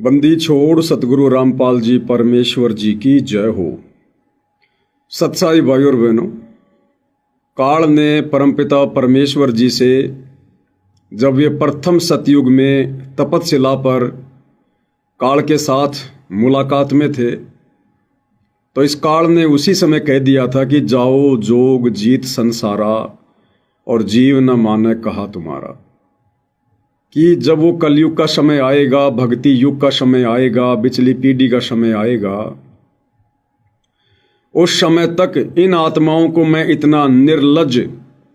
बंदी छोड़ सतगुरु रामपाल जी परमेश्वर जी की जय हो। सत्साई भाई और बहनों, काल ने परमपिता परमेश्वर जी से जब ये प्रथम सतयुग में तपतशिला पर काल के साथ मुलाकात में थे तो इस काल ने उसी समय कह दिया था कि जाओ जोग जीत संसारा और जीव न माने कहा तुम्हारा। कि जब वो कलयुग का समय आएगा, भक्ति युग का समय आएगा, बिचली पीढ़ी का समय आएगा, उस समय तक इन आत्माओं को मैं इतना निर्लज्ज,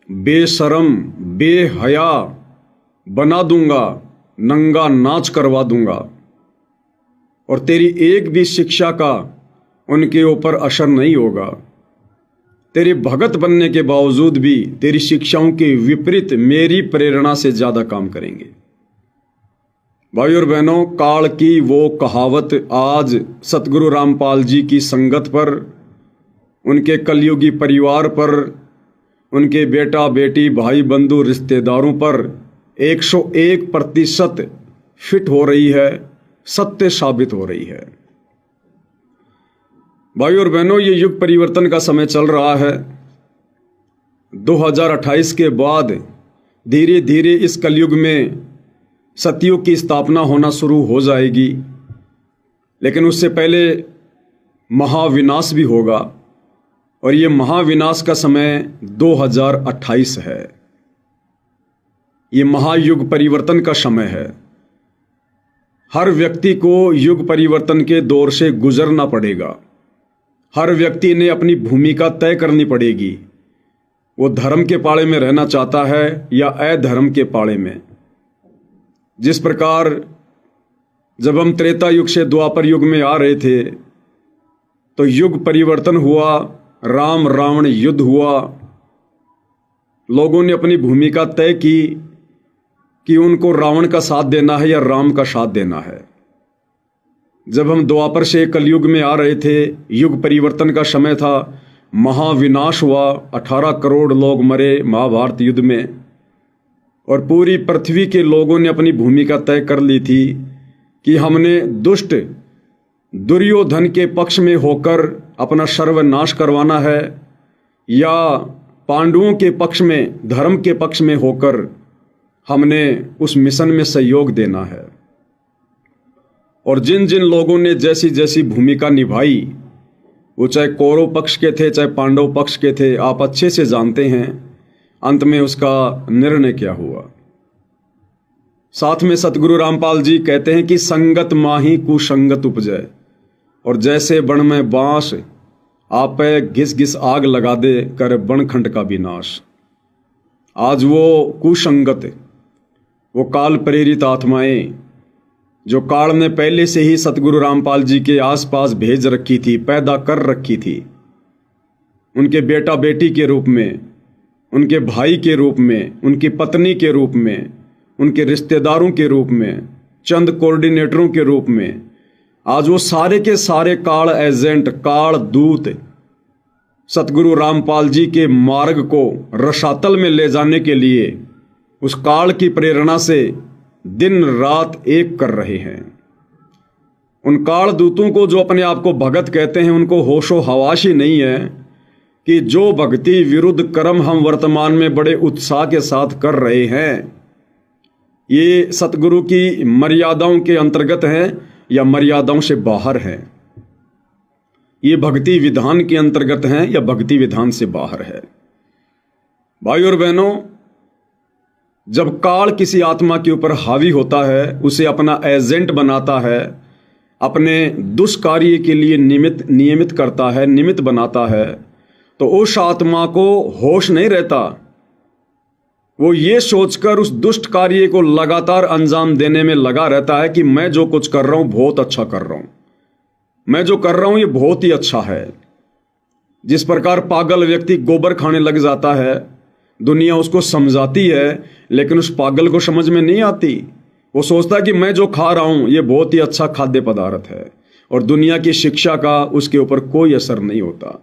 बेशरम, बेहया बना दूंगा, नंगा नाच करवा दूंगा और तेरी एक भी शिक्षा का उनके ऊपर असर नहीं होगा। तेरे भगत बनने के बावजूद भी तेरी शिक्षाओं के विपरीत मेरी प्रेरणा से ज्यादा काम करेंगे। भाई और बहनों, काल की वो कहावत आज सतगुरु रामपाल जी की संगत पर, उनके कलयुगी परिवार पर, उनके बेटा बेटी भाई बंधु रिश्तेदारों पर 101% फिट हो रही है, सत्य साबित हो रही है। भाई और बहनों, ये युग परिवर्तन का समय चल रहा है। 2028 के बाद धीरे धीरे इस कलयुग में सतयुग की स्थापना होना शुरू हो जाएगी, लेकिन उससे पहले महाविनाश भी होगा और ये महाविनाश का समय 2028 है। ये महायुग परिवर्तन का समय है। हर व्यक्ति को युग परिवर्तन के दौर से गुजरना पड़ेगा। हर व्यक्ति ने अपनी भूमिका तय करनी पड़ेगी। वो धर्म के पाले में रहना चाहता है या अधर्म के पाले में। जिस प्रकार जब हम त्रेता युग से द्वापर युग में आ रहे थे तो युग परिवर्तन हुआ, राम रावण युद्ध हुआ। लोगों ने अपनी भूमिका तय की कि उनको रावण का साथ देना है या राम का साथ देना है। जब हम द्वापर से कलयुग में आ रहे थे, युग परिवर्तन का समय था, महाविनाश हुआ, 18 करोड़ लोग मरे महाभारत युद्ध में और पूरी पृथ्वी के लोगों ने अपनी भूमिका तय कर ली थी कि हमने दुष्ट दुर्योधन के पक्ष में होकर अपना सर्वनाश करवाना है या पांडवों के पक्ष में, धर्म के पक्ष में होकर हमने उस मिशन में सहयोग देना है। और जिन जिन लोगों ने जैसी जैसी भूमिका निभाई, वो चाहे कौरव पक्ष के थे चाहे पांडव पक्ष के थे, आप अच्छे से जानते हैं अंत में उसका निर्णय क्या हुआ। साथ में सतगुरु रामपाल जी कहते हैं कि संगत माही कुसंगत उपजय, और जैसे बण में बांस आपे घिस घिस आग लगा दे कर बनखंड का विनाश। आज वो कुसंगत, वो काल प्रेरित आत्माएं जो काल ने पहले से ही सतगुरु रामपाल जी के आसपास भेज रखी थी, पैदा कर रखी थी, उनके बेटा बेटी के रूप में, उनके भाई के रूप में, उनकी पत्नी के रूप में, उनके रिश्तेदारों के रूप में, चंद कोऑर्डिनेटरों के रूप में, आज वो सारे के सारे काल एजेंट, काल दूत सतगुरु रामपाल जी के मार्ग को रसातल में ले जाने के लिए उस काल की प्रेरणा से दिन रात एक कर रहे हैं। उन काल दूतों को जो अपने आप को भगत कहते हैं, उनको होशो हवास ही नहीं है कि जो भक्ति विरुद्ध कर्म हम वर्तमान में बड़े उत्साह के साथ कर रहे हैं, ये सतगुरु की मर्यादाओं के अंतर्गत हैं या मर्यादाओं से बाहर हैं। ये भक्ति विधान के अंतर्गत हैं या भक्ति विधान से बाहर है। भाई और बहनों, जब काल किसी आत्मा के ऊपर हावी होता है, उसे अपना एजेंट बनाता है, अपने दुष्कार्य के लिए नियमित करता है, निमित्त बनाता है, तो उस आत्मा को होश नहीं रहता। वो ये सोचकर उस दुष्ट कार्य को लगातार अंजाम देने में लगा रहता है कि मैं जो कुछ कर रहा हूं बहुत अच्छा कर रहा हूं, मैं जो कर रहा हूं ये बहुत ही अच्छा है। जिस प्रकार पागल व्यक्ति गोबर खाने लग जाता है, दुनिया उसको समझाती है लेकिन उस पागल को समझ में नहीं आती। वो सोचता है कि मैं जो खा रहा हूं ये बहुत ही अच्छा खाद्य पदार्थ है और दुनिया की शिक्षा का उसके ऊपर कोई असर नहीं होता।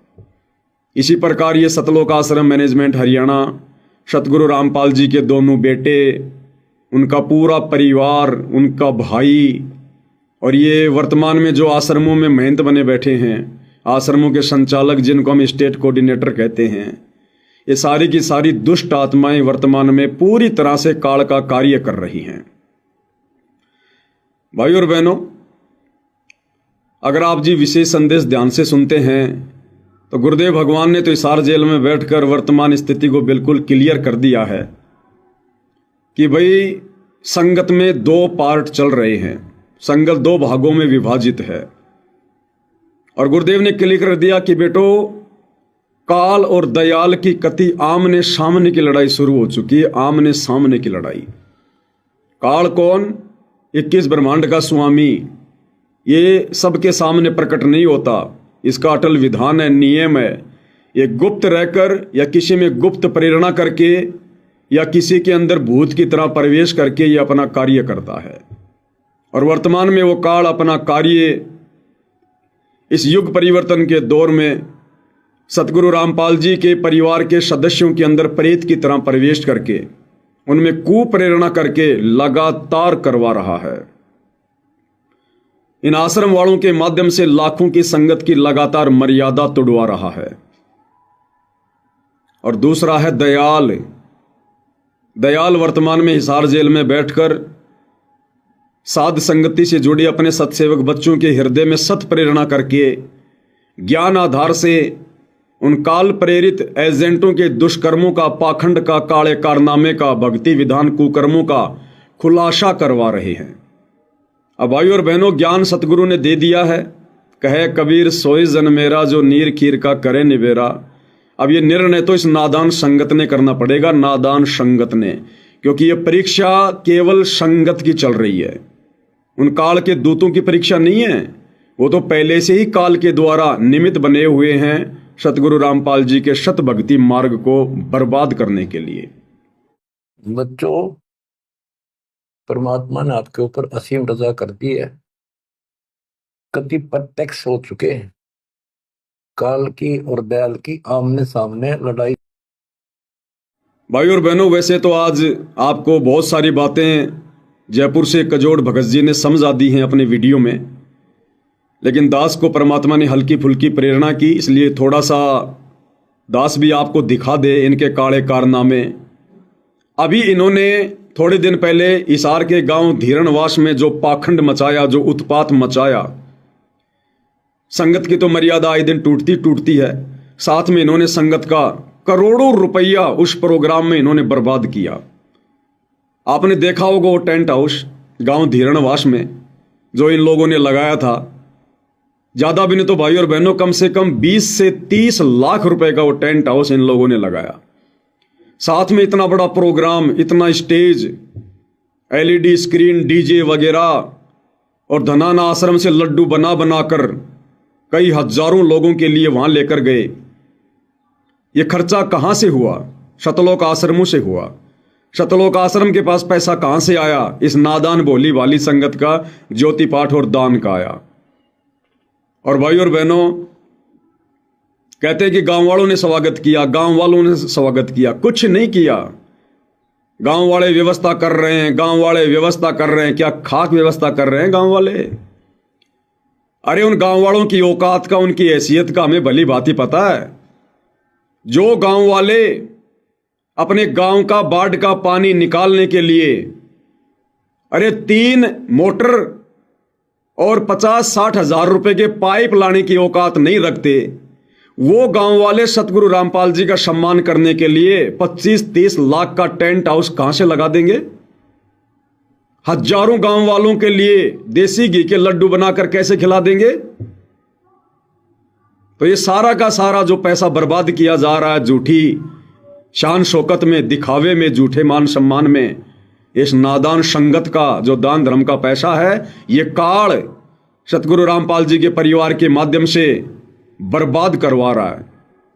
इसी प्रकार ये सतलोक आश्रम मैनेजमेंट हरियाणा, सतगुरु रामपाल जी के दोनों बेटे, उनका पूरा परिवार, उनका भाई और ये वर्तमान में जो आश्रमों में महंत बने बैठे हैं, आश्रमों के संचालक जिनको हम स्टेट कोऑर्डिनेटर कहते हैं, ये सारी की सारी दुष्ट आत्माएं वर्तमान में पूरी तरह से काल का कार्य कर रही हैं। भाइयों और बहनों, अगर आप जी विशेष संदेश ध्यान से सुनते हैं तो गुरुदेव भगवान ने तो हिसार जेल में बैठकर वर्तमान स्थिति को बिल्कुल क्लियर कर दिया है कि भाई संगत में दो पार्ट चल रहे हैं, संगत दो भागों में विभाजित है। और गुरुदेव ने क्लियर कर दिया कि बेटो, काल और दयाल की कति आमने सामने की लड़ाई शुरू हो चुकी है, आमने सामने की लड़ाई। काल कौन? 21 ब्रह्मांड का स्वामी। ये सबके सामने प्रकट नहीं होता, इसका अटल विधान है, नियम है। ये गुप्त रहकर या किसी में गुप्त प्रेरणा करके या किसी के अंदर भूत की तरह प्रवेश करके ये अपना कार्य करता है। और वर्तमान में वो काल अपना कार्य इस युग परिवर्तन के दौर में सतगुरु रामपाल जी के परिवार के सदस्यों के अंदर प्रेत की तरह प्रवेश करके उनमें कुप्रेरणा करके लगातार करवा रहा है। इन आश्रम वालों के माध्यम से लाखों की संगत की लगातार मर्यादा तोड़वा रहा है। और दूसरा है दयाल। दयाल वर्तमान में हिसार जेल में बैठकर साध संगति से जुड़े अपने सत्सेवक बच्चों के हृदय में सत प्रेरणा करके ज्ञान आधार से उन काल प्रेरित एजेंटों के दुष्कर्मों का, पाखंड का, काले कारनामे का, भक्ति विधान कुकर्मों का खुलासा करवा रहे हैं। अब भाइयों और बहनों, ज्ञान सतगुरु ने दे दिया है। कहे कबीर सोई जन मेरा, जो नीर खीर का करे निबेरा। अब ये निर्णय तो इस नादान संगत ने करना पड़ेगा, नादान संगत ने, क्योंकि ये परीक्षा केवल संगत की चल रही है। उन काल के दूतों की परीक्षा नहीं है, वो तो पहले से ही काल के द्वारा निमित्त बने हुए हैं सतगुरु रामपाल जी के शत भक्ति मार्ग को बर्बाद करने के लिए। बच्चों, परमात्मा ने आपके ऊपर असीम रजा कर दी है। कति प्रत्यक्ष हो चुके हैं काल की और दयाल की आमने सामने लड़ाई। भाई और बहनों, वैसे तो आज आपको बहुत सारी बातें जयपुर से कजोड़ भगत जी ने समझा दी हैं अपने वीडियो में, लेकिन दास को परमात्मा ने हल्की फुल्की प्रेरणा की, इसलिए थोड़ा सा दास भी आपको दिखा दे इनके काले कारनामे। अभी इन्होंने थोड़े दिन पहले हिसार के गांव धीरणवास में जो पाखंड मचाया, जो उत्पात मचाया, संगत की तो मर्यादा आए दिन टूटती है। साथ में इन्होंने संगत का करोड़ों रुपया उस प्रोग्राम में इन्होंने बर्बाद किया। आपने देखा होगा वो टेंट हाउस गांव धीरणवास में जो इन लोगों ने लगाया था। ज्यादा भी नहीं तो भाई और बहनों, कम से कम 20 से 30 लाख रुपए का वो टेंट हाउस इन लोगों ने लगाया। साथ में इतना बड़ा प्रोग्राम, इतना स्टेज, LED स्क्रीन, डीजे वगैरह, और धनाना आश्रम से लड्डू बना बनाकर कई हजारों लोगों के लिए वहां लेकर गए। ये खर्चा कहां से हुआ? शतलोक आश्रमों से हुआ। शतलोक आश्रम के पास पैसा कहां से आया? इस नादान भोली वाली संगत का ज्योति पाठ और दान का आया। और भाई और बहनों, कहते हैं कि गांव वालों ने स्वागत किया, गांव वालों ने स्वागत किया। कुछ नहीं किया। गांव वाले व्यवस्था कर रहे हैं, गांव वाले व्यवस्था कर रहे हैं। क्या खाक व्यवस्था कर रहे हैं गांव वाले? अरे उन गांव वालों की औकात का, उनकी हैसियत का हमें भली भांति पता है। जो गांव वाले अपने गांव का बाढ़ का पानी निकालने के लिए अरे 3 मोटर और 50-60 हजार रुपए के पाइप लाने की औकात नहीं रखते, वो गांव वाले सतगुरु रामपाल जी का सम्मान करने के लिए 25-30 लाख का टेंट हाउस कहां से लगा देंगे? हजारों गांव वालों के लिए देसी घी के लड्डू बनाकर कैसे खिला देंगे? तो ये सारा का सारा जो पैसा बर्बाद किया जा रहा है, झूठी शान शौकत में, दिखावे में, झूठे मान सम्मान में, इस नादान संगत का जो दान धर्म का पैसा है, ये काल सतगुरु रामपाल जी के परिवार के माध्यम से बर्बाद करवा रहा है।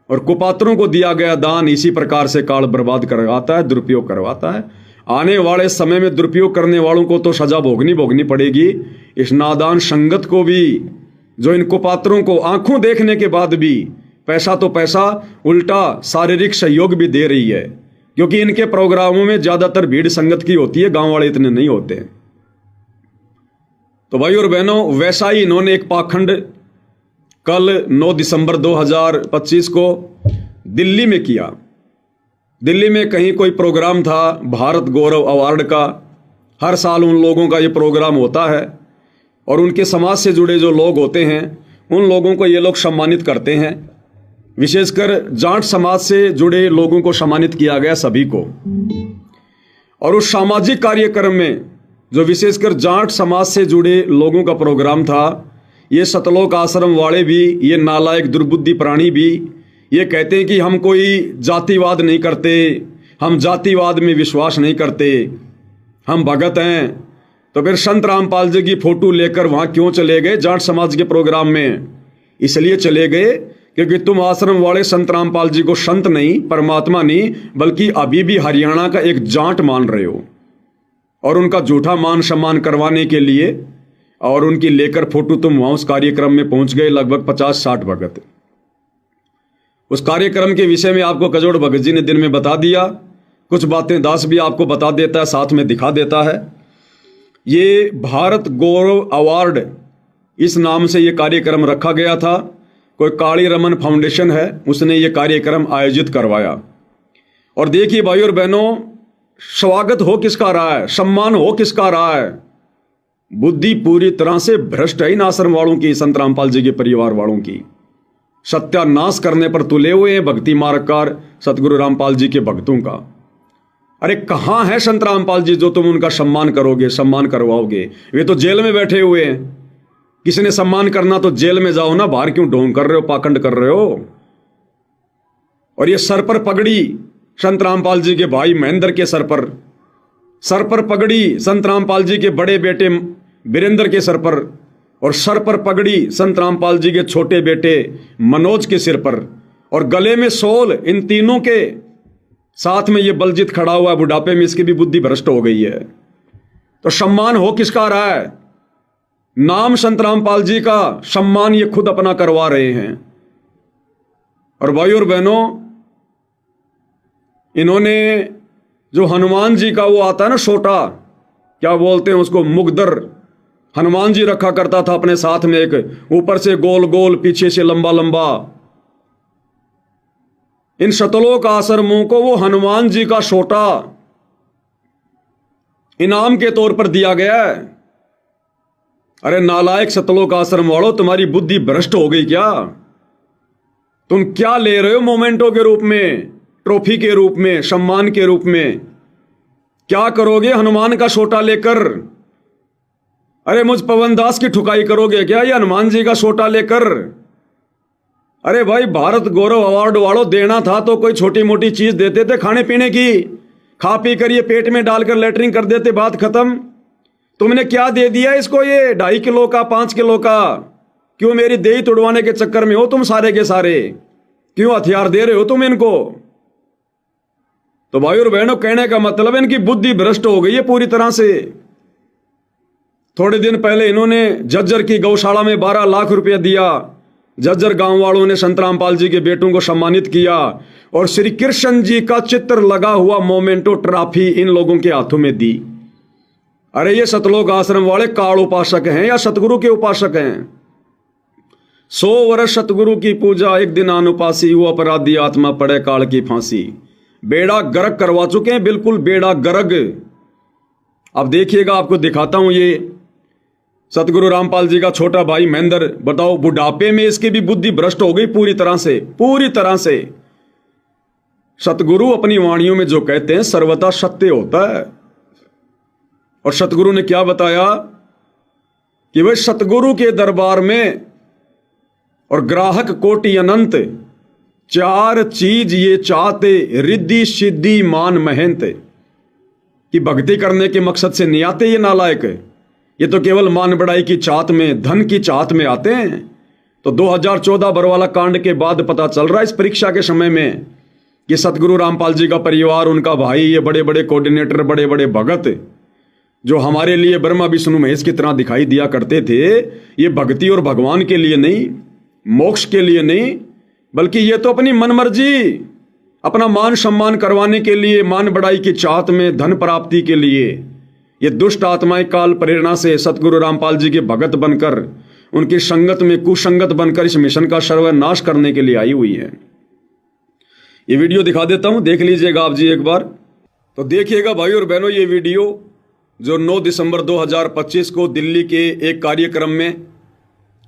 और कुपात्रों को दिया गया दान इसी प्रकार से काल बर्बाद करवाता है, दुरुपयोग करवाता है। आने वाले समय में दुरुपयोग करने वालों को तो सजा भोगनी पड़ेगी। इस नादान संगत को भी, जो इन कुपात्रों को आंखों देखने के बाद भी पैसा तो पैसा, उल्टा शारीरिक सहयोग भी दे रही है, क्योंकि इनके प्रोग्रामों में ज्यादातर भीड़ संगत की होती है, गांव वाले इतने नहीं होते। तो भाई और बहनों, वैसा ही इन्होंने एक पाखंड कल 9 दिसंबर 2025 को दिल्ली में किया। दिल्ली में कहीं कोई प्रोग्राम था भारत गौरव अवार्ड का। हर साल उन लोगों का ये प्रोग्राम होता है और उनके समाज से जुड़े जो लोग होते हैं उन लोगों को ये लोग सम्मानित करते हैं। विशेषकर जाट समाज से जुड़े लोगों को सम्मानित किया गया, सभी को। और उस सामाजिक कार्यक्रम में जो विशेषकर जाट समाज से जुड़े लोगों का प्रोग्राम था, ये सतलोक आश्रम वाले भी, ये नालायक दुर्बुद्धि प्राणी भी ये कहते हैं कि हम कोई जातिवाद नहीं करते, हम जातिवाद में विश्वास नहीं करते, हम भगत हैं। तो फिर संत रामपाल जी की फोटो लेकर वहां क्यों चले गए जाट समाज के प्रोग्राम में? इसलिए चले गए क्योंकि तुम आश्रम वाले संत रामपाल जी को संत नहीं, परमात्मा नहीं, बल्कि अभी भी हरियाणा का एक जाट मान रहे हो। और उनका झूठा मान सम्मान करवाने के लिए और उनकी लेकर फोटो तुम वहां उस कार्यक्रम में पहुंच गए, लगभग 50-60 भगत। उस कार्यक्रम के विषय में आपको कजोड़ भगत जी ने दिन में बता दिया, कुछ बातें दास भी आपको बता देता है, साथ में दिखा देता है। ये भारत गौरव अवार्ड इस नाम से ये कार्यक्रम रखा गया था। कोई काली रमन फाउंडेशन है, उसने ये कार्यक्रम आयोजित करवाया। और देखिए भाई और बहनों, स्वागत हो किसका रहा है, सम्मान हो किसका रहा है? बुद्धि पूरी तरह से भ्रष्ट है इन आश्रम वालों की, संत रामपाल जी के परिवार वालों की। सत्यानाश करने पर तुले हुए हैं भक्ति मार्गकार सतगुरु रामपाल जी के भक्तों का। अरे कहां है संत रामपाल जी जो तुम उनका सम्मान करोगे, सम्मान करवाओगे? वे तो जेल में बैठे हुए हैं। किसी ने सम्मान करना तो जेल में जाओ ना, बाहर क्यों ढोंग कर रहे हो, पाखंड कर रहे हो? और ये सर पर पगड़ी संत रामपाल जी के भाई महेंद्र के सर पर पगड़ी संत रामपाल जी के बड़े बेटे वीरेंद्र के सर पर पगड़ी संत रामपाल जी के छोटे बेटे मनोज के सिर पर, और गले में सोल इन तीनों के साथ में ये बलजीत खड़ा हुआ है बुढ़ापे में, इसकी भी बुद्धि भ्रष्ट हो गई है। तो सम्मान हो किसका रहा है? नाम संत रामपाल जी का सम्मान ये खुद अपना करवा रहे हैं। और भाई और बहनों, इन्होंने जो हनुमान जी का वो आता है ना छोटा, क्या बोलते हैं उसको, मुगदर, हनुमान जी रखा करता था अपने साथ में, एक ऊपर से गोल गोल पीछे से लंबा लंबा। इन सतलोक आश्रमों को वो हनुमान जी का छोटा इनाम के तौर पर दिया गया है। अरे नालायक सतलोक आश्रम वालों, तुम्हारी बुद्धि भ्रष्ट हो गई क्या? तुम क्या ले रहे हो मोमेंटो के रूप में, ट्रॉफी के रूप में, सम्मान के रूप में? क्या करोगे हनुमान का छोटा लेकर? अरे मुझ पवन दास की ठुकाई करोगे क्या ये हनुमान जी का छोटा लेकर? अरे भाई, भारत गौरव अवार्ड वालों, देना था तो कोई छोटी मोटी चीज देते थे खाने पीने की, खा पी कर ये पेट में डालकर लेटरिंग कर देते, बात खत्म। तुमने क्या दे दिया इसको, ये 2.5 किलो का, 5 किलो का? क्यों मेरी देही तुड़वाने के चक्कर में हो तुम सारे के सारे? क्यों हथियार दे रहे हो तुम इनको? तो भाई और बहनों, कहने का मतलब इनकी बुद्धि भ्रष्ट हो गई है पूरी तरह से। थोड़े दिन पहले इन्होंने झज्जर की गौशाला में 12 लाख रुपया दिया। झज्जर गांव वालों ने संत रामपाल जी के बेटों को सम्मानित किया और श्री कृष्ण जी का चित्र लगा हुआ मोमेंटो ट्रॉफी इन लोगों के हाथों में दी। अरे ये सतलोक आश्रम वाले काल उपासक हैं या सतगुरु के उपासक हैं? 100 वर्ष सतगुरु की पूजा, एक दिन अनुपासी, वो अपराधी आत्मा पड़े काल की फांसी। बेड़ा गर्क करवा चुके हैं, बिल्कुल बेड़ा गर्क। अब देखिएगा, आपको दिखाता हूं ये सतगुरु रामपाल जी का छोटा भाई महेंद्र। बताओ, बुढ़ापे में इसकी भी बुद्धि भ्रष्ट हो गई पूरी तरह से, पूरी तरह से। सतगुरु अपनी वाणियों में जो कहते हैं सर्वथा सत्य होता है। और सतगुरु ने क्या बताया कि वह सतगुरु के दरबार में और ग्राहक कोटि अनंत, 4 चीज ये चाहते, रिद्धि सिद्धि मान महंत। कि भक्ति करने के मकसद से नहीं आते ये नालायक, ये तो केवल मान बढ़ाई की चाहत में, धन की चाहत में आते हैं। तो 2014 बरवाला कांड के बाद पता चल रहा है इस परीक्षा के समय में कि सतगुरु रामपाल जी का परिवार, उनका भाई, ये बड़े बड़े कोऑर्डिनेटर, बड़े बड़े भगत जो हमारे लिए ब्रह्मा विष्णु महेश की तरह दिखाई दिया करते थे, ये भक्ति और भगवान के लिए नहीं, मोक्ष के लिए नहीं, बल्कि ये तो अपनी मनमर्जी, अपना मान सम्मान करवाने के लिए, मान बढ़ाई की चाहत में, धन प्राप्ति के लिए ये दुष्ट आत्माएं काल प्रेरणा से सतगुरु रामपाल जी के भगत बनकर उनकी संगत में कुसंगत बनकर इस मिशन का सर्वनाश करने के लिए आई हुई है। ये वीडियो दिखा देता हूं, देख लीजिएगा आप जी एक बार। तो देखिएगा भाई और बहनों, ये वीडियो जो 9 दिसंबर 2025 को दिल्ली के एक कार्यक्रम में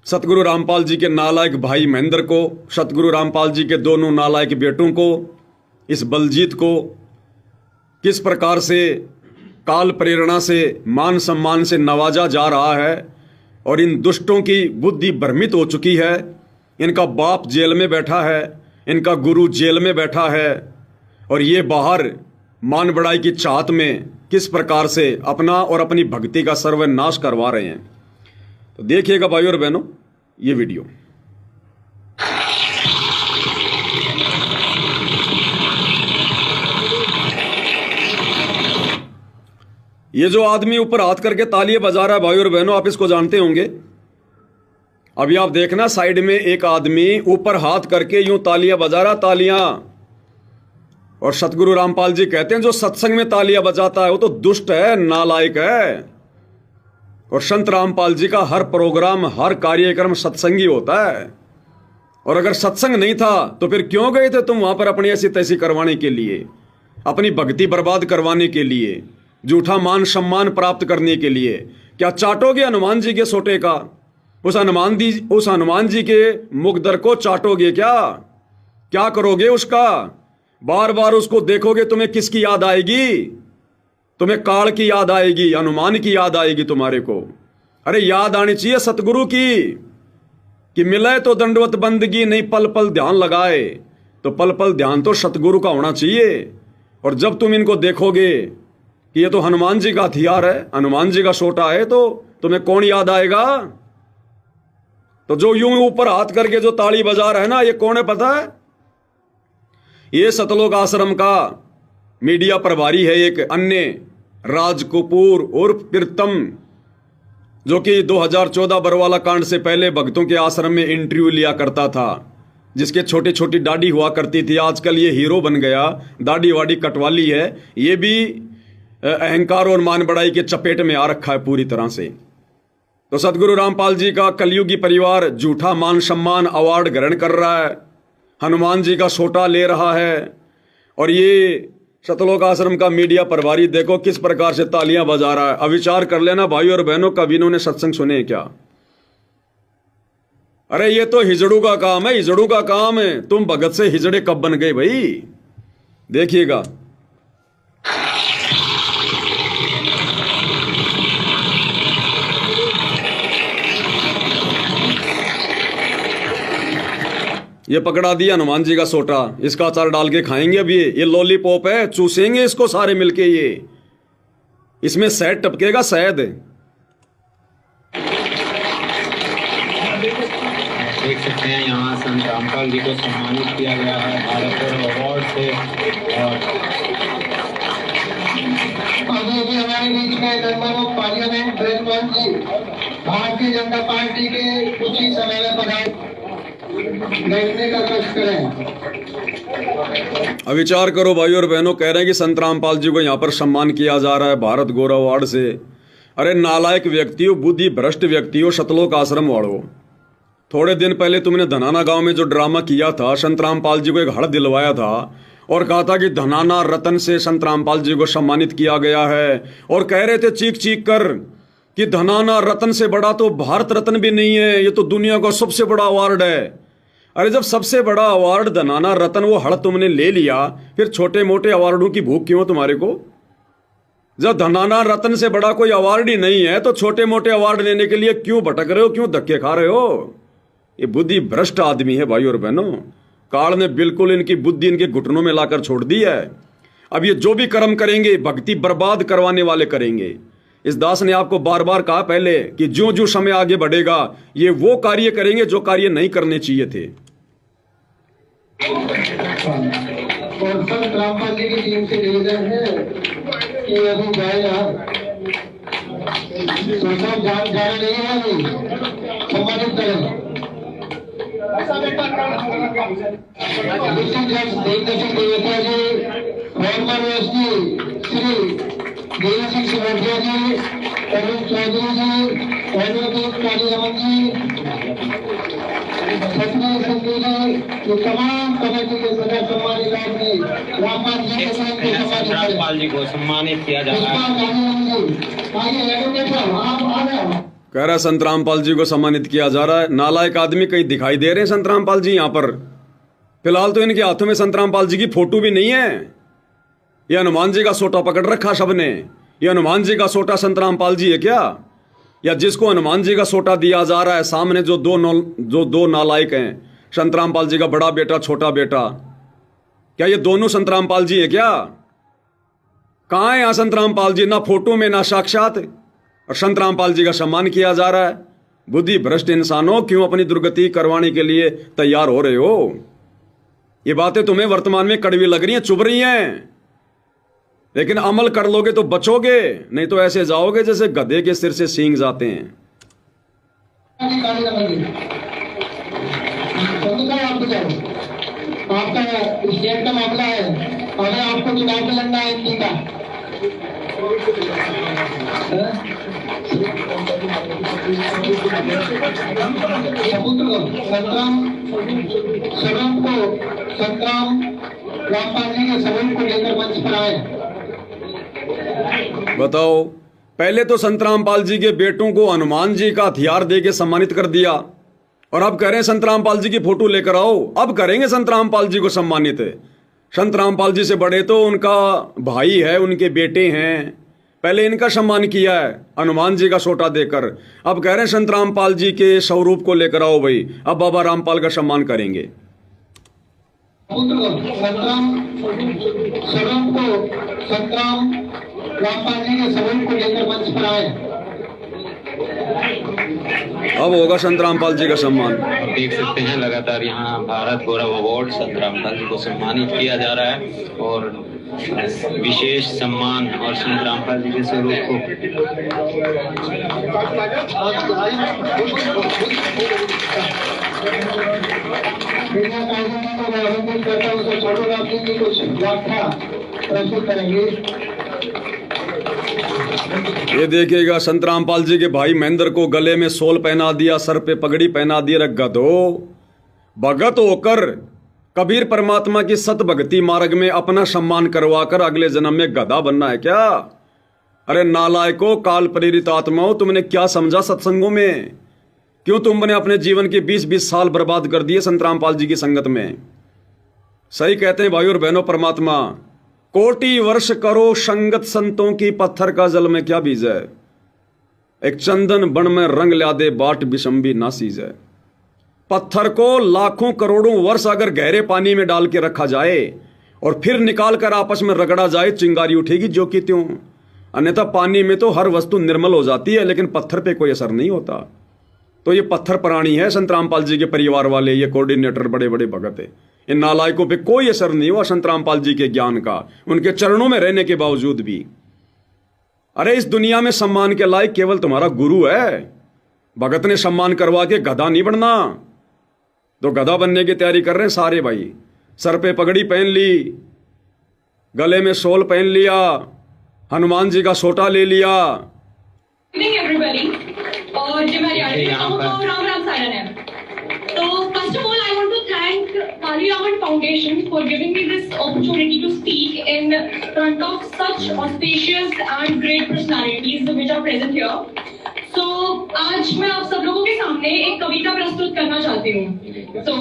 सतगुरु रामपाल जी के नालायक भाई महेंद्र को, सतगुरु रामपाल जी के दोनों नालायक बेटों को, इस बलजीत को किस प्रकार से काल प्रेरणा से मान सम्मान से नवाजा जा रहा है और इन दुष्टों की बुद्धि भ्रमित हो चुकी है। इनका बाप जेल में बैठा है, इनका गुरु जेल में बैठा है और ये बाहर मान बढ़ाई की चाहत में किस प्रकार से अपना और अपनी भक्ति का सर्वनाश करवा रहे हैं। तो देखिएगा भाई और बहनों ये वीडियो। ये जो आदमी ऊपर हाथ करके तालियां बजा रहा है भाई और बहनों, आप इसको जानते होंगे। अभी आप देखना साइड में एक आदमी ऊपर हाथ करके यूं तालियां बजा रहा, तालियां। और सतगुरु रामपाल जी कहते हैं जो सत्संग में तालियां बजाता है वो तो दुष्ट है, नालायक है। और संत रामपाल जी का हर प्रोग्राम, हर कार्यक्रम सत्संगी होता है। और अगर सत्संग नहीं था तो फिर क्यों गए थे तुम वहां पर अपनी ऐसी तैसी करवाने के लिए, अपनी भक्ति बर्बाद करवाने के लिए, झूठा मान सम्मान प्राप्त करने के लिए? क्या चाटोगे हनुमान जी के सोटे का? उस हनुमान जी के मुकदर को चाटोगे क्या? क्या करोगे उसका? बार बार उसको देखोगे, तुम्हें किसकी याद आएगी? तुम्हें काल की याद आएगी, हनुमान की याद आएगी तुम्हारे को। अरे याद आनी चाहिए सतगुरु की कि मिले तो दंडवत बंदगी, नहीं पल पल ध्यान लगाए। तो पल पल ध्यान तो सतगुरु का होना चाहिए। और जब तुम इनको देखोगे कि ये तो हनुमान जी का हथियार है, हनुमान जी का सोटा है, तो तुम्हें कौन याद आएगा? तो जो यूं ऊपर हाथ करके जो ताली बजा रहा है ना, ये कौन है पता है? ये सतलोक आश्रम का मीडिया प्रभारी है एक अन्य राज कपूर और प्रीतम, जो कि 2014 बरवाला कांड से पहले भक्तों के आश्रम में इंटरव्यू लिया करता था, जिसके छोटी छोटी दाढ़ी हुआ करती थी। आजकल ये हीरो बन गया, दाढ़ी वाड़ी कटवा ली है। ये भी अहंकार और मान बढ़ाई के चपेट में आ रखा है पूरी तरह से। तो सतगुरु रामपाल जी का कलयुगी परिवार झूठा मान सम्मान अवार्ड ग्रहण कर रहा है, हनुमान जी का सोटा ले रहा है। और ये सतलोक आश्रम का मीडिया प्रभारी देखो किस प्रकार से तालियां बजा रहा है। अब विचार कर लेना भाई और बहनों, कभी इन्होंने सत्संग सुने हैं क्या? अरे ये तो हिजड़ू का काम है, हिजड़ू का काम है। तुम भगत से हिजड़े कब बन गए भाई? देखिएगा। ये पकड़ा दिया हनुमान जी का सोटा, इसका अचार डाल के खाएंगे। अब ये लॉलीपॉप है, चूसेंगे इसको सारे मिलके। ये इसमें शहद टपकेगा, शहद। देख सकते हैं यहाँ संत रामपाल जी को सम्मानित किया गया है भारत अवार्ड से। और अभी भी हमारे बीच में member of parliament ब्रजवंत ji Bharatiya Janata party के कुछ ही समय में पधारे, बैठने का कष्ट करें। अब विचार करो भाई और बहनों, कह रहे हैं कि संत रामपाल जी को यहाँ पर सम्मान किया जा रहा है भारत गौरव अवार्ड से। अरे नालायक व्यक्तियों, बुद्धि भ्रष्ट व्यक्तियों, सतलोक आश्रम वालों, थोड़े दिन पहले तुमने धनाना गांव में जो ड्रामा किया था, संत रामपाल जी को एक हड़ दिलवाया था और कहा था कि धनाना रतन से संत रामपाल जी को सम्मानित किया गया है। और कह रहे थे चीख चीख कर कि धनाना रतन से बड़ा तो भारत रत्न भी नहीं है, ये तो दुनिया का सबसे बड़ा अवार्ड है। अरे जब सबसे बड़ा अवार्ड धनाना रतन वो हड़ तुमने ले लिया, फिर छोटे मोटे अवार्डों की भूख क्यों तुम्हारे को? जब धनाना रतन से बड़ा कोई अवार्ड ही नहीं है तो छोटे मोटे अवार्ड लेने के लिए क्यों भटक रहे हो, क्यों धक्के खा रहे हो? ये बुद्धि भ्रष्ट आदमी है भाई और बहनों। काल ने बिल्कुल इनकी बुद्धि इनके घुटनों में लाकर छोड़ दी है। अब ये जो भी कर्म करेंगे भक्ति बर्बाद करवाने वाले करेंगे। इस दास ने आपको बार बार कहा पहले कि जो जो समय आगे बढ़ेगा ये वो कार्य करेंगे जो कार्य नहीं करने चाहिए थे। और संत रामपाल जी की टीम से निवेदन है कि अभी जाए जाना नहीं है, अभी सम्मानित करें। डिस्ट्रिक्ट जज देवदत्त सिंह देवतिया जी, फॉर्मर एसपी श्री देवी सिंह जी, अरुण चौधरी जी, एडवोकेट काली रमन जी, सत्यनारायण सिंधु जी, ये तमाम कमेटी के सदस्य सम्मानित आदमी रामपाल जी को सम्मानित किया जा रहा है। कह रहा है संतरामपाल जी को सम्मानित किया जा रहा है। नालायक आदमी कहीं दिखाई दे रहे हैं संतरामपाल जी यहाँ पर? फिलहाल तो इनके हाथों में संतरामपाल जी की फोटो भी नहीं है। ये हनुमान जी का सोटा पकड़ रखा सबने। ये हनुमान जी का सोटा संतरामपाल जी है क्या? या जिसको हनुमान जी का सोटा दिया जा रहा है सामने जो दो नालायक हैं, संतरामपाल जी का बड़ा बेटा छोटा बेटा, क्या ये दोनों संतरामपाल जी है क्या? कहाँ है यहाँ संतरामपाल जी? ना फोटो में ना साक्षात। और संतरामपाल जी का सम्मान किया जा रहा है। बुद्धि भ्रष्ट इंसानों, क्यों अपनी दुर्गति करवाने के लिए तैयार हो रहे हो? ये बातें तुम्हें वर्तमान में कड़वी लग रही हैं, चुभ रही हैं, लेकिन अमल कर लोगे तो बचोगे, नहीं तो ऐसे जाओगे जैसे गधे के सिर से सींग जाते हैं। आपका स्टेट का मामला है, अगर आपको चुनाव में लड़ना है इनकी का संतराम रामपाल जी के सबूत को लेकर मंच पर आए। बताओ, पहले तो संतरामपाल जी के बेटों को हनुमान जी का हथियार दे के सम्मानित कर दिया, और अब कह रहे हैं संतरामपाल जी की फोटो लेकर आओ। अब करेंगे संतरामपाल जी को सम्मानित। संतरामपाल जी से बड़े तो उनका भाई है, उनके बेटे हैं। पहले इनका सम्मान किया है हनुमान जी का सोटा देकर। अब कह रहे हैं संतरामपाल जी के स्वरूप को लेकर आओ भाई। अब बाबा रामपाल का सम्मान करेंगे। संतराम रामपाल जी के स्वरूप को लेकर मंच पर आए। अब होगा संतरामपाल जी का सम्मान। देख सकते हैं लगातार यहाँ भारत गौरव अवार्ड संतरामपाल जी को सम्मानित किया जा रहा है, और विशेष सम्मान और संतरामपाल जी के स्वरूप को प्रस्तुत करेंगे। ये देखिएगा, संतरामपाल जी के भाई महेंद्र को गले में सोल पहना दिया, सर पे पगड़ी पहना दी। गधो, भगत होकर कबीर परमात्मा की सत भक्ति मार्ग में अपना सम्मान करवाकर अगले जन्म में गधा बनना है क्या? अरे नालायको, काल प्रेरित आत्माओं, तुमने क्या समझा सत्संगों में? क्यों तुमने अपने जीवन के 20-20 साल बर्बाद कर दिए संतरामपाल जी की संगत में? सही कहते हैं भाई और बहनों, परमात्मा कोटि वर्ष करो संगत संतों की, पत्थर का जल में क्या बीज है? एक चंदन बन में रंग ला दे, बाट बिशंबी ना सीज है। पत्थर को लाखों करोड़ों वर्ष अगर गहरे पानी में डाल के रखा जाए और फिर निकाल कर आपस में रगड़ा जाए, चिंगारी उठेगी जो कि त्यों। अन्यथा पानी में तो हर वस्तु निर्मल हो जाती है, लेकिन पत्थर पे कोई असर नहीं होता। तो ये पत्थर प्राणी है संतरामपाल जी के परिवार वाले, ये कोऑर्डिनेटर बड़े बड़े भगत है। इन नालायकों पे कोई असर नहीं हुआ संतरामपाल जी के ज्ञान का, उनके चरणों में रहने के बावजूद भी। अरे इस दुनिया में सम्मान के लायक केवल तुम्हारा गुरु है। भगत ने सम्मान करवा के गधा नहीं बनना। तो गधा बनने की तैयारी कर रहे हैं सारे भाई। सर पे पगड़ी पहन ली, गले में सोल पहन लिया, हनुमान जी का सोटा ले लिया। और जो मेरी राम राम सायरन है। तो first of all I want to thank Kali Raman Foundation for giving me this opportunity to speak in front of such auspicious and great personalities which are present here. तो आज मैं आप सब लोगों के सामने एक कविता प्रस्तुत करना चाहती हूँ। तो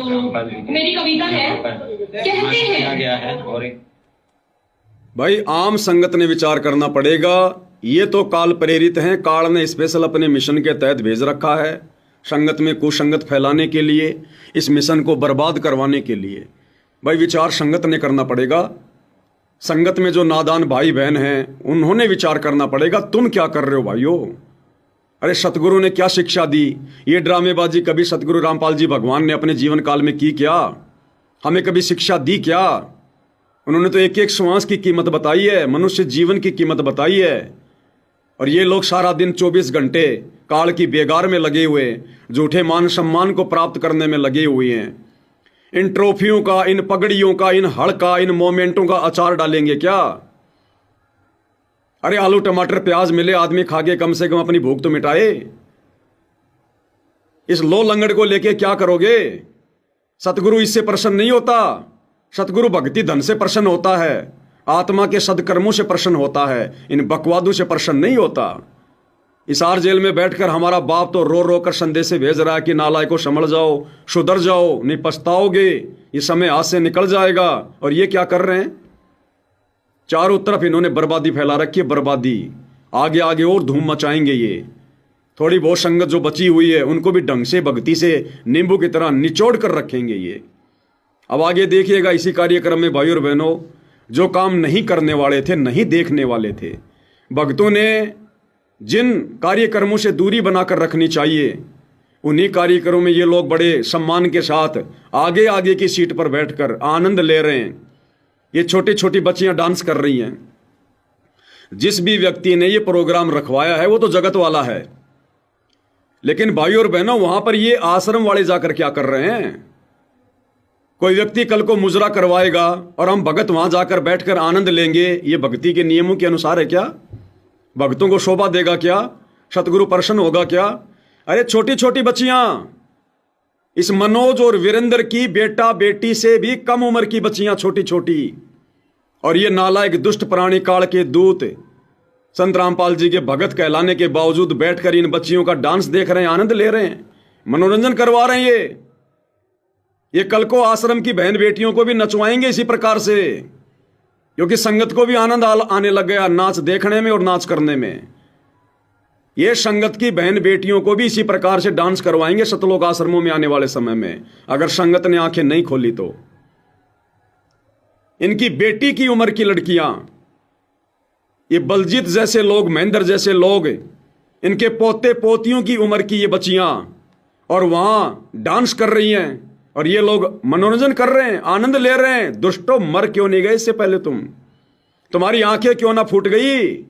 मेरी कविता है, कहते हैं। भाई आम संगत ने विचार करना पड़ेगा। ये तो काल प्रेरित हैं, काल ने स्पेशल अपने मिशन के तहत भेज रखा है संगत में कुसंगत फैलाने के लिए, इस मिशन को बर्बाद करवाने के लिए। भाई विचार संगत ने करना पड़ेगा। संगत में जो नादान भाई बहन हैं उन्होंने विचार करना पड़ेगा, तुम क्या कर रहे हो भाइयों? अरे सतगुरु ने क्या शिक्षा दी? ये ड्रामेबाजी कभी सतगुरु रामपाल जी भगवान ने अपने जीवन काल में की क्या? हमें कभी शिक्षा दी क्या? उन्होंने तो एक एक श्वास की कीमत बताई है, मनुष्य जीवन की कीमत बताई है। और ये लोग सारा दिन 24 घंटे काल की बेगार में लगे हुए, झूठे मान सम्मान को प्राप्त करने में लगे हुए हैं। इन ट्रॉफियों का, इन पगड़ियों का, इन हड़ का, इन मोमेंटों का अचार डालेंगे क्या? अरे आलू टमाटर प्याज मिले, आदमी खा के कम से कम अपनी भूख तो मिटाए। इस लो लंगड़ को लेके क्या करोगे? सतगुरु इससे प्रसन्न नहीं होता। सतगुरु भक्ति धन से प्रसन्न होता है, आत्मा के सदकर्मों से प्रसन्न होता है, इन बकवादों से प्रसन्न नहीं होता। इसार जेल में बैठकर हमारा बाप तो रो रो कर संदेशे भेज रहा है कि नालायक को संभल जाओ, सुधर जाओ, नहीं पछताओगे, ये समय हाथ से निकल जाएगा। और ये क्या कर रहे हैं? चारों तरफ इन्होंने बर्बादी फैला रखी है, बर्बादी। आगे आगे और धूम मचाएंगे ये। थोड़ी बहुत संगत जो बची हुई है उनको भी ढंग से भक्ति से नींबू की तरह निचोड़ कर रखेंगे ये। अब आगे देखिएगा इसी कार्यक्रम में भाई और बहनों, जो काम नहीं करने वाले थे, नहीं देखने वाले थे, भक्तों ने जिन कार्यक्रमों से दूरी बनाकर रखनी चाहिए, उन्हीं कार्यक्रमों में ये लोग बड़े सम्मान के साथ आगे आगे की सीट पर बैठकर आनंद ले रहे हैं। ये छोटी छोटी बच्चियां डांस कर रही हैं। जिस भी व्यक्ति ने ये प्रोग्राम रखवाया है वो तो जगत वाला है, लेकिन भाई और बहनों वहां पर ये आश्रम वाले जाकर क्या कर रहे हैं? कोई व्यक्ति कल को मुजरा करवाएगा और हम भगत वहां जाकर बैठकर आनंद लेंगे, ये भक्ति के नियमों के अनुसार है क्या? भक्तों को शोभा देगा क्या? सतगुरु प्रसन्न होगा क्या? अरे छोटी छोटी बच्चियां, इस मनोज और वीरेंद्र की बेटा बेटी से भी कम उम्र की बच्चियां, छोटी छोटी, और ये नालायक दुष्ट प्राणी काल के दूत संत रामपाल जी के भगत कहलाने के बावजूद बैठकर इन बच्चियों का डांस देख रहे हैं, आनंद ले रहे हैं, मनोरंजन करवा रहे हैं। ये कल को आश्रम की बहन बेटियों को भी नचवाएंगे इसी प्रकार से, क्योंकि संगत को भी आनंद आने लग गया नाच देखने में और नाच करने में। ये संगत की बहन बेटियों को भी इसी प्रकार से डांस करवाएंगे सतलोक आश्रमों में आने वाले समय में, अगर संगत ने आंखें नहीं खोली तो। इनकी बेटी की उम्र की लड़कियां, ये बलजीत जैसे लोग, महेंद्र जैसे लोग, इनके पोते पोतियों की उम्र की ये बच्चियां, और वहां डांस कर रही हैं, और ये लोग मनोरंजन कर रहे हैं, आनंद ले रहे हैं। दुष्टों, मर क्यों नहीं गए इससे पहले? तुम्हारी आंखें क्यों ना फूट गई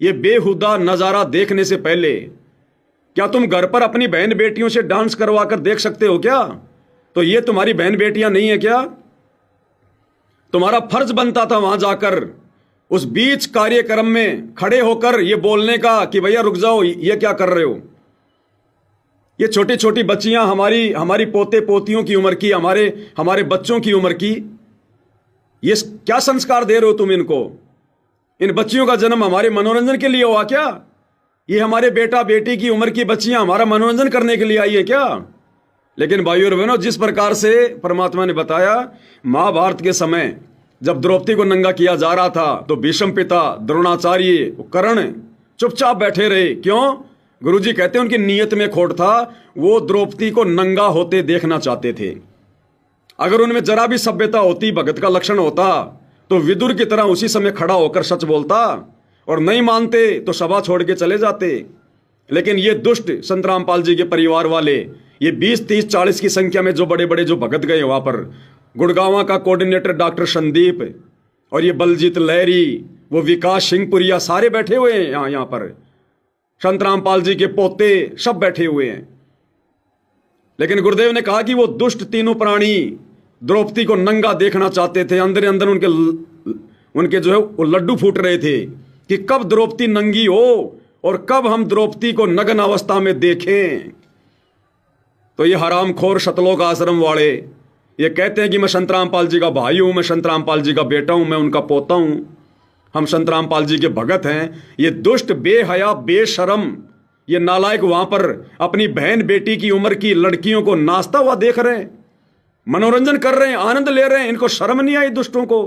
ये बेहुदा नजारा देखने से पहले? क्या तुम घर पर अपनी बहन बेटियों से डांस करवा कर देख सकते हो क्या? तो ये तुम्हारी बहन बेटियां नहीं है क्या? तुम्हारा फर्ज बनता था वहां जाकर उस बीच कार्यक्रम में खड़े होकर ये बोलने का कि भैया रुक जाओ, ये क्या कर रहे हो? ये छोटी छोटी बच्चियां, हमारी पोते पोतियों की उम्र की, हमारे बच्चों की उम्र की, ये क्या संस्कार दे रहे हो तुम इनको? इन बच्चियों का जन्म हमारे मनोरंजन के लिए हुआ क्या? ये हमारे बेटा बेटी की उम्र की बच्चियां हमारा मनोरंजन करने के लिए आई है क्या? लेकिन भाइयों और बहनों, जिस प्रकार से परमात्मा ने बताया, महाभारत के समय जब द्रौपदी को नंगा किया जा रहा था तो भीष्म पिता, द्रोणाचार्य, कर्ण चुपचाप बैठे रहे। क्यों? गुरुजी कहते हैं उनकी नीयत में खोट था, वो द्रौपदी को नंगा होते देखना चाहते थे। अगर उनमें जरा भी सभ्यता होती, भगत का लक्षण होता, तो विदुर की तरह उसी समय खड़ा होकर सच बोलता, और नहीं मानते तो सभा छोड़ के चले जाते। लेकिन ये दुष्ट संत रामपाल जी के परिवार वाले, ये 20, 30, 40 की संख्या में जो बड़े बड़े जो भगत गए वहां पर, गुड़गांव का कोऑर्डिनेटर डॉक्टर संदीप, और ये बलजीत लहरी, वो विकास सिंहपुरिया, सारे बैठे हुए हैं यहाँ पर। संत रामपाल जी के पोते सब बैठे हुए हैं। लेकिन गुरुदेव ने कहा कि वो दुष्ट तीनों प्राणी द्रौपदी को नंगा देखना चाहते थे। अंदर अंदर उनके जो है वो लड्डू फूट रहे थे कि कब द्रौपदी नंगी हो और कब हम द्रौपदी को नग्न अवस्था में देखें। तो ये हरामखोर सतलोक आश्रम वाले ये कहते हैं कि मैं संत रामपाल जी का भाई हूं, मैं संत रामपाल जी का बेटा हूं, मैं उनका पोता हूं, हम संत रामपाल जी के भगत हैं। ये दुष्ट, बेहया, बेशरम, ये नालायक वहां पर अपनी बहन बेटी की उम्र की लड़कियों को नाचता हुआ देख रहे हैं, मनोरंजन कर रहे हैं, आनंद ले रहे हैं। इनको शर्म नहीं आई दुष्टों को?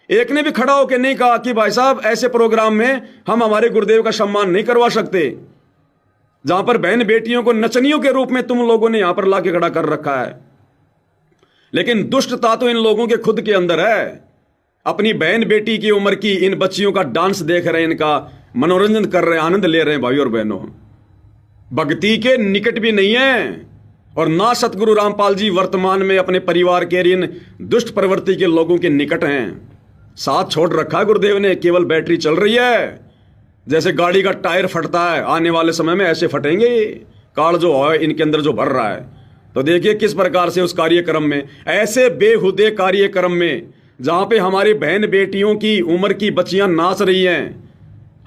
एक ने भी खड़ा होकर नहीं कहा कि भाई साहब ऐसे प्रोग्राम में हम हमारे गुरुदेव का सम्मान नहीं करवा सकते, जहां पर बहन बेटियों को नचनियों के रूप में तुम लोगों ने यहां पर लाके खड़ा कर रखा है। लेकिन दुष्टता तो इन लोगों के खुद के अंदर है। अपनी बहन बेटी की उम्र की इन बच्चियों का डांस देख रहे हैं, इनका मनोरंजन कर रहे हैं, आनंद ले रहे हैं। भाई और बहनों, भक्ति के निकट भी नहीं है, और ना सतगुरु रामपाल जी वर्तमान में अपने परिवार के इन दुष्ट प्रवृत्ति के लोगों के निकट हैं। साथ छोड़ रखा है गुरुदेव ने, केवल बैटरी चल रही है। जैसे गाड़ी का टायर फटता है, आने वाले समय में ऐसे फटेंगे कार जो है इनके अंदर जो भर रहा है। तो देखिए किस प्रकार से उस कार्यक्रम में, ऐसे बेहुदे कार्यक्रम में जहां पे हमारी बहन बेटियों की उम्र की बच्चियां नाच रही हैं,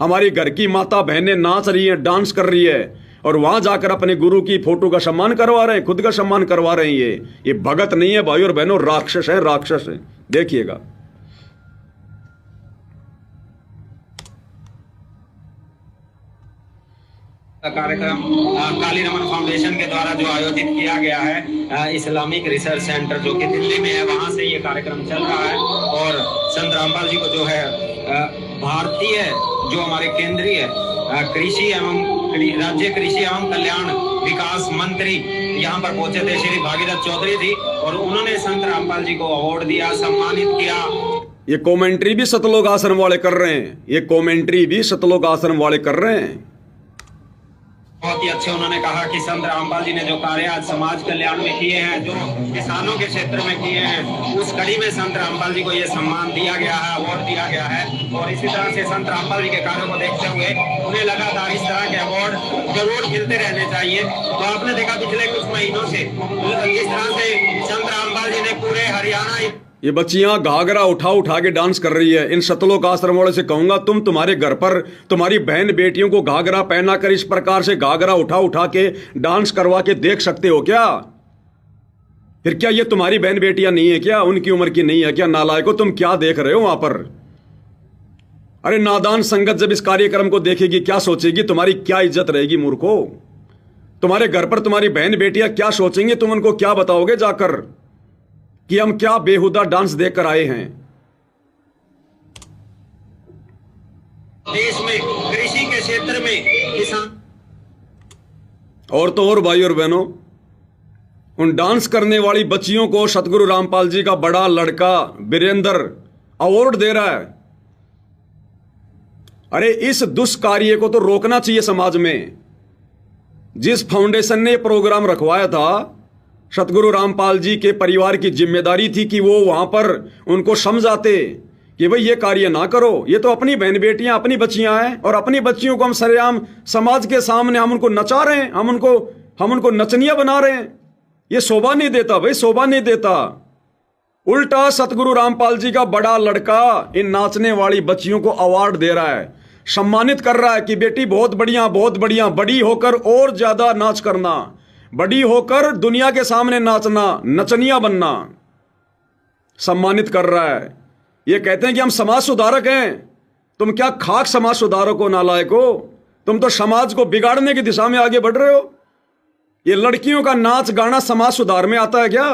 हमारी घर की माता बहनें नाच रही हैं, डांस कर रही है, और वहां जाकर अपने गुरु की फोटो का सम्मान करवा रहे हैं, खुद का सम्मान करवा रहे हैं। ये भगत नहीं है भाई और बहनों, राक्षस है, राक्षस है। देखिएगा कार्यक्रम काली रमन फाउंडेशन के द्वारा जो आयोजित किया गया है इस्लामिक रिसर्च सेंटर जो कि दिल्ली में है, वहां से ये कार्यक्रम चल रहा है। और संत रामपाल जी को जो है भारतीय जो हमारे केंद्रीय कृषि एवं राज्य कृषि एवं कल्याण विकास मंत्री यहाँ पर पहुंचे थे, श्री भागीरथ चौधरी जी, और उन्होंने संत रामपाल जी को अवार्ड दिया, सम्मानित किया। ये कमेंट्री भी सतलोक आश्रम वाले कर रहे हैं, ये कमेंट्री भी सतलोक आश्रम वाले कर रहे हैं। बहुत ही अच्छे उन्होंने कहा कि संत रामपाल जी ने जो कार्य आज समाज कल्याण में किए हैं, जो किसानों के क्षेत्र में किए हैं, उस कड़ी में संत रामपाल जी को ये सम्मान दिया गया है, अवार्ड दिया गया है। और इसी तरह से संत रामपाल जी के कार्यों को देखते हुए उन्हें लगातार इस तरह के अवार्ड जरूर मिलते रहने चाहिए। तो आपने देखा पिछले कुछ महीनों से इस तरह से संत रामपाल जी ने पूरे हरियाणा, ये बच्चियां घाघरा उठा उठा के डांस कर रही है। इन सतलोक आश्रम वालों से कहूंगा, तुम तुम्हारे घर पर तुम्हारी बहन बेटियों को घाघरा पहना कर इस प्रकार से घाघरा उठा उठा के डांस करवा के देख सकते हो क्या? फिर क्या ये तुम्हारी बहन बेटियां नहीं है क्या? उनकी उम्र की नहीं है क्या? नालायको, तुम क्या देख रहे हो वहां पर? अरे नादान संगत जब इस कार्यक्रम को देखेगी क्या सोचेगी? तुम्हारी क्या इज्जत रहेगी मूर्खो? तुम्हारे घर पर तुम्हारी बहन बेटियां क्या सोचेंगे? तुम उनको क्या बताओगे जाकर कि हम क्या बेहुदा डांस देखकर आए हैं? देश में कृषि के क्षेत्र में किसान और तो और भाई और बहनों, उन डांस करने वाली बच्चियों को सतगुरु रामपाल जी का बड़ा लड़का वीरेंद्र अवार्ड दे रहा है। अरे इस दुष्कार्य को तो रोकना चाहिए समाज में। जिस फाउंडेशन ने प्रोग्राम रखवाया था, सतगुरु रामपाल जी के परिवार की जिम्मेदारी थी कि वो वहां पर उनको समझाते कि भाई ये कार्य ना करो, ये तो अपनी बहन बेटियां, अपनी बच्चियां हैं, और अपनी बच्चियों को हम सरेआम समाज के सामने हम उनको नचा रहे हैं, हम उनको नचनिया बना रहे हैं। ये शोभा नहीं देता भाई, शोभा नहीं देता। उल्टा सतगुरु रामपाल जी का बड़ा लड़का इन नाचने वाली बच्चियों को अवार्ड दे रहा है, सम्मानित कर रहा है कि बेटी बहुत बढ़िया, बहुत बढ़िया, बड़ी होकर और ज्यादा नाच करना, बड़ी होकर दुनिया के सामने नाचना, नचनिया बनना, सम्मानित कर रहा है। ये कहते हैं कि हम समाज सुधारक हैं। तुम क्या खाक समाज सुधारक हो नालायको? तुम तो समाज को बिगाड़ने की दिशा में आगे बढ़ रहे हो। ये लड़कियों का नाच गाना समाज सुधार में आता है क्या?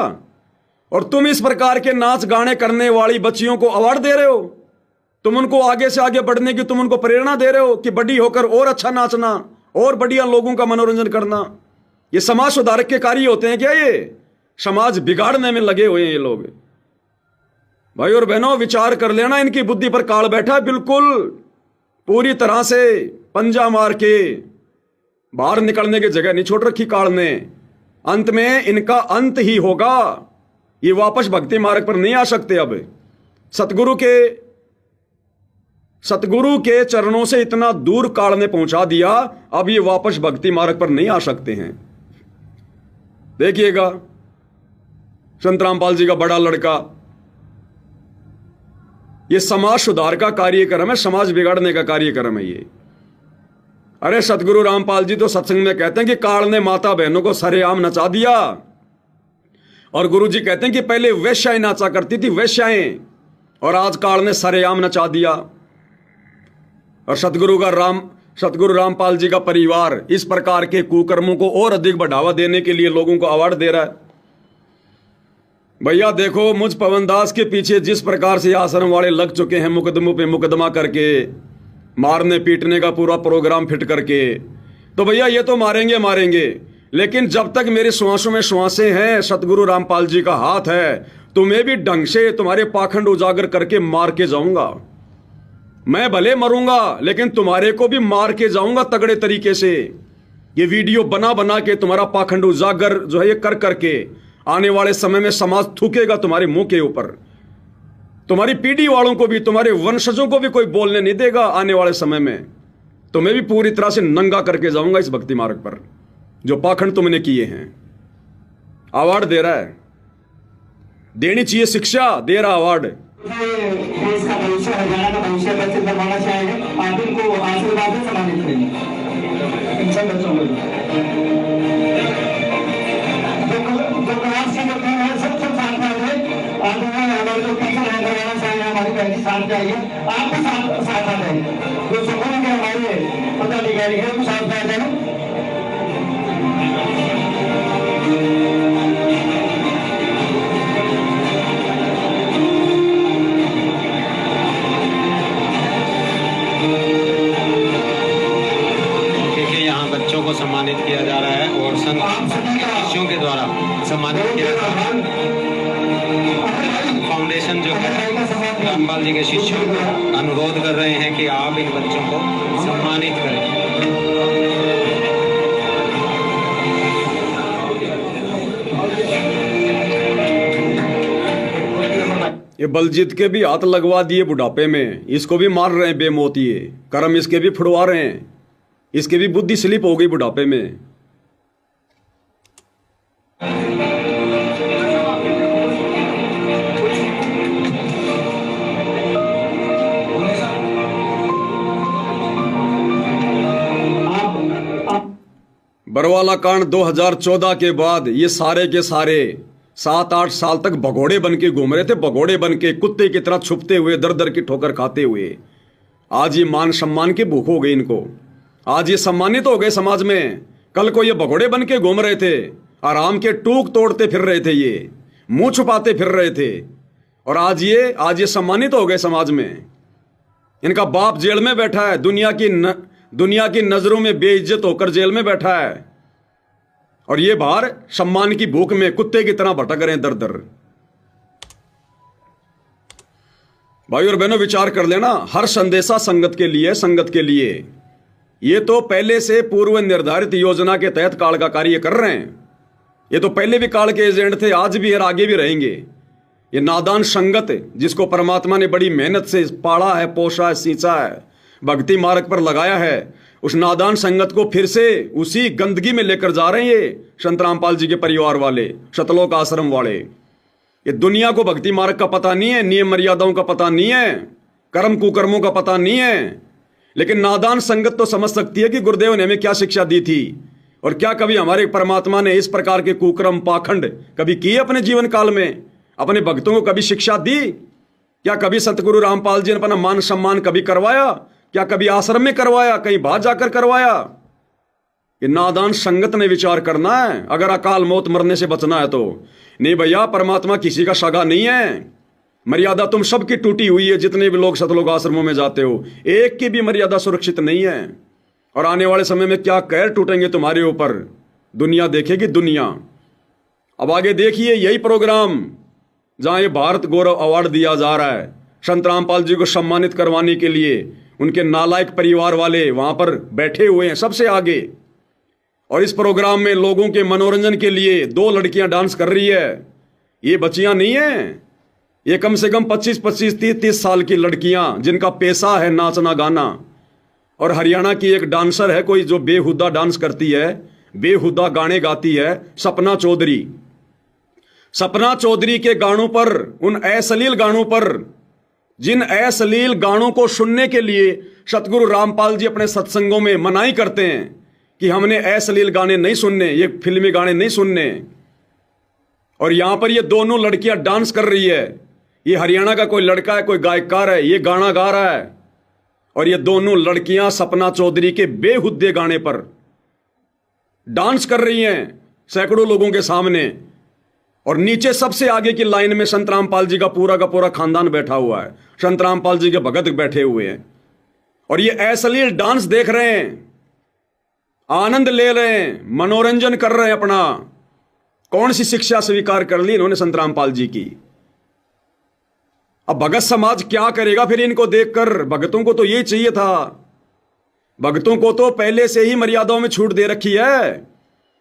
और तुम इस प्रकार के नाच गाने करने वाली बच्चियों को अवार्ड दे रहे हो। तुम उनको आगे से आगे बढ़ने की तुम उनको प्रेरणा दे रहे हो कि बड़ी होकर और अच्छा नाचना और बढ़िया लोगों का मनोरंजन करना। ये समाज सुधारक के कार्य होते हैं क्या? ये समाज बिगाड़ने में लगे हुए हैं ये लोग। भाई और बहनों, विचार कर लेना, इनकी बुद्धि पर काल बैठा, बिल्कुल पूरी तरह से पंजा मार के बाहर निकलने की जगह नहीं छोड़ रखी काल ने। अंत में इनका अंत ही होगा। ये वापस भक्ति मार्ग पर नहीं आ सकते। अब सतगुरु के चरणों से इतना दूर काल ने पहुंचा दिया, अब ये वापस भक्ति मार्ग पर नहीं आ सकते हैं। देखिएगा, संत रामपाल जी का बड़ा लड़का, ये समाज सुधार का कार्यक्रम है, समाज बिगाड़ने का कार्यक्रम है ये। अरे सतगुरु रामपाल जी तो सत्संग में कहते हैं कि काल ने माता बहनों को सरेआम नचा दिया। और गुरु जी कहते हैं कि पहले वेश्याएं नाचा करती थी, वेश्याएं, और आज काल ने सरेआम नचा दिया। और सतगुरु रामपाल जी का परिवार इस प्रकार के कुकर्मों को और अधिक बढ़ावा देने के लिए लोगों को अवार्ड दे रहा है। भैया देखो, मुझ पवनदास के पीछे जिस प्रकार से आश्रम वाले लग चुके हैं, मुकदमों पे मुकदमा करके, मारने पीटने का पूरा प्रोग्राम फिट करके, तो भैया ये तो मारेंगे, लेकिन जब तक मेरे श्वासों में श्वासें हैं, सतगुरु रामपाल जी का हाथ है, तुम्हें भी ढंग से तुम्हारे पाखंड उजागर करके मार के जाऊंगा। मैं भले मरूंगा, लेकिन तुम्हारे को भी मार के जाऊंगा तगड़े तरीके से। ये वीडियो बना बना के तुम्हारा पाखंड उजागर जो है ये कर करके आने वाले समय में समाज थूकेगा तुम्हारे मुंह के ऊपर। तुम्हारी पीढ़ी वालों को भी, तुम्हारे वंशजों को भी कोई बोलने नहीं देगा आने वाले समय में। तुम्हें भी पूरी तरह से नंगा करके जाऊंगा इस भक्ति मार्ग पर, जो पाखंड तुमने किए हैं। अवार्ड दे रहा है, देनी चाहिए शिक्षा, दे रहा अवार्ड। देश का भविष्य, हरियाणा का भविष्य बच्चे बनवाना चाहेंगे, आप इनको आशीर्वाद से सम्मानित करेंगे। इन सब बच्चों को जो क्लास की जो टीम है सब साथ में आ जाए। आप हमारे जो टीचर है हरियाणा से हमारी बहनी साथ में आइए, आप भी साथ आ जाएंगे। जो सुकून के हमारे पदाधिकारी है वो साथ में आ जाएंगे। बच्चों को सम्मानित किया जा रहा है और संत शिष्यों के द्वारा सम्मानित किया जा रहा है। फाउंडेशन जो है रामपाल जी के शिष्यों को अनुरोध कर रहे हैं कि आप इन बच्चों को सम्मानित करें। ये बलजीत के भी हाथ लगवा दिए बुढ़ापे में, इसको भी मार रहे हैं बेमौतिए, कर्म इसके भी फुड़वा रहे हैं, इसकी भी बुद्धि स्लिप हो गई बुढ़ापे में। बरवाला कांड 2014 के बाद ये सारे के सारे 7-8 साल तक भगोड़े बन के घूम रहे थे, भगोड़े बन के कुत्ते की तरह छुपते हुए, दर दर की ठोकर खाते हुए। आज ये मान सम्मान की भूख हो गई इनको, आज ये सम्मानित हो गए समाज में। कल को ये भगोड़े बन के घूम रहे थे, आराम के टूक तोड़ते फिर रहे थे, ये मुंह छुपाते फिर रहे थे, और आज ये सम्मानित हो गए समाज में। इनका बाप जेल में बैठा है, दुनिया की नजरों में बेइज्जत होकर जेल में बैठा है, और ये बाहर सम्मान की भूख में कुत्ते की तरह भटक रहे हैं दर दर। भाई और बहनों, विचार कर लेना, हर संदेशा संगत के लिए, संगत के लिए। ये तो पहले से पूर्व निर्धारित योजना के तहत काल का कार्य कर रहे हैं। ये तो पहले भी काल के एजेंट थे, आज भी और आगे भी रहेंगे। ये नादान संगत जिसको परमात्मा ने बड़ी मेहनत से पाला है, पोषा है, सींचा है, भक्ति मार्ग पर लगाया है, उस नादान संगत को फिर से उसी गंदगी में लेकर जा रहे हैं ये संत रामपाल जी के परिवार वाले, शतलोक आश्रम वाले। ये दुनिया को भक्ति मार्ग का पता नहीं है, नियम मर्यादाओं का पता नहीं है, कर्म कुकर्मों का पता नहीं है, लेकिन नादान संगत तो समझ सकती है कि गुरुदेव ने हमें क्या शिक्षा दी थी, और क्या कभी हमारे परमात्मा ने इस प्रकार के कुकर्म पाखंड कभी किए अपने जीवन काल में? अपने भक्तों को कभी शिक्षा दी? क्या कभी सतगुरु रामपाल जी ने अपना मान सम्मान कभी करवाया? क्या कभी आश्रम में करवाया? कहीं बाहर जाकर करवाया? ये नादान संगत ने विचार करना है अगर अकाल मौत मरने से बचना है तो। नहीं भैया, परमात्मा किसी का सगा नहीं है। मर्यादा तुम सबकी टूटी हुई है, जितने भी लोग सतलोक आश्रमों में जाते हो, एक की भी मर्यादा सुरक्षित नहीं है। और आने वाले समय में क्या कहर टूटेंगे तुम्हारे ऊपर, दुनिया देखेगी दुनिया। अब आगे देखिए यही प्रोग्राम जहां ये भारत गौरव अवार्ड दिया जा रहा है संत रामपाल जी को सम्मानित करवाने के लिए, उनके नालायक परिवार वाले वहां पर बैठे हुए हैं सबसे आगे। और इस प्रोग्राम में लोगों के मनोरंजन के लिए 2 लड़कियां डांस कर रही है। ये बच्चियां नहीं है, ये कम से कम 25-25, 30-30 साल की लड़कियां जिनका पेशा है नाचना गाना। और हरियाणा की एक डांसर है कोई जो बेहुदा डांस करती है, बेहुदा गाने गाती है, सपना चौधरी। सपना चौधरी के गानों पर, उन अश्लील गानों पर, जिन अश्लील गानों को सुनने के लिए सतगुरु रामपाल जी अपने सत्संगों में मनाही करते हैं कि हमने अश्लील गाने नहीं सुनने, ये फिल्मी गाने नहीं सुनने। और यहां पर ये दोनों लड़कियां डांस कर रही है। ये हरियाणा का कोई लड़का है, कोई गायकार है, ये गाना गा रहा है, और ये दोनों लड़कियां सपना चौधरी के बेहुद्दे गाने पर डांस कर रही हैं सैकड़ों लोगों के सामने। और नीचे सबसे आगे की लाइन में संत रामपाल जी का पूरा खानदान बैठा हुआ है, संत रामपाल जी के भगत बैठे हुए हैं, और ये अश्लील डांस देख रहे हैं, आनंद ले रहे हैं, मनोरंजन कर रहे हैं अपना। कौन सी शिक्षा स्वीकार कर ली इन्होंने संत रामपाल जी की? अब भगत समाज क्या करेगा फिर इनको देखकर? भगतों को तो ये चाहिए था, भगतों को तो पहले से ही मर्यादाओं में छूट दे रखी है।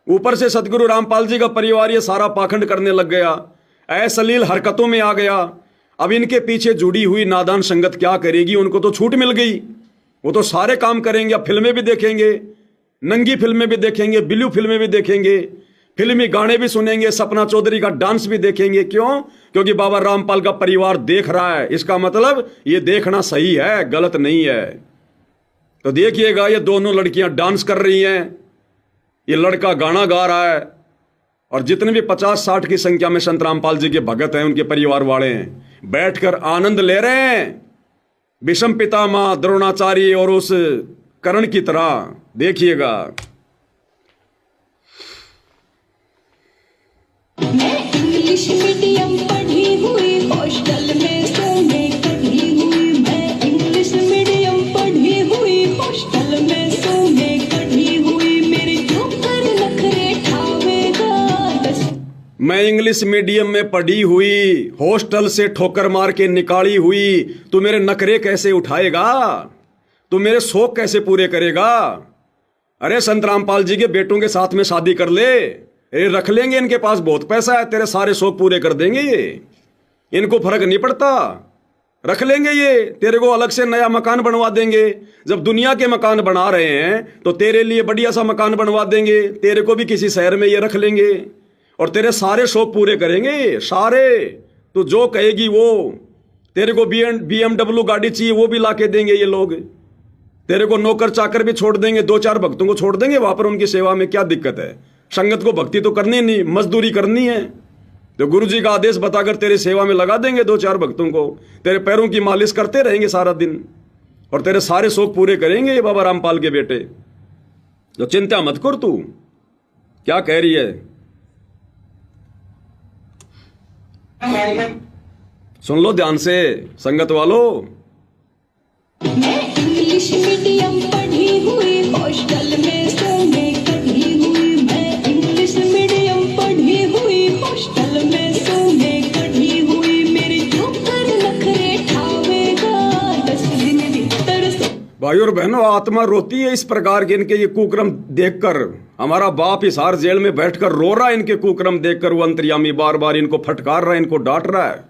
ऊपर से सतगुरु रामपाल जी का परिवार ये सारा पाखंड करने लग गया, अश्लील हरकतों में आ गया। अब इनके पीछे जुड़ी हुई नादान संगत क्या करेगी? उनको तो छूट मिल गई, वो तो सारे काम करेंगे। अब फिल्में भी देखेंगे, नंगी फिल्में भी देखेंगे, ब्लू फिल्में भी देखेंगे, फिल्मी गाने भी सुनेंगे, सपना चौधरी का डांस भी देखेंगे। क्यों? क्योंकि बाबा रामपाल का परिवार देख रहा है। इसका मतलब ये देखना सही है, गलत नहीं है। तो देखिएगा, ये दोनों लड़कियां डांस कर रही हैं, ये लड़का गाना गा रहा है, और जितने भी 50-60 की संख्या में संत रामपाल जी के भगत हैं, उनके परिवार वाले हैं, बैठकर आनंद ले रहे हैं, भीष्म पितामह, द्रोणाचार्य और उस कर्ण की तरह। देखिएगा। मैं इंग्लिश मीडियम पढ़ी हुई, हॉस्टल में सोने कढ़ी हुई। मैं इंग्लिश मीडियम पढ़ी हुई, हॉस्टल में सोने कढ़ी हुई। मेरे ऊपर नखरे ठावेगा। मैं इंग्लिश मीडियम में पढ़ी हुई, हॉस्टल से ठोकर मार के निकाली हुई। तू मेरे नखरे कैसे उठाएगा? तू मेरे शौक कैसे पूरे करेगा? अरे संत रामपाल जी के बेटों के साथ में शादी कर ले, ये रख लेंगे, इनके पास बहुत पैसा है, तेरे सारे शौक पूरे कर देंगे ये। इनको फर्क नहीं पड़ता, रख लेंगे ये, तेरे को अलग से नया मकान बनवा देंगे। जब दुनिया के मकान बना रहे हैं तो तेरे लिए बढ़िया सा मकान बनवा देंगे, तेरे को भी किसी शहर में ये रख लेंगे और तेरे सारे शौक पूरे करेंगे, सारे। तो जो कहेगी वो, तेरे को BMW गाड़ी चाहिए वो भी ला के देंगे ये लोग। तेरे को नौकर चाकर भी छोड़ देंगे, 2-4 भक्तों को छोड़ देंगे वहां पर, उनकी सेवा में क्या दिक्कत है? संगत को भक्ति तो करनी नहीं, मजदूरी करनी है। तो गुरु जी का आदेश बताकर तेरी सेवा में लगा देंगे 2-4 भक्तों को, तेरे पैरों की मालिश करते रहेंगे सारा दिन और तेरे सारे शौक पूरे करेंगे ये बाबा रामपाल के बेटे। तो चिंता मत कर। तू क्या कह रही है? सुन लो ध्यान से संगत वालों। मैं इंग्लिश मीडियम पढ़ी हुई, हॉस्टल में सोने कढ़ी हुई। मैं इंग्लिश मीडियम पढ़ी हुई, हॉस्टल में सोने कढ़ी हुई। मेरे ऊपर नखरे ठावेगा। 10 दिन भीतर से। भाई और बहनों, आत्मा रोती है इस प्रकार के इनके ये कुक्रम देखकर। हमारा बाप हिसार जेल में बैठकर रो रहा है इनके कुक्रम देखकर। वो अंतर्यामी बार बार इनको फटकार रहा है, इनको डांट रहा है।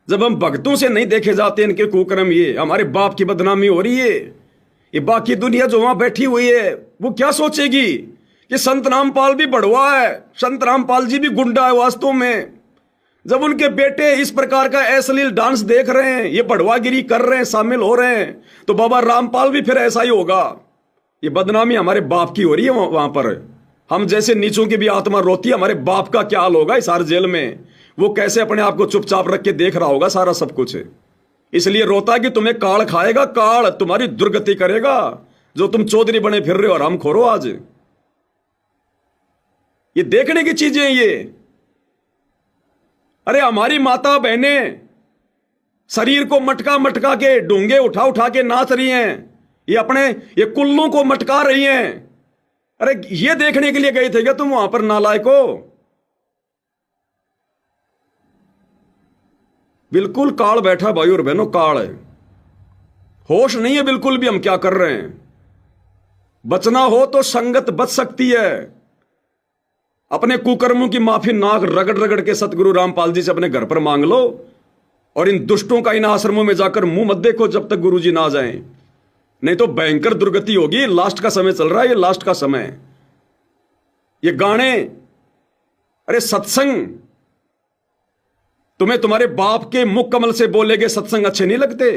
जब हम भक्तों से नहीं देखे जाते इनके कुक्रम, ये हमारे बाप की बदनामी हो रही है। ये बाकी दुनिया जो वहां बैठी हुई है वो क्या सोचेगी कि संत रामपाल भी बड़वा है, संत रामपाल जी भी गुंडा है वास्तव में। जब उनके बेटे इस प्रकार का अश्लील डांस देख रहे हैं, ये बड़वागिरी कर रहे हैं, शामिल हो रहे हैं, तो बाबा रामपाल भी फिर ऐसा ही होगा। ये बदनामी हमारे बाप की हो रही है वहां पर। हम जैसे नीचों की भी आत्मा रोती है, हमारे बाप का क्या हाल होगा इस हर जेल में? वो कैसे अपने आप को चुपचाप रख के देख रहा होगा सारा सब कुछ। इसलिए रोता कि तुम्हें काल खाएगा, काल तुम्हारी दुर्गति करेगा, जो तुम चौधरी बने फिर रहे हो और हम खोरो आज। ये देखने की चीजें ये। अरे हमारी माता बहनें शरीर को मटका मटका के, डूंगे उठा उठा के नाच रही हैं, ये कुल्लों को मटका रही हैं। अरे ये देखने के लिए गए थे क्या तुम वहां पर, नालायको? बिल्कुल काल बैठा भाई और बहनों, काल है। होश नहीं है बिल्कुल भी हम क्या कर रहे हैं। बचना हो तो संगत बच सकती है। अपने कुकर्मों की माफी नाक रगड़ रगड़ के सतगुरु रामपाल जी से अपने घर पर मांग लो, और इन दुष्टों का इन आश्रमों में जाकर मुंह मत देखो जब तक गुरु जी ना जाएं, नहीं तो भयंकर दुर्गति होगी। लास्ट का समय चल रहा है, ये लास्ट का समय। ये गाने, अरे सत्संग, तुम्हें तुम्हारे बाप के मुख कमल से बोलेगे सत्संग अच्छे नहीं लगते?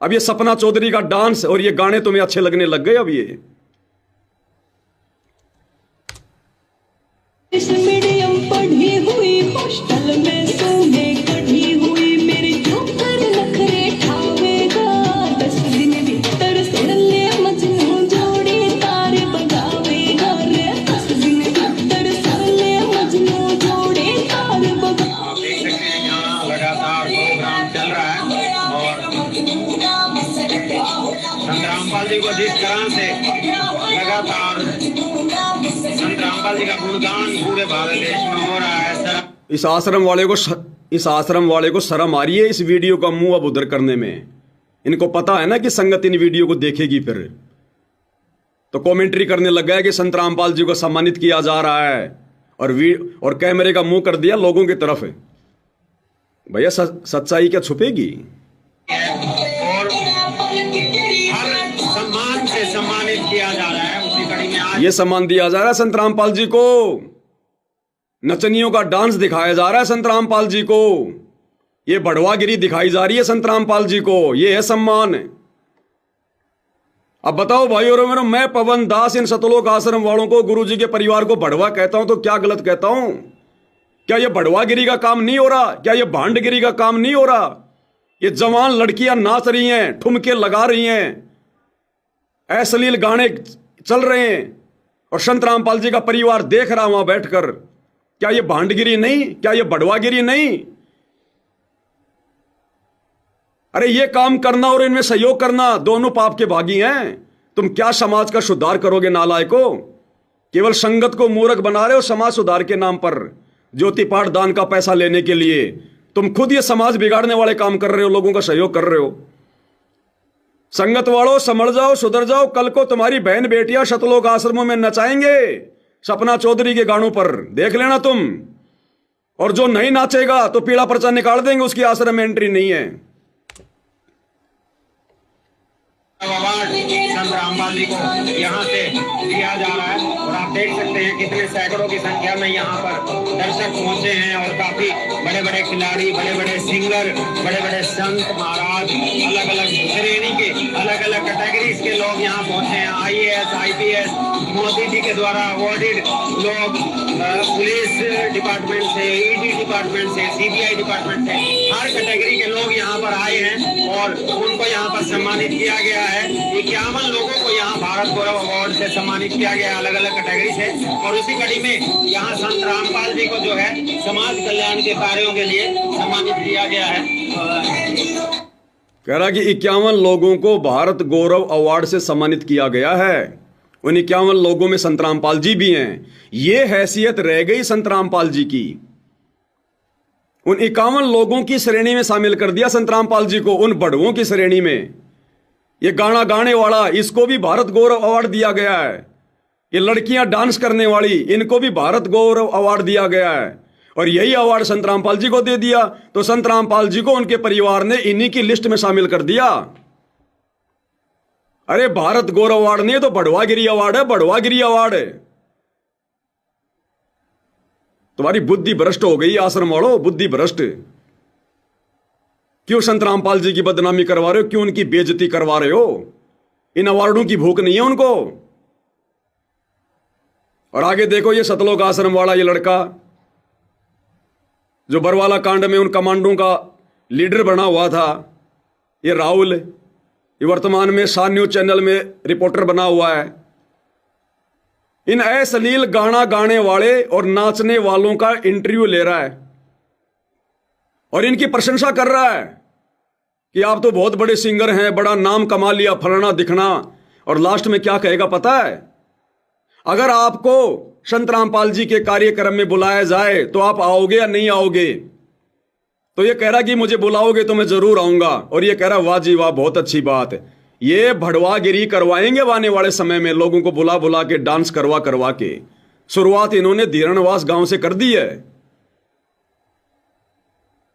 अब ये सपना चौधरी का डांस और ये गाने तुम्हें अच्छे लगने लग गए अब ये। इंग्लिश मीडियम पढ़ी हुई, हॉस्टल में सोने कढ़ी हुई। मेरे ऊपर नखरे ठावेगा। 10 दिन भीतर सुन ले मजनू जोड़ी तार बगावेगा रे। 10 दिन भीतर सुन ले मजनू जोड़ी तार बगावेगा। आप देख सकते हैं यहाँ लगातार प्रोग्राम चल रहा है और संत रामपाल जी को जिस तरह से लगातार संत रामपाल जी का गुणगान पूरे भारत देश में हो रहा है। इस आश्रम वाले को शर्म आ रही है इस वीडियो का मुंह अब उधर करने में। इनको पता है ना कि संगत इन वीडियो को देखेगी, फिर तो कमेंट्री करने लग गया कि संत रामपाल जी को सम्मानित किया जा रहा है और कैमरे का मुंह कर दिया लोगों की तरफ। भैया सच्चाई क्या छुपेगी? और हर सम्मान से सम्मानित किया जा रहा है। उसी कड़ी में आज ये सम्मान दिया जा रहा है संत रामपाल जी को। नचनियों का डांस दिखाया जा रहा है संत रामपाल जी को, ये बढ़वागिरी दिखाई जा रही है संत रामपाल जी को, ये है सम्मान। अब बताओ भाई और मेरे, मैं पवन दास इन सतलोक आश्रम वालों को, गुरु जी के परिवार को बढ़वा कहता हूं तो क्या गलत कहता हूं? क्या ये बढ़वागिरी का काम नहीं हो रहा? क्या ये भांडगिरी का काम नहीं हो रहा? ये जवान लड़कियां नाच रही हैं, ठुमके लगा रही हैं, अश्लील गाने चल रहे हैं और संत रामपाल जी का परिवार देख रहा वहां बैठकर। क्या ये भांडगिरी नहीं? क्या ये बढ़वागिरी नहीं? अरे ये काम करना और इनमें सहयोग करना दोनों पाप के भागी हैं। तुम क्या समाज का सुधार करोगे नालायको? केवल संगत को मूर्ख बना रहे हो समाज सुधार के नाम पर, ज्योति पाठ दान का पैसा लेने के लिए। तुम खुद ये समाज बिगाड़ने वाले काम कर रहे हो, लोगों का सहयोग कर रहे हो। संगत वालों समझ जाओ, सुधर जाओ। कल को तुम्हारी बहन बेटियां सतलोक आश्रमों में नचाएंगे सपना चौधरी के गानों पर, देख लेना तुम। और जो नहीं नाचेगा तो पीला पर्चा निकाल देंगे, उसकी आश्रम में एंट्री नहीं है। अवार्ड संत रामपाल जी को यहाँ से दिया जा रहा है और आप देख सकते हैं कितने सैकड़ों की संख्या में यहाँ पर दर्शक पहुंचे हैं और काफी बड़े बड़े खिलाड़ी, बड़े बड़े सिंगर, बड़े बड़े संत महाराज, अलग अलग श्रेणी के, अलग अलग कैटेगरीज के लोग यहाँ पहुंचे हैं। IAS, IPS, मोदी जी के द्वारा अवॉर्डेड लोग, पुलिस डिपार्टमेंट से, ED डिपार्टमेंट से, CBI डिपार्टमेंट से, हर कैटेगरी के लोग यहाँ पर आए हैं और उनको यहाँ पर सम्मानित किया गया है। 51 लोगों को यहाँ भारत गौरव अवार्ड से सम्मानित किया गया अलग अलग कैटेगरी से। और उसी कड़ी में यहाँ संत रामपाल जी को जो है समाज कल्याण के कार्यों के लिए सम्मानित किया गया है। कह रहा कि 51 लोगों को भारत गौरव अवार्ड से सम्मानित किया गया है। उन 51 लोगों में संत रामपाल जी भी हैं। ये हैसियत रह गई संत रामपाल जी की। उन 51 लोगों की श्रेणी में शामिल कर दिया संत रामपाल जी को, उन बड़वों की श्रेणी में। ये गाना गाने वाला, इसको भी भारत गौरव अवार्ड दिया गया है। ये लड़कियां डांस करने वाली, इनको भी भारत गौरव अवार्ड दिया गया है। और यही अवार्ड संत रामपाल जी को दे दिया तो संत रामपाल जी को उनके परिवार ने इन्हीं की लिस्ट में शामिल कर दिया। अरे भारत गौरव अवार्ड नहीं, तो बढ़वागिरी अवार्ड है, बढ़वागिरी अवार्ड है। तुम्हारी बुद्धि भ्रष्ट हो गई आश्रम वालों, बुद्धि भ्रष्ट। क्यों संत रामपाल जी की बदनामी करवा रहे हो? क्यों उनकी बेइज्जती करवा रहे हो? इन अवार्डों की भूख नहीं है उनको। और आगे देखो, ये सतलोक आश्रम वाला ये लड़का जो बरवाला कांड में उन कमांडों का लीडर बना हुआ था, ये राहुल, ये वर्तमान में सान न्यूज चैनल में रिपोर्टर बना हुआ है। इन अश्लील गाना गाने वाले और नाचने वालों का इंटरव्यू ले रहा है और इनकी प्रशंसा कर रहा है कि आप तो बहुत बड़े सिंगर हैं, बड़ा नाम कमा लिया, फलाना दिखना। और लास्ट में क्या कहेगा पता है? अगर आपको संत रामपाल जी के कार्यक्रम में बुलाया जाए तो आप आओगे या नहीं आओगे? तो ये कह रहा कि मुझे बुलाओगे तो मैं जरूर आऊंगा। और ये कह रहा वाह जी वाह, बहुत अच्छी बात है। ये भड़वागिरी करवाएंगे आने वाले समय में, लोगों को बुला बुला के, डांस करवा करवा के। शुरुआत इन्होंने धीरणवास गांव से कर दी है।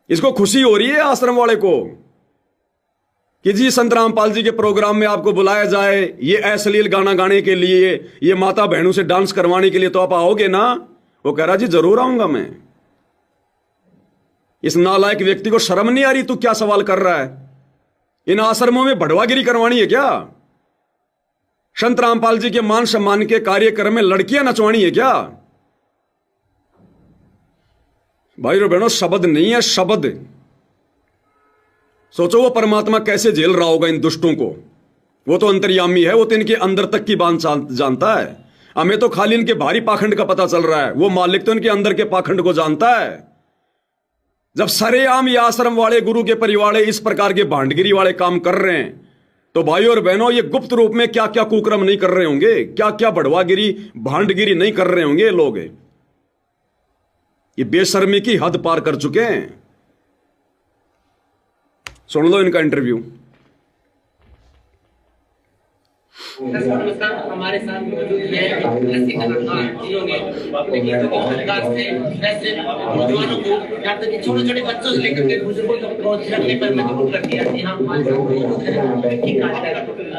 इसको खुशी हो रही है आश्रम वाले को कि जी संत रामपाल जी के प्रोग्राम में आपको बुलाया जाए, ये अश्लील गाना गाने के लिए, ये माता बहनों से डांस करवाने के लिए, तो आप आओगे ना? वो कह रहा जी जरूर आऊंगा मैं। इस नालायक व्यक्ति को शर्म नहीं आ रही? तू क्या सवाल कर रहा है? इन आश्रमों में बढ़वागिरी करवानी है क्या? संत रामपाल जी के मान सम्मान के कार्यक्रम में लड़कियां नचवानी है क्या? भाई और बहनों, शब्द नहीं है, शब्द। सोचो वो परमात्मा कैसे झेल रहा होगा इन दुष्टों को। वो तो अंतर्यामी है, वो तो इनके अंदर तक की बात जानता है। हमें तो खाली इनके भारी पाखंड का पता चल रहा है, वो मालिक तो इनके अंदर के पाखंड को जानता है। जब सरेआम ये आश्रम वाले, गुरु के परिवार इस प्रकार के भांडगिरी वाले काम कर रहे हैं, तो भाई और बहनों, ये गुप्त रूप में क्या क्या कुकर्म नहीं कर रहे होंगे, क्या क्या बढ़वागिरी भांडगिरी नहीं कर रहे होंगे ये लोग। ये बेशर्मी की हद पार कर चुके हैं। सुन लो इनका इंटरव्यू। हमारे साथ मौजूद है लस्सी कलाकार, जिन्होंने अपने गीतों के अंदाज से ऐसे नौजवानों को, यहाँ तक कि छोटे छोटे बच्चों से लेकर के बुजुर्गों तक पहुंच रखने पर मजबूर कर दिया। यहाँ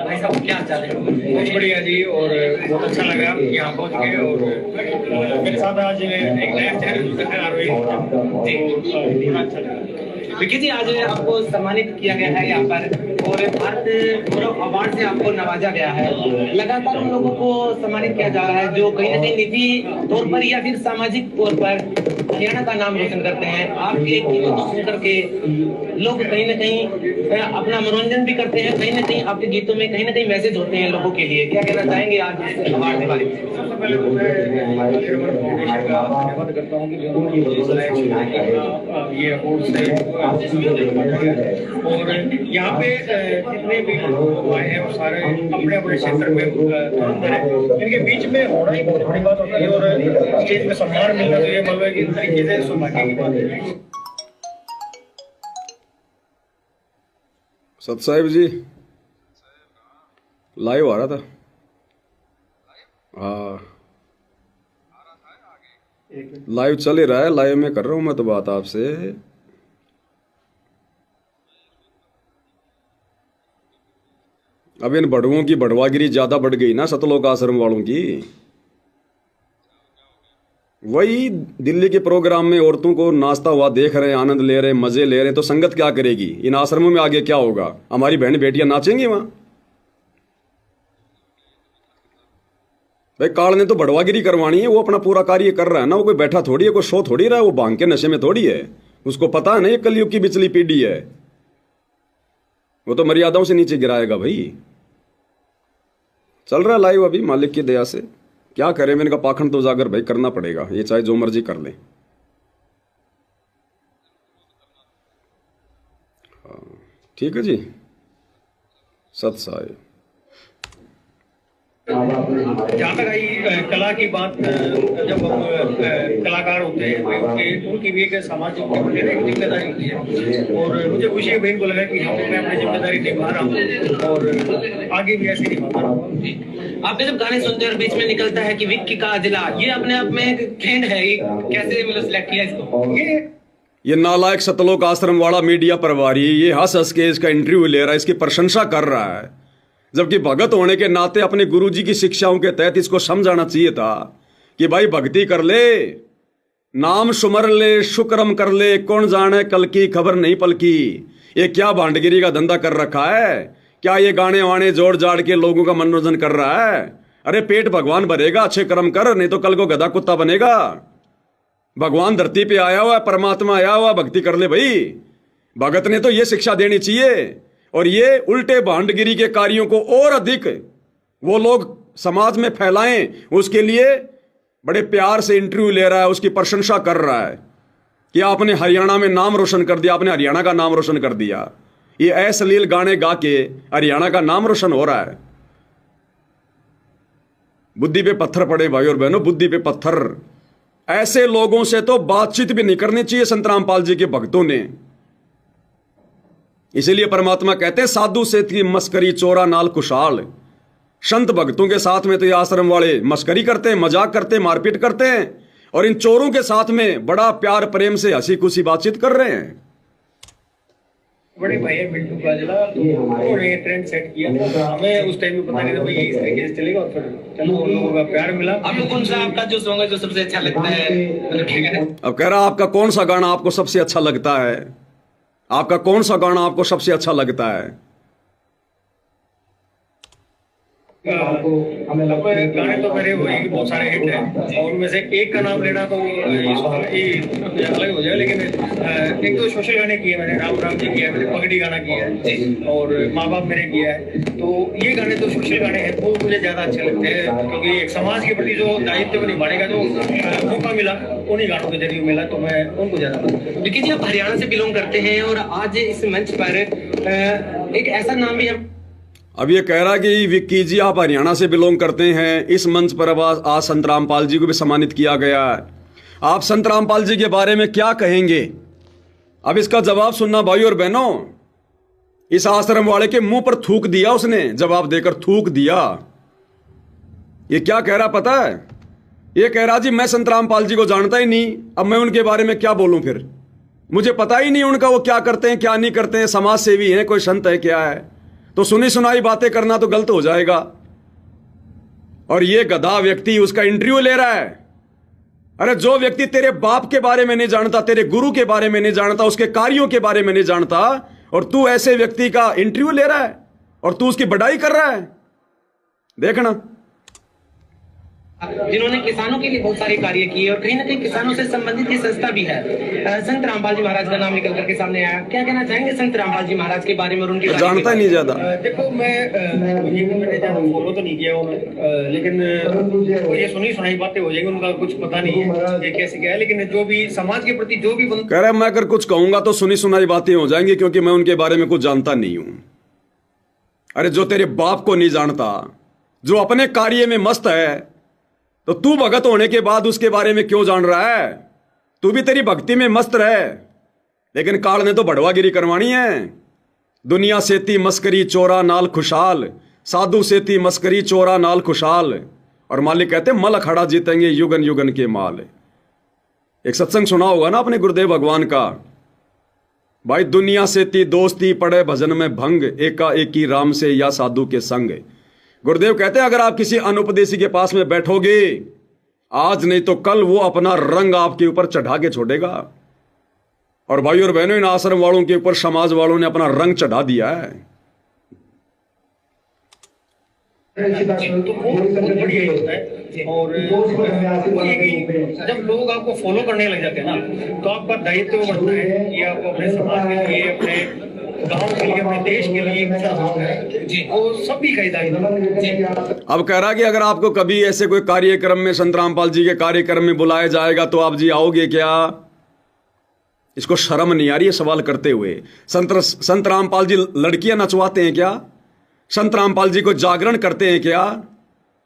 भाई साहब क्या चाल है? बहुत बढ़िया जी, और बहुत अच्छा लगा यहाँ पहुँच के। और मेरे साथ आज एक नया चैनल आ रही है जी, बड़ा अच्छा लगा। विकी जी, आज आपको सम्मानित किया गया है यहाँ पर और भारत गौरव अवार्ड से आपको नवाजा गया है। लगातार उन लोगों को सम्मानित किया जा रहा है जो कहीं ना कहीं निजी तौर पर या फिर सामाजिक तौर पर हरियाणा का नाम रोशन करते हैं। आपके गीतों को सुन करके लोग कहीं ना कहीं अपना मनोरंजन भी करते हैं, कहीं ना कहीं आपके गीतों में कहीं ना कहीं मैसेज होते हैं लोगों के लिए। क्या कहना चाहेंगे आज इस अवार्ड के बारे में? सबसे पहले तो मैं फाउंडेशन का धन्यवाद करता हूँ कि जो ये अवार्ड से और यहाँ पे जितने भी लोग आए हैं वो सारे अपने अपने क्षेत्र में धुरंधर है। इनके बीच में होना ही बहुत बड़ी बात होती है और स्टेज में सम्मान मिलना तो ये मतलब कि तरीके से सौभाग्य की बात है। सत साहिब जी लाइव आ रहा था। हाँ लाइव चल ही रहा है, लाइव में कर रहा हूँ मैं तो बात आपसे। अब इन बड़ुओं की बड़वागिरी ज्यादा बढ़ गई ना सतलोक आश्रम वालों की। वही दिल्ली के प्रोग्राम में औरतों को नाचता हुआ देख रहे हैं, आनंद ले रहे हैं, मजे ले रहे हैं, तो संगत क्या करेगी? इन आश्रमों में आगे क्या होगा? हमारी बहन बेटियां नाचेंगी वहां? भाई काल ने तो बड़वागिरी करवानी है, वो अपना पूरा कार्य कर रहा है ना। वो कोई बैठा थोड़ी है, कोई सो थोड़ी रहा है, वो भांग के नशे में थोड़ी है। उसको पता है ना ये कलयुग की बिचली पीढ़ी है, वो तो मर्यादाओं से नीचे गिराएगा भाई। चल रहा है लाइव अभी मालिक की दया से। क्या करें, मैंने कहा पाखंड तो उजागर भाई करना पड़ेगा, ये चाहे जो मर्जी कर ले। हाँ ठीक है जी, सत साहिब। जहाँ तक आई कला की बात, जब कलाकार होते हैं उनकी भी एक सामाजिक जिम्मेदारी होती है और मुझे खुशी है बहन को लगा कि मैं अपनी जिम्मेदारी निभा रहा हूँ और आगे भी ऐसे निभाता रहूँगा। आपने जब गाने सुनते हैं और बीच में निकलता है कि विक्की का जिला, ये अपने आप में एक ट्रेंड है, ये कैसे मतलब सिलेक्ट किया इसको? ये नालायक सतलोक आश्रम वाला मीडिया प्रभारी ये हंस हंस के इसका इंटरव्यू ले रहा है, इसकी प्रशंसा कर रहा है, जबकि भगत होने के नाते अपने गुरुजी की शिक्षाओं के तहत इसको समझाना चाहिए था कि भाई भक्ति कर ले, नाम सुमर ले, शुक्रम कर ले, कौन जाने कल की खबर नहीं पलकी। ये क्या भांडगिरी का धंधा कर रखा है? क्या ये गाने वाने जोड़ जाड़ के लोगों का मनोरंजन कर रहा है? अरे पेट भगवान भरेगा, अच्छे कर्म कर, नहीं तो कल को गधा कुत्ता बनेगा। भगवान धरती पे आया हुआ, परमात्मा आया हुआ, भक्ति कर ले भाई। भगत ने तो ये शिक्षा देनी चाहिए। और ये उल्टे भांडगिरी के कार्यों को और अधिक वो लोग समाज में फैलाएं, उसके लिए बड़े प्यार से इंटरव्यू ले रहा है, उसकी प्रशंसा कर रहा है कि आपने हरियाणा में नाम रोशन कर दिया, आपने हरियाणा का नाम रोशन कर दिया। ये अश्लील गाने गा के हरियाणा का नाम रोशन हो रहा है। बुद्धि पे पत्थर पड़े भाई और बहनों, बुद्धि पे पत्थर। ऐसे लोगों से तो बातचीत भी नहीं करनी चाहिए संत रामपाल जी के भक्तों ने। इसीलिए परमात्मा कहते हैं साधु से थी मस्करी चोरा नाल कुशाल। संत भक्तों के साथ में तो ये आश्रम वाले मस्करी करते हैं, मजाक करते हैं, मारपीट करते हैं, और इन चोरों के साथ में बड़ा प्यार प्रेम से हंसी खुशी बातचीत कर रहे हैं। बड़े भाई है बिल्टू का जिला, तो उन्होंने ये ट्रेंड सेट किया। हमें उस टाइम में पता नहीं था भाई ये इस तरीके से चलेगा, और फिर चलो लोगों का प्यार मिला। आपको कौन सा आपका जो सॉन्ग है जो सबसे अच्छा लगता है? अब कह रहा आपका कौन सा गाना आपको सबसे अच्छा लगता है? आपका कौन सा गाना आपको सबसे अच्छा लगता है? गाने तो मेरे वही बहुत सारे हिट हैं, और उनमें से एक का नाम लेना तो ये अलग हो जाए, लेकिन एक तो सोशल गाने किए मैंने, राम राम जी किया, मैंने पगड़ी गाना किया है, और माँ बाप मेरे किया है। तो ये गाने तो सोशल गाने हैं, वो मुझे ज्यादा अच्छे लगते हैं, क्योंकि एक समाज के प्रति जो दायित्व को निभाने का जो मौका मिला उन्हीं गानों के जरिए मिला, तो मैं उनको ज्यादा पसंद करता हूं। विक्की जी, आप हरियाणा से बिलोंग करते हैं और आज इस मंच पर एक ऐसा नाम भी है। अब ये कह रहा कि विक्की जी आप हरियाणा से बिलोंग करते हैं, इस मंच पर अब आज संत रामपाल जी को भी सम्मानित किया गया है। आप संत रामपाल जी के बारे में क्या कहेंगे? अब इसका जवाब सुनना भाई और बहनों। इस आश्रम वाले के मुंह पर थूक दिया उसने, जवाब देकर थूक दिया। ये क्या कह रहा पता है? ये कह रहा जी मैं संत रामपाल जी को जानता ही नहीं, अब मैं उनके बारे में क्या बोलूं, फिर मुझे पता ही नहीं उनका वो क्या करते हैं क्या नहीं करते हैं, समाज सेवी हैं, कोई संत है क्या है। तो सुनी सुनाई बातें करना तो गलत हो जाएगा। और ये गधा व्यक्ति उसका इंटरव्यू ले रहा है। अरे जो व्यक्ति तेरे बाप के बारे में नहीं जानता, तेरे गुरु के बारे में नहीं जानता, उसके कार्यों के बारे में नहीं जानता, और तू ऐसे व्यक्ति का इंटरव्यू ले रहा है और तू उसकी बढ़ाई कर रहा है, देखना। जिन्होंने किसानों के लिए बहुत सारे कार्य किए और कहीं ना कहीं किसानों से संबंधित ये संस्था भी है। संत रामपाल जी महाराज का नाम निकल करके सामने आया, क्या कहना चाहेंगे संत रामपाल जी महाराज के बारे में और उनके जानता ही नहीं ज्यादा। देखो मैंने ज्यादा फॉलो तो नहीं किया उन्होंने, लेकिन ये सुनी सुनाई बातें हो जाएंगी, उनका कुछ पता नहीं है ये कैसे क्या है। लेकिन जो भी समाज के प्रति जो भी कह रहा है, मैं अगर कुछ कहूंगा तो सुनी सुनाई बातें हो जाएंगी, क्योंकि मैं उनके बारे में कुछ जानता नहीं हूं। अरे जो तेरे बाप को नहीं जानता, जो अपने कार्य में मस्त है, तो तू भगत होने के बाद उसके बारे में क्यों जान रहा है? तू भी तेरी भक्ति में मस्त रहे, लेकिन काल ने तो बढ़वागिरी करवानी है। दुनिया सेती मस्करी चोरा नाल खुशहाल, साधु सेती मस्करी चोरा नाल खुशहाल, और मालिक कहते मल अखाड़ा जीतेंगे युगन युगन के माल। एक सत्संग सुना होगा ना अपने गुरुदेव भगवान का, भाई दुनिया सेती दोस्ती पड़े भजन में भंग, एका एकी राम से या साधु के संग। गुरुदेव कहते हैं अगर आप किसी अनुपदेशी के पास में बैठोगे, आज नहीं तो कल वो अपना रंग आपके ऊपर चढ़ा के छोड़ेगा। और भाई और बहनों, इन आश्रम वालों के ऊपर समाज वालों ने अपना रंग चढ़ा दिया है। तो वो बहुत बढ़िया होता है। और जब लोग आपको फॉलो करने लग जाते हैं ना, तो आपका दायित्व बढ़ता है कि आपको अपने समाज के लिए, अपने गांव के लिए, अपने देश के लिए जी, वो सभी का दायित्व। अब कह रहा कि अगर आपको कभी ऐसे कोई कार्यक्रम में, संत रामपाल जी के कार्यक्रम में बुलाया जाएगा तो आप जी आओगे क्या? इसको शर्म नहीं आ रही है सवाल करते हुए? संत रामपाल जी लड़कियां नचवाते हैं क्या? संत रामपाल जी को जागरण करते हैं क्या?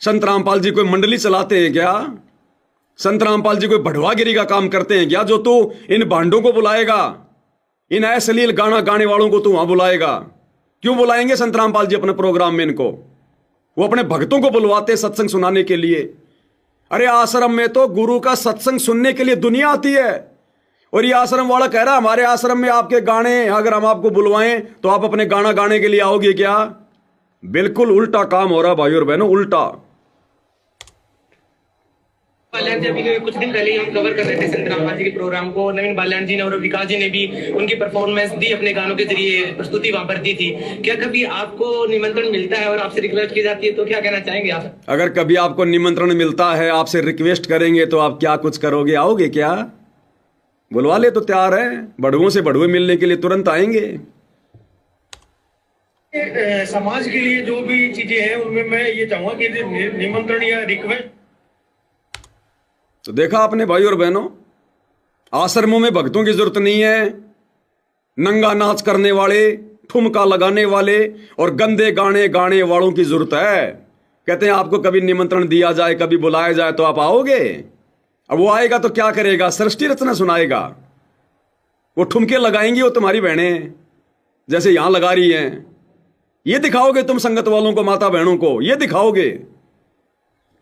संत रामपाल जी कोई मंडली चलाते हैं क्या? संत रामपाल जी कोई बढ़वागिरी का काम करते हैं क्या? जो तू इन भांडों को बुलाएगा, इन अश्लील गाना गाने वालों को तू वहां बुलाएगा? क्यों बुलाएंगे संत रामपाल जी अपने प्रोग्राम में इनको? वो अपने भक्तों को बुलवाते सत्संग सुनाने के लिए। अरे आश्रम में तो गुरु का सत्संग सुनने के लिए दुनिया आती है, और ये आश्रम वाला कह रहा है हमारे आश्रम में आपके गाने अगर हम आपको बुलवाएं तो आप अपने गाना गाने के लिए आओगे क्या? बिल्कुल उल्टा काम हो रहा भाई और बहनों, उल्टा। बाल्यान जी अभी कुछ दिन पहले ही हम कवर कर रहे थे संत रामपाल जी के प्रोग्राम को। नवीन बाल्यान जी ने और विकास जी ने भी उनकी परफॉर्मेंस दी, अपने गानों के जरिए प्रस्तुति वहां पर दी थी। क्या कभी आपको निमंत्रण मिलता है और आपसे रिक्वेस्ट की जाती है तो क्या कहना चाहेंगे आप? अगर कभी आपको निमंत्रण मिलता है, आपसे रिक्वेस्ट करेंगे तो आप क्या कुछ करोगे? आओगे क्या? बुलवा ले तो तैयार है, बड़ुओं से बड़ुए मिलने के लिए तुरंत आएंगे। समाज के लिए जो भी चीजें हैं उनमें मैं ये चाहूंगा कि निमंत्रण या रिक्वेस्ट। तो देखा आपने भाई और बहनों, आश्रमों में भक्तों की जरूरत नहीं है। नंगा नाच करने वाले, ठुमका लगाने वाले और गंदे गाने गाने वालों की जरूरत है। कहते हैं आपको कभी निमंत्रण दिया जाए, कभी बुलाया जाए तो आप आओगे? अब वो आएगा तो क्या करेगा? सृष्टि रचना सुनाएगा। वो ठुमके लगाएंगी, वो तुम्हारी बहनें जैसे यहां लगा रही हैं। ये दिखाओगे तुम संगत वालों को, माता बहनों को ये दिखाओगे?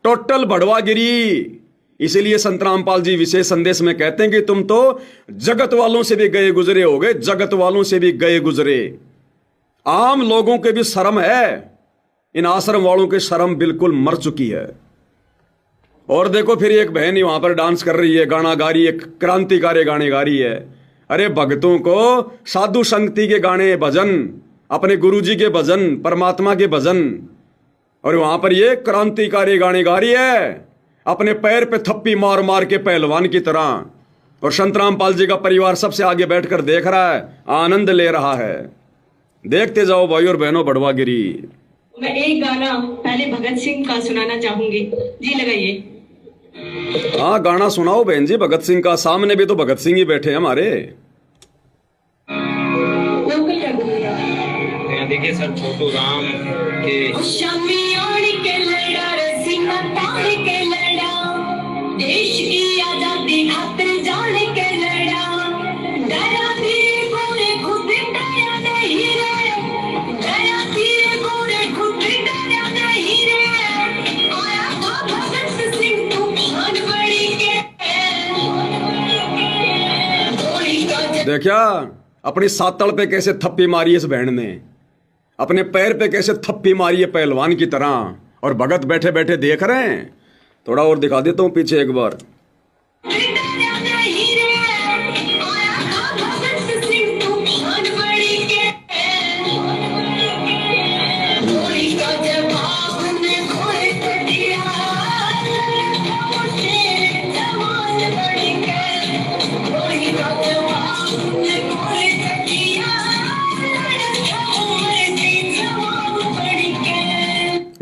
टोटल बढ़वागिरी। इसीलिए संत रामपाल जी विशेष संदेश में कहते हैं कि तुम तो जगत वालों से भी गए गुजरे हो गए, जगत वालों से भी गए गुजरे। आम लोगों के भी शर्म है, इन आश्रम वालों की शर्म बिल्कुल मर चुकी है। और देखो फिर एक बहन ही वहां पर डांस कर रही है, गाना गा रही है, क्रांतिकारी गाने गा रही है। अरे भक्तों को साधु संगति के गाने, भजन, अपने गुरुजी के भजन, परमात्मा के भजन, और वहां पर ये क्रांतिकारी गाने गा रही है, अपने पैर पे थप्पी मार मार के पहलवान की तरह। और संत रामपाल जी का परिवार सबसे आगे बैठकर देख रहा है, आनंद ले रहा है। देखते जाओ भाई और बहनों बढ़वागिरी। मैं एक गाना पहले भगत सिंह का सुनाना चाहूंगी जी, लगाइए। हाँ गाना सुनाओ बहन जी भगत सिंह का। सामने भी तो भगत सिंह ही बैठे हैं हमारे। देखिए सर, छोटू राम के देश की आजादी खातिर जान के लड़ा, डरा तेरे गोरे खुद डरा नहीं रे, डरा तेरे गोरे खुद डरा नहीं रे, आया था भगत सिंह तूफान बड़ी के। देखा अपनी सातड़ पे कैसे थप्पी मारी इस बहन ने। अपने पैर पे कैसे थप्पी मारी है पहलवान की तरह, और भगत बैठे बैठे देख रहे हैं। थोड़ा और दिखा देता हूं पीछे एक बार।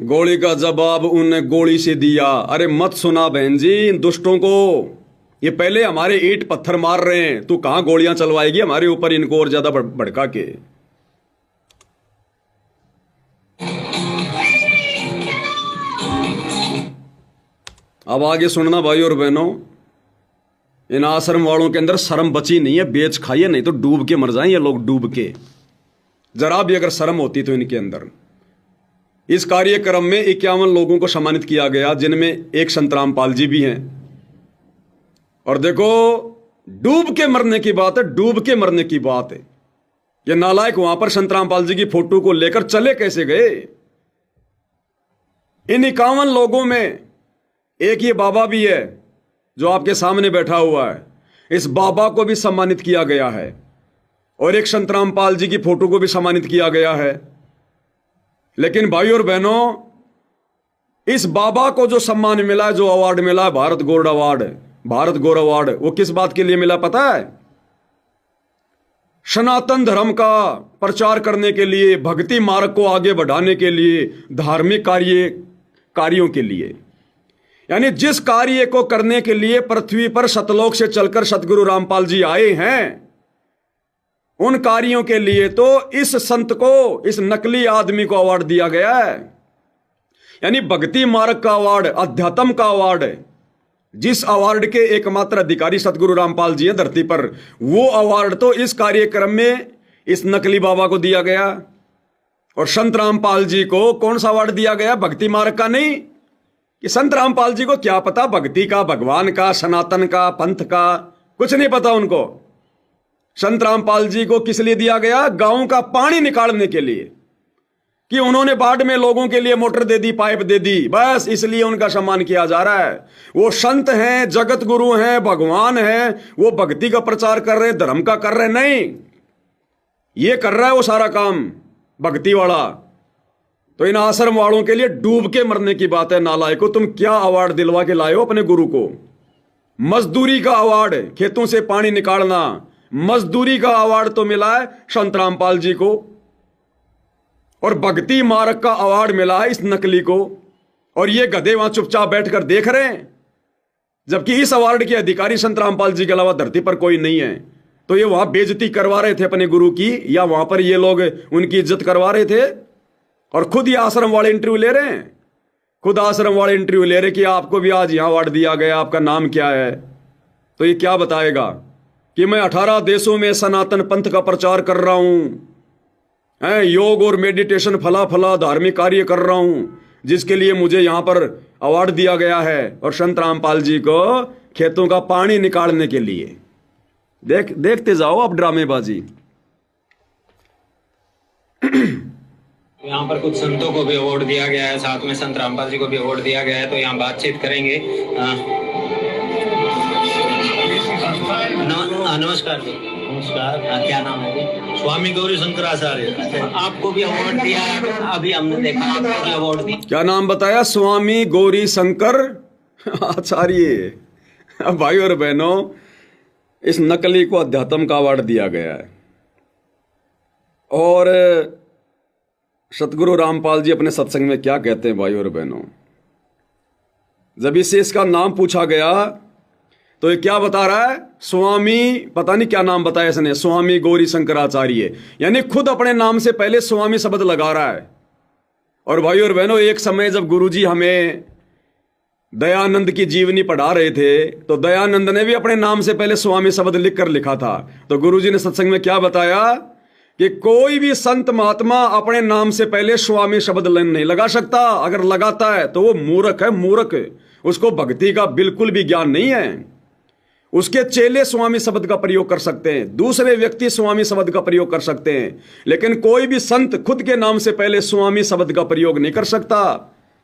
गोली का जवाब उनने गोली से दिया। अरे मत सुना बहन जी इन दुष्टों को, ये पहले हमारे ईंट पत्थर मार रहे हैं, तू कहां गोलियां चलवाएगी हमारे ऊपर इनको और ज्यादा भड़का के। अब आगे सुनना भाई और बहनों, इन आश्रम वालों के अंदर शर्म बची नहीं है, बेच खाइए नहीं तो डूब के मर जाएं ये लोग, डूब के। जरा भी अगर शर्म होती तो इनके अंदर। इस कार्यक्रम में 51 लोगों को सम्मानित किया गया, जिनमें एक संतराम पाल जी भी हैं। और देखो डूब के मरने की बात है, डूब के मरने की बात है। ये नालायक वहां पर संतराम पाल जी की फोटो को लेकर चले कैसे गए? इन 51 लोगों में एक ये बाबा भी है जो आपके सामने बैठा हुआ है, इस बाबा को भी सम्मानित किया गया है, और एक संतराम पाल जी की फोटो को भी सम्मानित किया गया है। लेकिन भाई और बहनों, इस बाबा को जो सम्मान मिला, जो अवार्ड मिला, भारत गौरव अवार्ड, भारत गौरव अवार्ड, वो किस बात के लिए मिला पता है? सनातन धर्म का प्रचार करने के लिए, भक्ति मार्ग को आगे बढ़ाने के लिए, धार्मिक कार्यों के लिए। यानी जिस कार्य को करने के लिए पृथ्वी पर सतलोक से चलकर सतगुरु रामपाल जी आए हैं, उन कार्यों के लिए तो इस संत को, इस नकली आदमी को अवार्ड दिया गया है। यानी भक्ति मार्ग का अवार्ड, अध्यात्म का अवार्ड, जिस अवार्ड के एकमात्र अधिकारी सतगुरु रामपाल जी हैं धरती पर, वो अवार्ड तो इस कार्यक्रम में इस नकली बाबा को दिया गया। और संत रामपाल जी को कौन सा अवार्ड दिया गया? भक्ति मार्ग का नहीं, कि संत रामपाल जी को क्या पता भक्ति का, भगवान का, सनातन का, पंथ का, कुछ नहीं पता उनको। संत रामपाल जी को किस लिए दिया गया? गांव का पानी निकालने के लिए, कि उन्होंने बाढ़ में लोगों के लिए मोटर दे दी, पाइप दे दी, बस इसलिए उनका सम्मान किया जा रहा है। वो संत हैं, जगत गुरु हैं, भगवान हैं, वो भक्ति का प्रचार कर रहे, धर्म का कर रहे नहीं, ये कर रहा है वो सारा काम भक्ति वाला। तो इन आश्रम वालों के लिए डूब के मरने की बात है। नालायको, तुम क्या अवार्ड दिलवा के लाए हो अपने गुरु को? मजदूरी का अवार्ड, खेतों से पानी निकालना, मजदूरी का अवार्ड तो मिला है संत रामपाल जी को, और भक्ति मार्ग का अवार्ड मिला है इस नकली को। और ये गधे वहां चुपचाप बैठकर देख रहे हैं, जबकि इस अवार्ड के अधिकारी संत रामपाल जी के अलावा धरती पर कोई नहीं है। तो ये वहां बेइज्जती करवा रहे थे अपने गुरु की, या वहां पर ये लोग उनकी इज्जत करवा रहे थे? और खुद ये आश्रम वाले इंटरव्यू ले रहे हैं, खुद आश्रम वाले इंटरव्यू ले रहे कि आपको भी आज यहां अवार्ड दिया गया, आपका नाम क्या है? तो ये क्या बताएगा कि मैं 18 देशों में सनातन पंथ का प्रचार कर रहा हूं, योग और मेडिटेशन फला फला धार्मिक कार्य कर रहा हूं, जिसके लिए मुझे यहां पर अवार्ड दिया गया है, और संत रामपाल जी को खेतों का पानी निकालने के लिए। देखते जाओ आप ड्रामेबाजी। यहाँ पर कुछ संतों को भी अवार्ड दिया गया है, साथ में संत रामपाल जी को भी अवार्ड दिया गया है। तो यहाँ बातचीत करेंगे। नमस्कार जी। नमस्कार। क्या नाम है जी? स्वामी गौरी शंकराचार्य। आपको भी अवार्ड दिया, अभी हमने देखा आपको भी अवार्ड दिया। क्या नाम बताया? स्वामी गौरी शंकर आचार्य। भाई और बहनों, इस नकली को अध्यात्म का अवार्ड दिया गया है। और सतगुरु रामपाल जी अपने सत्संग में क्या कहते हैं भाई और बहनों? जब इससे इसका नाम पूछा गया तो ये क्या बता रहा है? स्वामी, पता नहीं क्या नाम बताया इसने, स्वामी गौरी शंकराचार्य, यानी खुद अपने नाम से पहले स्वामी शब्द लगा रहा है। और भाई और बहनों, एक समय जब गुरुजी हमें दयानंद की जीवनी पढ़ा रहे थे, तो दयानंद ने भी अपने नाम से पहले स्वामी शब्द लिखकर लिखा था। तो गुरुजी ने सत्संग में क्या बताया कि कोई भी संत महात्मा अपने नाम से पहले स्वामी शब्द नहीं लगा सकता। अगर लगाता है तो वो मूर्ख है, मूर्ख। उसको भक्ति का बिल्कुल भी ज्ञान नहीं है। उसके चेले स्वामी शब्द का प्रयोग कर सकते हैं, दूसरे व्यक्ति स्वामी शब्द का प्रयोग कर सकते हैं, लेकिन कोई भी संत खुद के नाम से पहले स्वामी शब्द का प्रयोग नहीं कर सकता।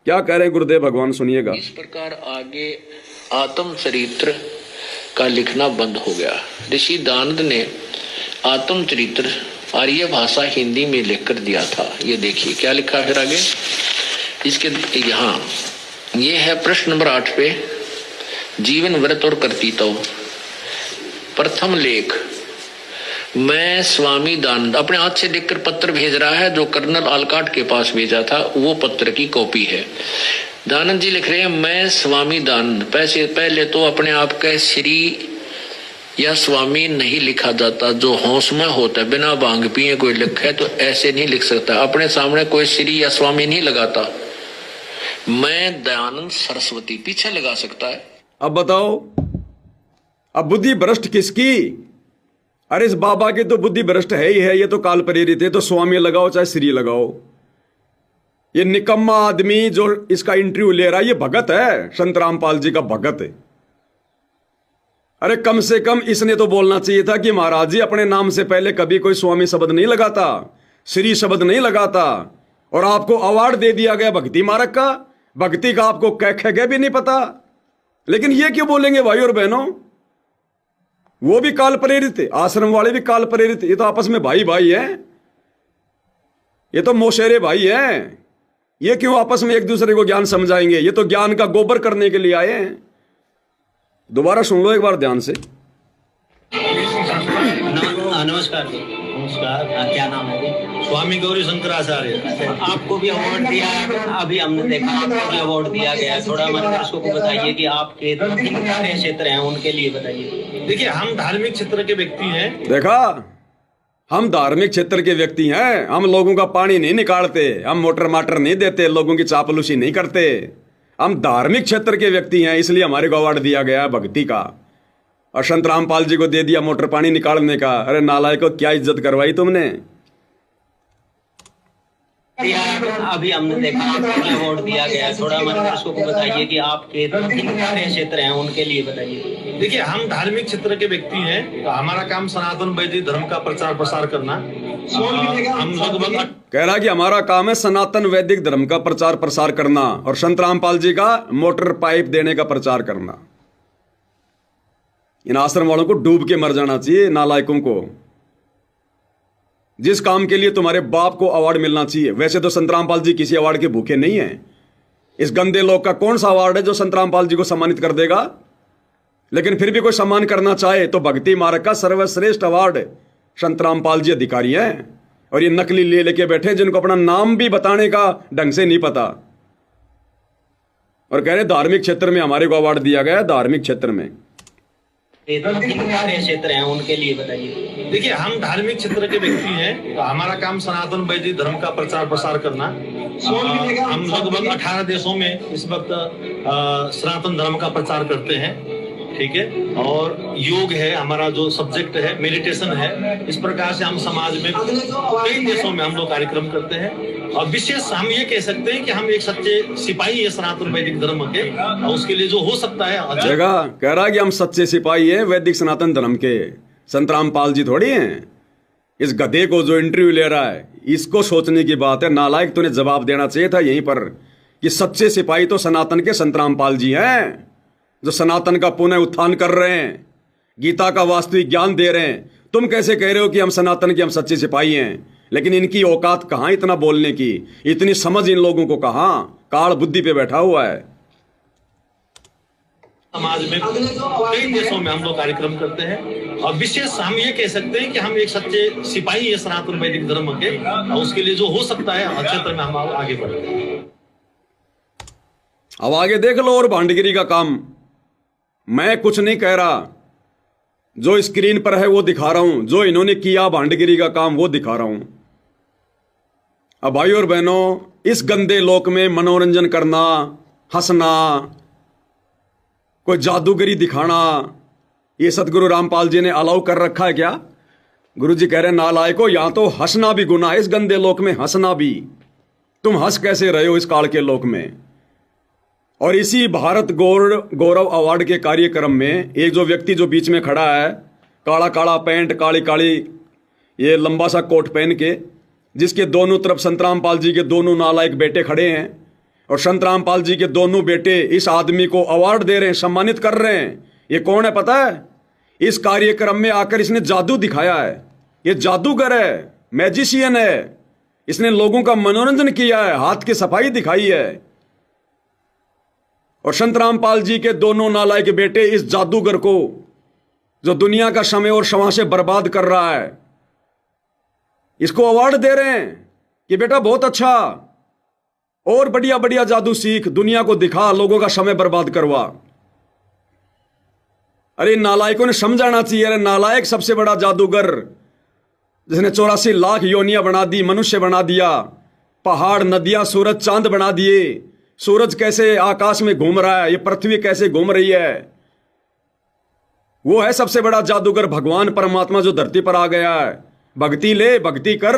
क्या कह रहे हैं गुरुदेव भगवान, सुनिएगा। इस प्रकार आगे आत्म चरित्र का लिखना बंद हो गया। ऋषि दानंद ने आत्म चरित्र आर्य भाषा हिंदी में लिखकर दिया था। ये देखिए क्या लिखा फिर आगे इसके यहाँ, ये है प्रश्न नंबर 8 पे, जीवन व्रत और कर्तव्य। प्रथम लेख, मैं स्वामी दानंद अपने हाथ से लिखकर पत्र भेज रहा है, जो कर्नल आलकाट के पास भेजा था वो पत्र की कॉपी है। दानंद जी लिख रहे हैं, मैं स्वामी दानंद। पहले तो अपने आप का श्री या स्वामी नहीं लिखा जाता, जो होश में होता है, बिना भांग पिए कोई लिखे तो ऐसे नहीं लिख सकता। अपने सामने कोई श्री या स्वामी नहीं लगाता। मैं दयानंद सरस्वती पीछे लगा सकता है। अब बताओ, अब बुद्धि भ्रष्ट किसकी? अरे इस बाबा की तो बुद्धि भ्रष्ट है ही है, ये तो काल प्रेरित है, तो स्वामी लगाओ चाहे श्री लगाओ। ये निकम्मा आदमी जो इसका इंटरव्यू ले रहा है, ये भगत है, संत रामपाल जी का भगत है। अरे कम से कम इसने तो बोलना चाहिए था कि महाराज जी अपने नाम से पहले कभी कोई स्वामी शब्द नहीं लगाता, श्री शब्द नहीं लगाता, और आपको अवार्ड दे दिया गया भक्ति मार्ग का। भक्ति का आपको कह भी नहीं पता, लेकिन ये क्यों बोलेंगे भाई और बहनों? वो भी काल प्रेरित है, आश्रम वाले भी काल प्रेरित, ये तो आपस में भाई भाई हैं, ये तो मोशेरे भाई हैं। ये क्यों आपस में एक दूसरे को ज्ञान समझाएंगे? ये तो ज्ञान का गोबर करने के लिए आए हैं। दोबारा सुन लो एक बार ध्यान से। नमस्कार जी। नमस्कार। क्या नाम है जी? स्वामी गौरी शंकराचार्य। आपको भी अवार्ड दिया, अभी हमने देखा आपको भी अवार्ड दिया गया है। थोड़ा हमारे दर्शकों को बताइए कि आपके कितने क्षेत्र हैं, उनके लिए बताइए। देखिए, हम धार्मिक क्षेत्र के व्यक्ति हैं। देखा, हम धार्मिक क्षेत्र के व्यक्ति हैं। हम लोगों का पानी नहीं निकालते, हम मोटर माटर नहीं देते, लोगों की चापलूसी नहीं करते। हम धार्मिक क्षेत्र के व्यक्ति हैं, इसलिए हमारे को अवार्ड दिया गया भक्ति का। और संत रामपाल जी को दे दिया मोटर पानी निकालने का। अरे नालायकों, क्या इज्जत करवाई तुमने? अभी हमने देखा आपको भी अवार्ड दिया गया है। थोड़ा हमारे दर्शकों को बताइए कि आपके कितने क्षेत्र हैं, उनके लिए बताइए। देखिए, हम धार्मिक क्षेत्र के व्यक्ति हैं। हमारा काम सनातन वैदिक धर्म का प्रचार प्रसार करना। हम लगभग कह रहा कि हमारा काम है सनातन वैदिक धर्म का प्रचार प्रसार करना, और संत रामपाल जी का मोटर पाइप देने का प्रचार करना। इन आश्रम वालों को डूब के मर जाना चाहिए, नालायकों को। जिस काम के लिए तुम्हारे बाप को अवार्ड मिलना चाहिए। वैसे तो संत रामपाल जी किसी अवार्ड के भूखे नहीं हैं। इस गंदे लोग का कौन सा अवार्ड है जो संत रामपाल जी को सम्मानित कर देगा? लेकिन फिर भी कोई सम्मान करना चाहे तो भक्ति मार्ग का सर्वश्रेष्ठ अवार्ड संत रामपाल जी अधिकारी हैं। और ये नकली ले लेके बैठे जिनको अपना नाम भी बताने का ढंग से नहीं पता, और कह रहे धार्मिक क्षेत्र में हमारे को अवार्ड दिया गया। धार्मिक क्षेत्र में कितने क्षेत्र हैं, उनके लिए बताइए। देखिए, हम धार्मिक क्षेत्र के व्यक्ति हैं। हमारा काम सनातन वैदिक धर्म का प्रचार प्रसार करना। हम लगभग 18 देशों में इस वक्त सनातन धर्म का प्रचार करते हैं। ठीक है, और योग है हमारा जो सब्जेक्ट है, मेडिटेशन है। इस प्रकार से हम समाज में कई देशों में हम लोग कार्यक्रम करते हैं। और विशेष हम ये कह सकते हैं कि हम एक सच्चे सिपाही है सनातन वैदिक धर्म के, और उसके लिए जो हो सकता है। जगह कह रहा है कि हम सच्चे सिपाही हैं वैदिक सनातन धर्म के। संत रामपाल जी थोड़ी हैं। इस गधे को जो इंटरव्यू ले रहा है, इसको सोचने की बात है। नालायक, तूने जवाब देना चाहिए था यहीं पर कि सच्चे सिपाही तो सनातन के संत रामपाल जी हैं, जो सनातन का पुनः उत्थान कर रहे हैं, गीता का वास्तविक ज्ञान दे रहे हैं। तुम कैसे कह रहे हो कि हम सनातन के, हम सच्चे सिपाही हैं? लेकिन इनकी औकात कहां इतना बोलने की, इतनी समझ इन लोगों को कहां? काल बुद्धि पे बैठा हुआ है। समाज में कई देशों में हम लोग कार्यक्रम करते हैं। और विशेष हम ये कह सकते हैं कि हम एक सच्चे सिपाही है सनातन वैदिक धर्म के, और उसके लिए जो हो सकता है क्षेत्र में हम आगे बढ़ते हैं। अब आगे देख लो। और भांडगिरी का काम मैं कुछ नहीं कह रहा, जो स्क्रीन पर है वो दिखा रहा हूं। जो इन्होंने किया भांडगिरी का काम वो दिखा रहा हूं। अब भाई और बहनों, इस गंदे लोक में मनोरंजन करना, हंसना, कोई जादूगरी दिखाना, ये सतगुरु रामपाल जी ने अलाउ कर रखा है क्या? गुरु जी कह रहे नालायको, यहां तो हंसना भी गुनाह है। इस गंदे लोक में हंसना भी। तुम हंस कैसे रहे हो इस काल के लोक में? और इसी भारत गौरव अवार्ड के कार्यक्रम में एक जो व्यक्ति जो बीच में खड़ा है, काला काला पैंट, काली काली ये लंबा सा कोट पहन के, जिसके दोनों तरफ संतराम पाल जी के दोनों नालायक बेटे खड़े हैं और संतराम पाल जी के दोनों बेटे इस आदमी को अवार्ड दे रहे हैं, सम्मानित कर रहे हैं। ये कौन है पता है? इस कार्यक्रम में आकर इसने जादू दिखाया है। ये जादूगर है, मैजिशियन है। इसने लोगों का मनोरंजन किया है, हाथ की सफाई दिखाई है। और संतराम पाल जी के दोनों नालायक बेटे इस जादूगर को, जो दुनिया का समय और क्षमा से बर्बाद कर रहा है, इसको अवार्ड दे रहे हैं कि बेटा बहुत अच्छा और बढ़िया बढ़िया जादू सीख, दुनिया को दिखा, लोगों का समय बर्बाद करवा। अरे नालायकों ने समझाना चाहिए। अरे नालायक सबसे बड़ा जादूगर, जिसने 84 लाख योनियां बना दी, मनुष्य बना दिया, पहाड़, नदियां, सूरज, चांद बना दिए। सूरज कैसे आकाश में घूम रहा है, ये पृथ्वी कैसे घूम रही है, वो है सबसे बड़ा जादूगर, भगवान परमात्मा जो धरती पर आ गया है। भक्ति ले, भक्ति कर,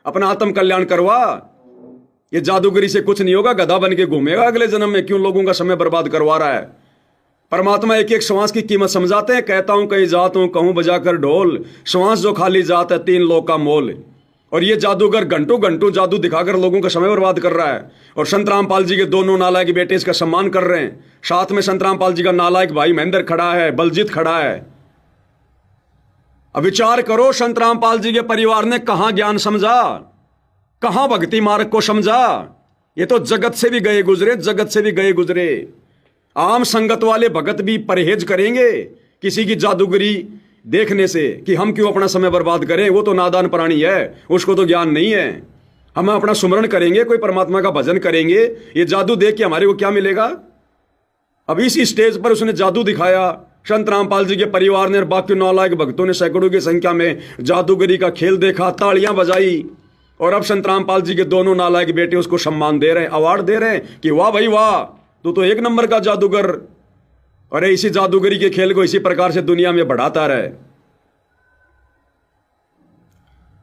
अपना आत्म कल्याण करवा। ये जादूगरी से कुछ नहीं होगा, गधा बन के घूमेगा अगले जन्म में। क्यों लोगों का समय बर्बाद करवा रहा है? परमात्मा एक एक श्वास की कीमत समझाते हैं। कहता हूं कहीं जात हूं, कहूं बजाकर ढोल, श्वास जो खाली जात है 3 लोग का मोल। और ये जादूगर घंटों घंटों जादू दिखाकर लोगों का समय बर्बाद कर रहा है। और संतराम पाल जी के दोनों नालायक बेटे इसका सम्मान कर रहे हैं। साथ में संतराम पाल जी का नालायक भाई महेंद्र खड़ा है, बलजीत खड़ा है। अब विचार करो, संतराम पाल जी के परिवार ने कहां ज्ञान समझा, कहां भक्ति मार्ग को समझा। ये तो जगत से भी गए गुजरे, जगत से भी गए गुजरे। आम संगत वाले भगत भी परहेज करेंगे किसी की जादूगरी देखने से कि हम क्यों अपना समय बर्बाद करें। वो तो नादान प्राणी है, उसको तो ज्ञान नहीं है। हम अपना सुमरण करेंगे, कोई परमात्मा का भजन करेंगे। ये जादू देख के हमारे को क्या मिलेगा? अब इसी स्टेज पर उसने जादू दिखाया। संतराम पाल जी के परिवार ने और बाकी नालायक भक्तों ने सैकड़ों की संख्या में जादूगरी का खेल देखा, तालियां बजाई। और अब संतराम पाल जी के दोनों नालायक बेटे उसको सम्मान दे रहे हैं, अवार्ड दे रहे हैं कि वाह भाई वाह, तू तो 1 नंबर का जादूगर। और इसी जादूगरी के खेल को इसी प्रकार से दुनिया में बढ़ाता रहे।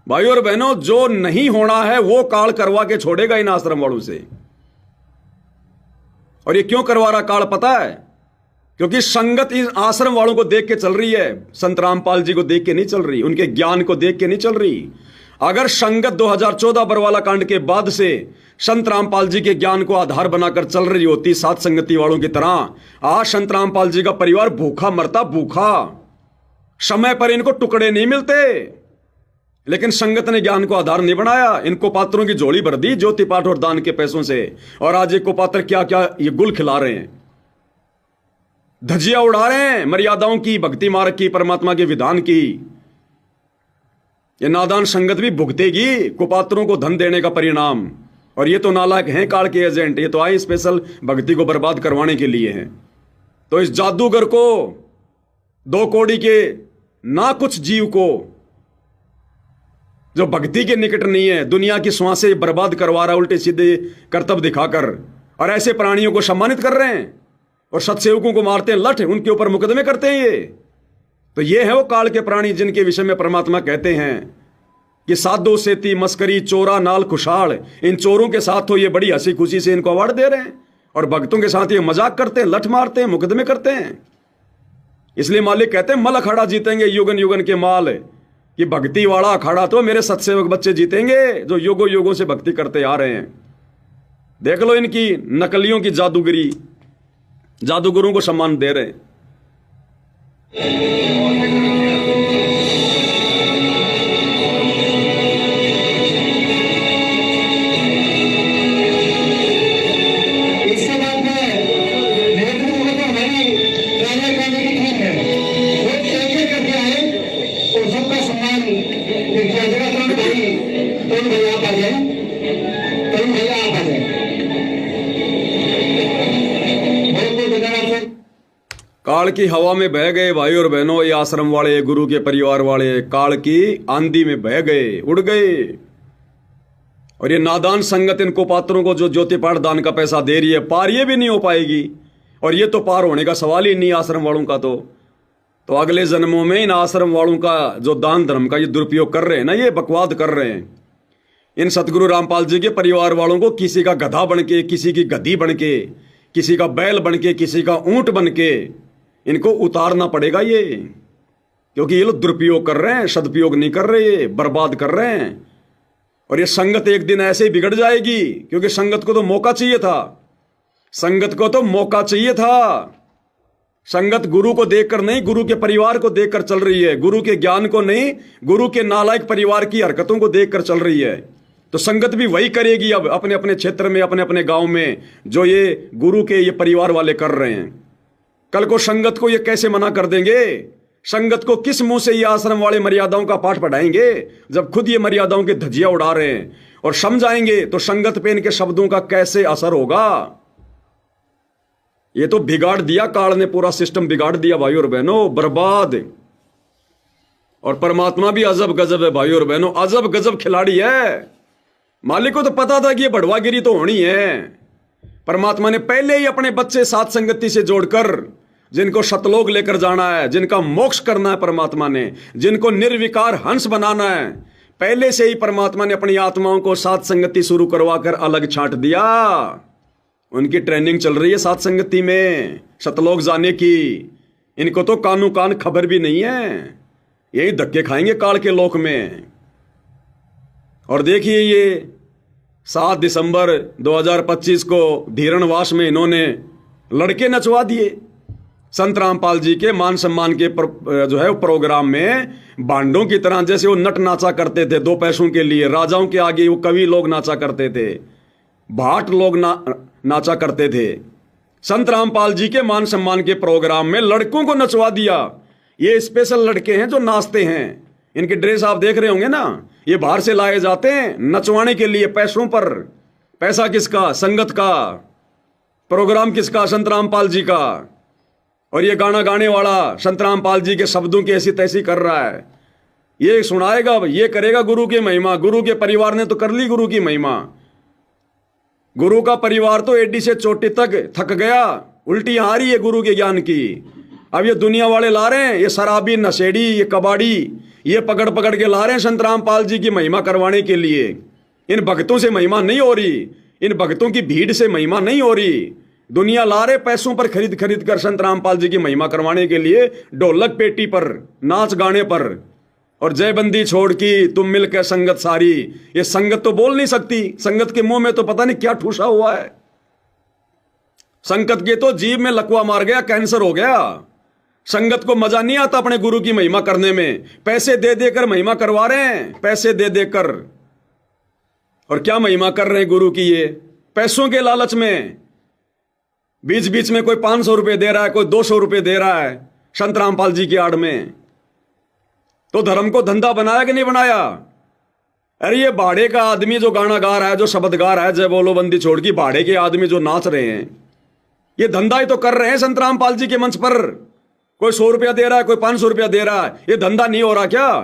भाई और बहनों, जो नहीं होना है वो काल करवा के छोड़ेगा इन आश्रम वालों से। और ये क्यों करवा रहा काल पता है? क्योंकि संगत इन आश्रम वालों को देख के चल रही है, संतराम पाल जी को देख के नहीं चल रही, उनके ज्ञान को देख के नहीं चल रही। अगर संगत 2014 बरवाला कांड के बाद से संत रामपाल जी के ज्ञान को आधार बनाकर चल रही होती सात संगति वालों की तरह, आज संत रामपाल जी का परिवार भूखा मरता, भूखा। समय पर इनको टुकड़े नहीं मिलते, लेकिन संगत ने ज्ञान को आधार नहीं बनाया। इनको पात्रों की झोली भर दी ज्योति पाठ और दान के पैसों से, और आज एक को पात्र क्या क्या ये गुल खिला रहे हैं, धजिया उड़ा रहे हैं मर्यादाओं की, भक्ति मार्ग की, परमात्मा के विधान की। ये नादान संगत भी भुगतेगी कुपात्रों को धन देने का परिणाम। और ये तो नालायक हैं काल के एजेंट, ये तो आए स्पेशल भक्ति को बर्बाद करवाने के लिए हैं। तो इस जादूगर को, 2 कौड़ी के ना कुछ जीव को जो भक्ति के निकट नहीं है, दुनिया की श्वासें बर्बाद करवा रहा है उल्टे सीधे करतब दिखाकर, और ऐसे प्राणियों को सम्मानित कर रहे हैं और सत्सेवकों को मारते हैं लठ, उनके ऊपर मुकदमे करते हैं। ये तो ये है वो काल के प्राणी जिनके विषय में परमात्मा कहते हैं कि साधो सेती मस्करी चोरा नाल खुशाल। इन चोरों के साथ तो ये बड़ी हंसी खुशी से इनको अवार्ड दे रहे हैं, और भक्तों के साथ ये मजाक करते हैं, लठ मारते हैं, मुकदमे करते हैं। इसलिए मालिक कहते हैं मल अखाड़ा जीतेंगे युगन युगन के माल, कि भक्ति वाला अखाड़ा तो मेरे सत्सेवक बच्चे जीतेंगे जो युगों युगों से भक्ति करते आ रहे हैं। देख लो इनकी नकलियों की जादूगिरी, जादूगरों को सम्मान दे रहे हैं। इसके बाद में नेतृत्व में हमारी राजा करने की टीम है, वो एक करके आए और सबका सम्मान किया जाएगा। तरुण भैया आप आ जाए, तरुण भैया आप आ जाए। बहुत बहुत धन्यवाद। काल की हवा में बह गए भाई और बहनों, ये आश्रम वाले, गुरु के परिवार वाले काल की आंधी में बह गए, उड़ गए। और ये नादान संगत इनको पात्रों को जो ज्योति पाठ दान का पैसा दे रही है, पार ये भी नहीं हो पाएगी। और ये तो पार होने का सवाल ही नहीं आश्रम वालों का। तो अगले जन्मों में इन आश्रम वालों का जो दान धर्म का ये दुरुपयोग कर रहे हैं ना, ये बकवाद कर रहे हैं। इन सतगुरु रामपाल जी के परिवार वालों को किसी का गधा बन के, किसी की गधी बन के, किसी का बैल बन के, किसी का ऊंट बन के इनको उतारना पड़ेगा ये, क्योंकि ये लोग दुरुपयोग कर रहे हैं, सदुपयोग नहीं कर रहे, ये बर्बाद कर रहे हैं। और ये संगत एक दिन ऐसे ही बिगड़ जाएगी, क्योंकि संगत को तो मौका चाहिए था, संगत को तो मौका चाहिए था। संगत गुरु को देखकर नहीं, गुरु के परिवार को देखकर चल रही है, गुरु के ज्ञान को नहीं, गुरु के नालायक परिवार की हरकतों को देखकर चल रही है। तो संगत भी वही करेगी अब अपने अपने क्षेत्र में, अपने अपने गांव में, जो ये गुरु के ये परिवार वाले कर रहे हैं। कल को संगत को ये कैसे मना कर देंगे? संगत को किस मुंह से ये आश्रम वाले मर्यादाओं का पाठ पढ़ाएंगे, जब खुद ये मर्यादाओं की धज्जियां उड़ा रहे हैं? और समझाएंगे तो संगत पे इनके शब्दों का कैसे असर होगा? ये तो बिगाड़ दिया काल ने, पूरा सिस्टम बिगाड़ दिया भाई और बहनों, बर्बाद। और परमात्मा भी अजब गजब है भाई और बहनों, अजब गजब खिलाड़ी है। मालिक को तो पता था कि ये बढ़वागिरी तो होनी है। परमात्मा ने पहले ही अपने बच्चे साथ संगति से जोड़कर, जिनको शतलोक लेकर जाना है, जिनका मोक्ष करना है परमात्मा ने, जिनको निर्विकार हंस बनाना है, पहले से ही परमात्मा ने अपनी आत्माओं को साथ संगति शुरू करवाकर अलग छांट दिया। उनकी ट्रेनिंग चल रही है साथ संगति में, शतलोक जाने की। इनको तो कानू कान खबर भी नहीं है, यही धक्के खाएंगे काल के लोक में। और देखिए ये 7 दिसंबर 2025 को धीरणवास में इन्होंने लड़के नचवा दिए। संत रामपाल जी के मान सम्मान के जो है प्रोग्राम में बांडों की तरह जैसे वो नट नाचा करते थे 2 पैसों के लिए, राजाओं के आगे वो कवि लोग नाचा करते थे, भाट लोग नाचा करते थे। संत रामपाल जी के मान सम्मान के प्रोग्राम में लड़कों को नचवा दिया। ये स्पेशल लड़के हैं जो नाचते हैं, इनके ड्रेस आप देख रहे होंगे ना, ये बाहर से लाए जाते हैं नचवाने के लिए पैसों पर। पैसा किसका? संगत का। प्रोग्राम किसका? संत रामपाल जी का। और ये गाना गाने वाला संत रामपाल जी के शब्दों की ऐसी तैसी कर रहा है, ये सुनाएगा, ये करेगा गुरु की महिमा। गुरु के परिवार ने तो कर ली गुरु की महिमा। गुरु का परिवार तो एडी से चोटी तक थक गया, उल्टी आ रही है गुरु के ज्ञान की। अब ये दुनिया वाले ला रहे हैं, ये शराबी, नशेड़ी, ये कबाड़ी, ये पकड़ पकड़ के ला रहे हैं संत रामपाल जी की महिमा करवाने के लिए। इन भक्तों से महिमा नहीं हो रही, इन भक्तों की भीड़ से महिमा नहीं हो रही। दुनिया ला रहे पैसों पर खरीद खरीद कर संत रामपाल जी की महिमा करवाने के लिए, ढोलक पेटी पर, नाच गाने पर। और जयबंदी छोड़ की तुम मिलकर संगत सारी, ये संगत तो बोल नहीं सकती, संगत के मुंह में तो पता नहीं क्या ठूसा हुआ है। संगत के तो जीभ में लकवा मार गया, कैंसर हो गया। संगत को मजा नहीं आता अपने गुरु की महिमा करने में, पैसे दे देकर महिमा करवा रहे हैं, पैसे दे देकर। और क्या महिमा कर रहे हैं गुरु की? ये पैसों के लालच में बीच बीच में कोई 500 रुपए दे रहा है, कोई 200 रुपए दे रहा है संत रामपाल जी की आड़ में। तो धर्म को धंधा बनाया कि नहीं बनाया? अरे ये भाड़े का आदमी जो गाना गा रहा है, जो शब्द गा रहा है, जय बोलो बंदी छोड़ की, भाड़े के आदमी जो नाच रहे हैं, ये धंधा ही तो कर रहे हैं संत रामपाल जी के मंच पर। कोई 100 रुपया दे रहा है, कोई 500 रुपया दे रहा है, ये धंधा नहीं हो रहा क्या?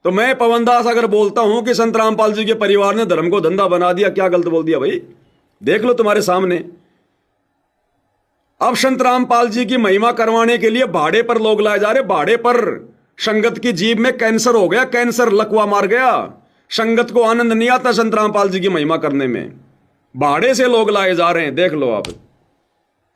तो मैं पवनदास अगर बोलता हूं कि संत रामपाल जी के परिवार ने धर्म को धंधा बना दिया, क्या गलत बोल दिया भाई? देख लो तुम्हारे सामने। अब संत रामपाल जी की महिमा करवाने के लिए भाड़े पर लोग लाए जा रहे, भाड़े पर। संगत की जीभ में कैंसर हो गया, कैंसर लकवा मार गया। संगत को आनंद नहीं आता संत रामपाल जी की महिमा करने में, भाड़े से लोग लाए जा रहे हैं। देख लो आप।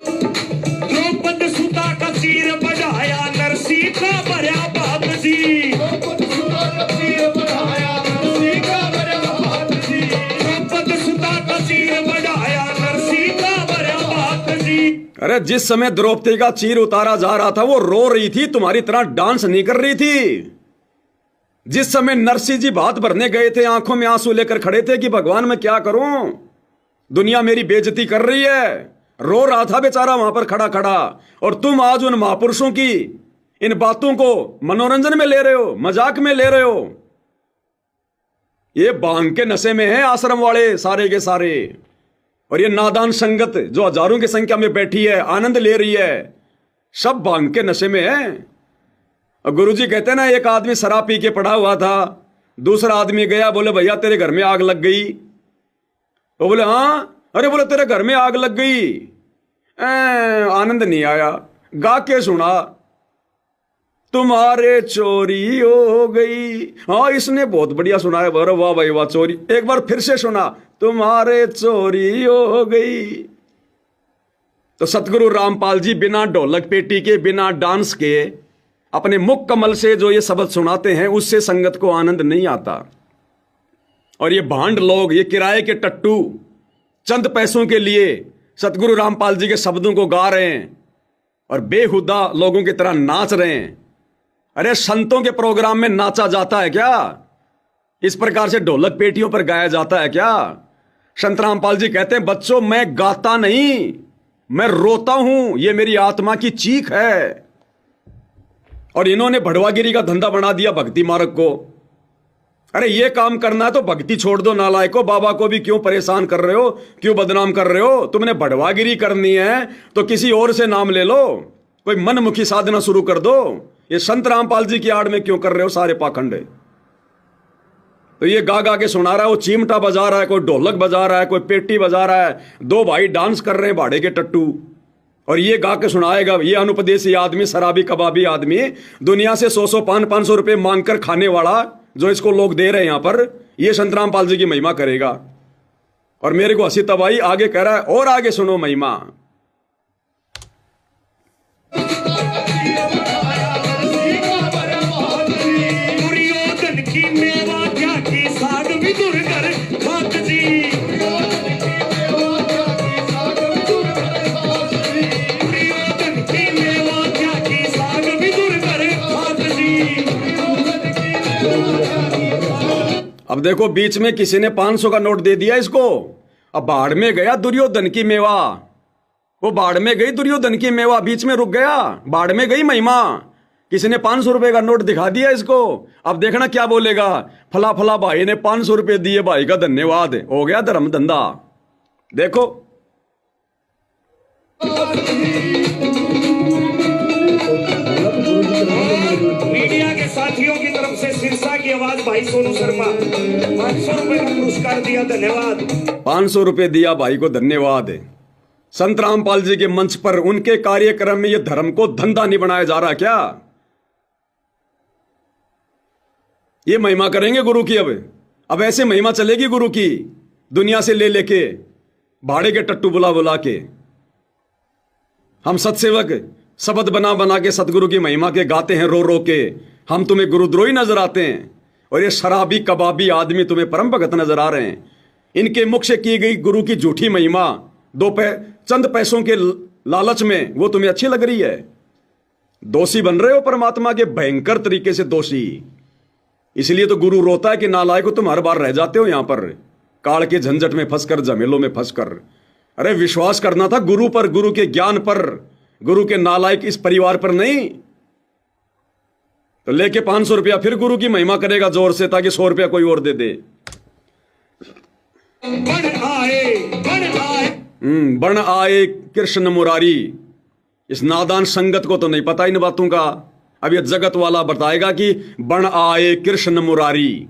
द्रौपद सुता का सिर बढ़ाया, नरसी का भरा बाप जी। द्रौपद सुता का सिर बढ़ाया, नरसी का भरा बाप जी। द्रौपद सुता का सिर बढ़ाया, नरसी का भरा बाप जी। अरे जिस समय द्रौपदी का चीर उतारा जा रहा था, वो रो रही थी, तुम्हारी तरह डांस नहीं कर रही थी। जिस समय नरसिंह जी भात भरने गए थे, आंखों में आंसू लेकर खड़े थे कि भगवान मैं क्या करूं, दुनिया मेरी बेइज्जती कर रही है, रो रहा था बेचारा वहां पर खड़ा खड़ा। और तुम आज उन महापुरुषों की इन बातों को मनोरंजन में ले रहे हो, मजाक में ले रहे हो। ये भांग के नशे में है आश्रम वाले सारे के सारे। और ये नादान संगत जो हजारों की संख्या में बैठी है, आनंद ले रही है, सब भांग के नशे में है। और गुरुजी कहते हैं ना, एक आदमी शराब पी के पड़ा हुआ था, दूसरा आदमी गया, बोले भैया तेरे घर में आग लग गई। वो बोले हाँ, अरे बोले तेरे घर में आग लग गई। आनंद नहीं आया, गा के सुना, तुम्हारे चोरी हो गई। हाँ इसने बहुत बढ़िया सुना है, वाह भाई वाह, चोरी। एक बार फिर से सुना, तुम्हारे चोरी हो गई। तो सतगुरु रामपाल जी बिना ढोलक पेटी के, बिना डांस के, अपने मुख कमल से जो ये शब्द सुनाते हैं, उससे संगत को आनंद नहीं आता। और ये भांड लोग, ये किराए के टट्टू, चंद पैसों के लिए सतगुरु रामपाल जी के शब्दों को गा रहे हैं और बेहुदा लोगों की तरह नाच रहे हैं। अरे संतों के प्रोग्राम में नाचा जाता है क्या? इस प्रकार से ढोलक पेटियों पर गाया जाता है क्या? संत रामपाल जी कहते हैं, बच्चों मैं गाता नहीं, मैं रोता हूं, ये मेरी आत्मा की चीख है। और इन्होंने भड़वागिरी का धंधा बना दिया भक्ति मार्ग को। अरे ये काम करना है तो भक्ति छोड़ दो नालायको, बाबा को भी क्यों परेशान कर रहे हो, क्यों बदनाम कर रहे हो? तुमने भड़वागिरी करनी है तो किसी और से नाम ले लो, कोई मनमुखी साधना शुरू कर दो। ये संत रामपाल जी की आड़ में क्यों कर रहे हो सारे पाखंड? तो ये गा गा के सुना रहा है, वो चिमटा बजा रहा है, कोई ढोलक बजा रहा है, कोई पेटी बजा रहा है, दो भाई डांस कर रहे हैं भाड़े के टट्टू, और ये गा के सुनाएगा। ये अनुपदेशी आदमी, शराबी कबाबी आदमी, दुनिया से 100-100 500 रुपए मांगकर खाने वाला, जो इसको लोग दे रहे हैं यहां पर, ये संत रामपाल जी की महिमा करेगा। और मेरे को हंसी तब आई, आगे कह रहा है और आगे सुनो महिमा। अब देखो बीच में किसी ने 500 का नोट दे दिया इसको, अब बाढ़ में गया दुर्योधन की मेवा, वो बाढ़ में गई दुर्योधन की मेवा, बीच में रुक गया, बाढ़ में गई महिमा। किसी ने 500 रुपए का नोट दिखा दिया इसको, अब देखना क्या बोलेगा, फला फला भाई ने 500 रुपए दिए, भाई का धन्यवाद, हो गया धर्म धंधा। देखो मीडिया के साथियों की तरफ से सिरसा की आवाज भाई सोनू शर्मा 500 रुपए का पुरस्कार दिया, धन्यवाद। 500 रुपए दिया भाई को, धन्यवाद। संत रामपाल जी के मंच पर उनके कार्यक्रम में ये धर्म को धंधा नहीं बनाया जा रहा क्या? ये महिमा करेंगे गुरु की, अब ऐसे महिमा चलेगी गुरु की, दुनिया से ले लेके, भाड़े के टट्टू बुला बुला के। हम सत्सेवक शब्द बना बना के सतगुरु की महिमा के गाते हैं रो रो के, हम तुम्हें गुरुद्रोही नजर आते हैं, और ये शराबी कबाबी आदमी तुम्हें परम भगत नजर आ रहे हैं। इनके मुख से की गई गुरु की झूठी महिमा चंद पैसों के लालच में वो तुम्हें अच्छी लग रही है। दोषी बन रहे हो परमात्मा के, भयंकर तरीके से दोषी। इसलिए तो गुरु रोता है कि नालायक तुम हर बार रह जाते हो यहां पर काल के झंझट में फंसकर, झमेलों में फंसकर। अरे विश्वास करना था गुरु पर, गुरु के ज्ञान पर, गुरु के नालायक इस परिवार पर नहीं। तो लेके 500 रुपया फिर गुरु की महिमा करेगा जोर से, ताकि 100 रुपया कोई और दे दे। बण आए कृष्ण मुरारी। इस नादान संगत को तो नहीं पता इन बातों का। अब ये जगत वाला बताएगा कि बण आए कृष्ण मुरारी,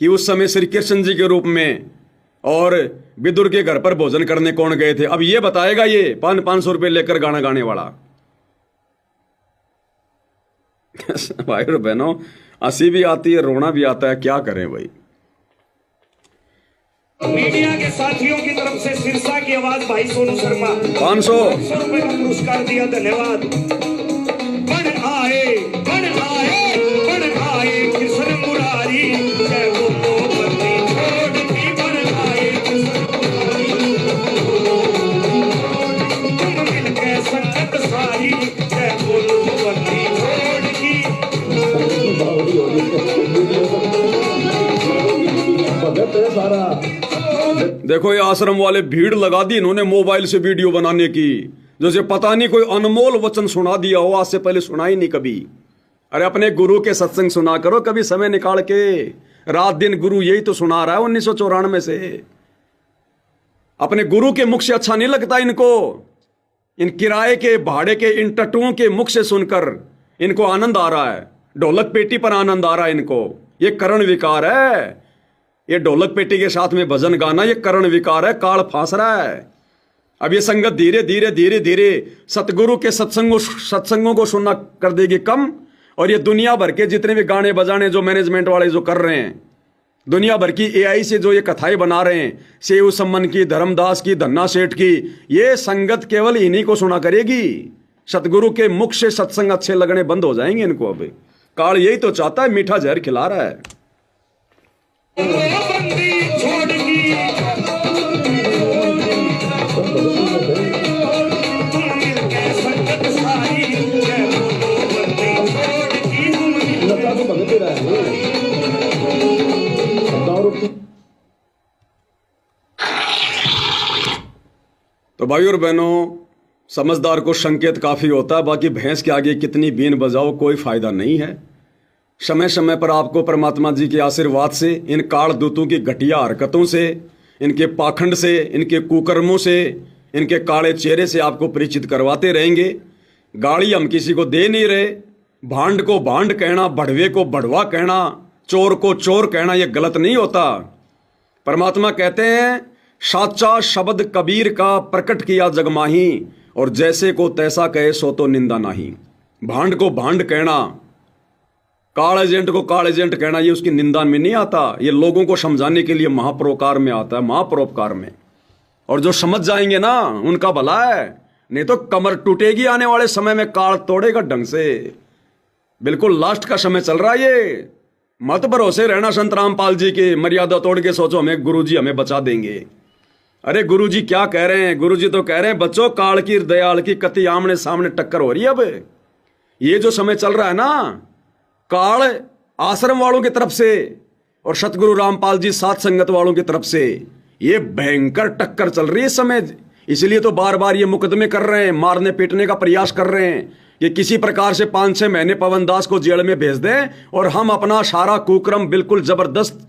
कि उस समय श्री कृष्ण जी के रूप में और विदुर के घर पर भोजन करने कौन गए थे। अब ये बताएगा ये 500 रुपए लेकर गाना गाने वाला। भाई और बहनों, हंसी भी आती है, रोना भी आता है, क्या करें भाई। मीडिया के साथियों की तरफ से सिरसा की आवाज भाई सोनू शर्मा 500 रुपए का पुरस्कार दिया, धन्यवाद। बण आए कृष्ण मुरारी, जय हो गोपति छोड़ दी, बण आए कृष्ण मुरारी, तुम मिलके संगत सारी, जय हो गोपति छोड़ दी। देखो ये आश्रम वाले भीड़ लगा दी इन्होंने मोबाइल से वीडियो बनाने की, जैसे पता नहीं कोई अनमोल वचन सुना दिया हो, आज से पहले सुना ही नहीं कभी। अरे अपने गुरु के सत्संग सुना करो कभी समय निकाल के, रात दिन गुरु यही तो सुना रहा है 1994 से। अपने गुरु के मुख से अच्छा नहीं लगता इनको, इन किराए के भाड़े के इन टट्टुओं के मुख से सुनकर इनको आनंद आ रहा है, ढोलक पेटी पर आनंद आ रहा है इनको। ये करण विकार है, ये ढोलक पेटी के साथ में भजन गाना ये करण विकार है, काल फांस रहा है। अब ये संगत धीरे धीरे धीरे धीरे सतगुरु के सत्संगों को सुनना कर देगी कम, और ये दुनिया भर के जितने भी गाने बजाने जो मैनेजमेंट वाले जो कर रहे हैं, दुनिया भर की एआई से जो ये कथाएं बना रहे हैं, सेव सम्मन की, धर्मदास की, धन्ना सेठ की, ये संगत केवल इन्हीं को सुना करेगी। सतगुरु के मुख से सत्संग अच्छे लगने बंद हो जाएंगे इनको। अब काल यही तो चाहता है, मीठा जहर खिला रहा है। तो भाई और बहनों, समझदार को संकेत काफ़ी होता है, बाकी भैंस के आगे कितनी बीन बजाओ कोई फायदा नहीं है। समय समय पर आपको परमात्मा जी के आशीर्वाद से, इन काल दूतों की घटिया हरकतों से, इनके पाखंड से, इनके कुकर्मों से, इनके काले चेहरे से आपको परिचित करवाते रहेंगे। गाड़ी हम किसी को दे नहीं रहे। भांड को भांड कहना, बढ़वे को बढ़वा कहना, चोर को चोर कहना, यह गलत नहीं होता। परमात्मा कहते हैं, साचा शब्द कबीर का प्रकट किया जगमाही, और जैसे को तैसा कहे सो तो निंदा नहीं। भांड को भांड कहना, काल एजेंट को काल एजेंट कहना, ये उसकी निंदा में नहीं आता, ये लोगों को समझाने के लिए महापरोकार में आता है, महापरोपकार में। और जो समझ जाएंगे ना, उनका भला है, नहीं तो कमर टूटेगी आने वाले समय में, काल तोड़ेगा ढंग से। बिल्कुल लास्ट का समय चल रहा है ये। मत भरोसे रहना संत रामपाल जी के, मर्यादा तोड़ के सोचो हमें गुरुजी हमें बचा देंगे। अरे गुरुजी क्या कह रहे हैं? गुरुजी तो कह रहे हैं, बच्चों काल की दयाल की कति आमने सामने टक्कर हो रही है। अब ये जो समय चल रहा है ना, काल आश्रम वालों की तरफ से और सतगुरु रामपाल जी साथ संगत वालों की तरफ से ये भयंकर टक्कर चल रही है इस समय। इसलिए तो बार बार ये मुकदमे कर रहे हैं, मारने पीटने का प्रयास कर रहे हैं कि किसी प्रकार से 5-6 महीने पवन दास को जेल में भेज दें और हम अपना सारा कुक्रम बिल्कुल जबरदस्त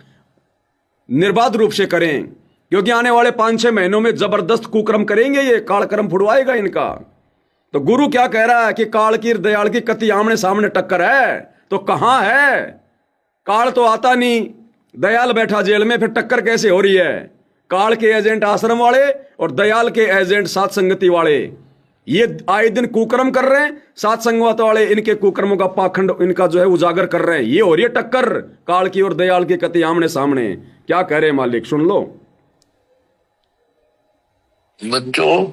निर्बाध रूप से करें, क्योंकि आने वाले 5-6 महीनों में जबरदस्त कुक्रम करेंगे, ये कालक्रम फुड़वाएगा इनका। तो गुरु क्या कह रहा है कि काल की दयाल की कति आमने सामने टक्कर है, तो कहां है? काल तो आता नहीं, दयाल बैठा जेल में, फिर टक्कर कैसे हो रही है? काल के एजेंट आश्रम वाले और दयाल के एजेंट साथ संगति वाले, ये आए दिन कुकर्म कर रहे हैं। साथ संगत वाले इनके कुकर्मों का पाखंड इनका जो है उजागर कर रहे हैं। ये हो रही है टक्कर काल की और दयाल की कति आमने सामने। क्या कह रहे हैं मालिक, सुन लो। बच्चों,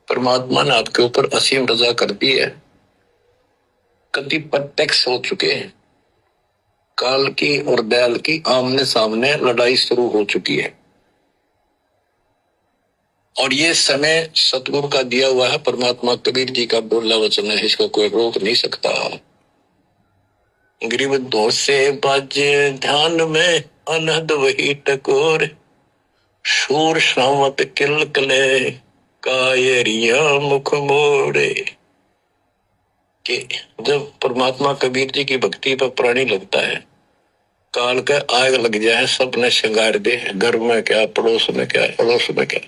परमात्मा ने आपके ऊपर असीम रजा कर दी है। कति प्रत्यक्ष हो चुके हैं, काल की और दयाल की आमने सामने लड़ाई शुरू हो चुकी है। और ये समय सतगुरु का दिया हुआ है, परमात्मा कबीर जी का बोला वचन है, इसको कोई रोक नहीं सकता। गरीब दोष से बाजे ध्यान में अनहद वही टकोर, शूर श्रावत किल कले कायरिया मुख मोड़े। कि जब परमात्मा कबीर जी की भक्ति पर प्राणी लगता है, काल का आग लग जाए, सबने श्रृंगार दे, घर में क्या, पड़ोस में क्या, अड़ोस में क्या।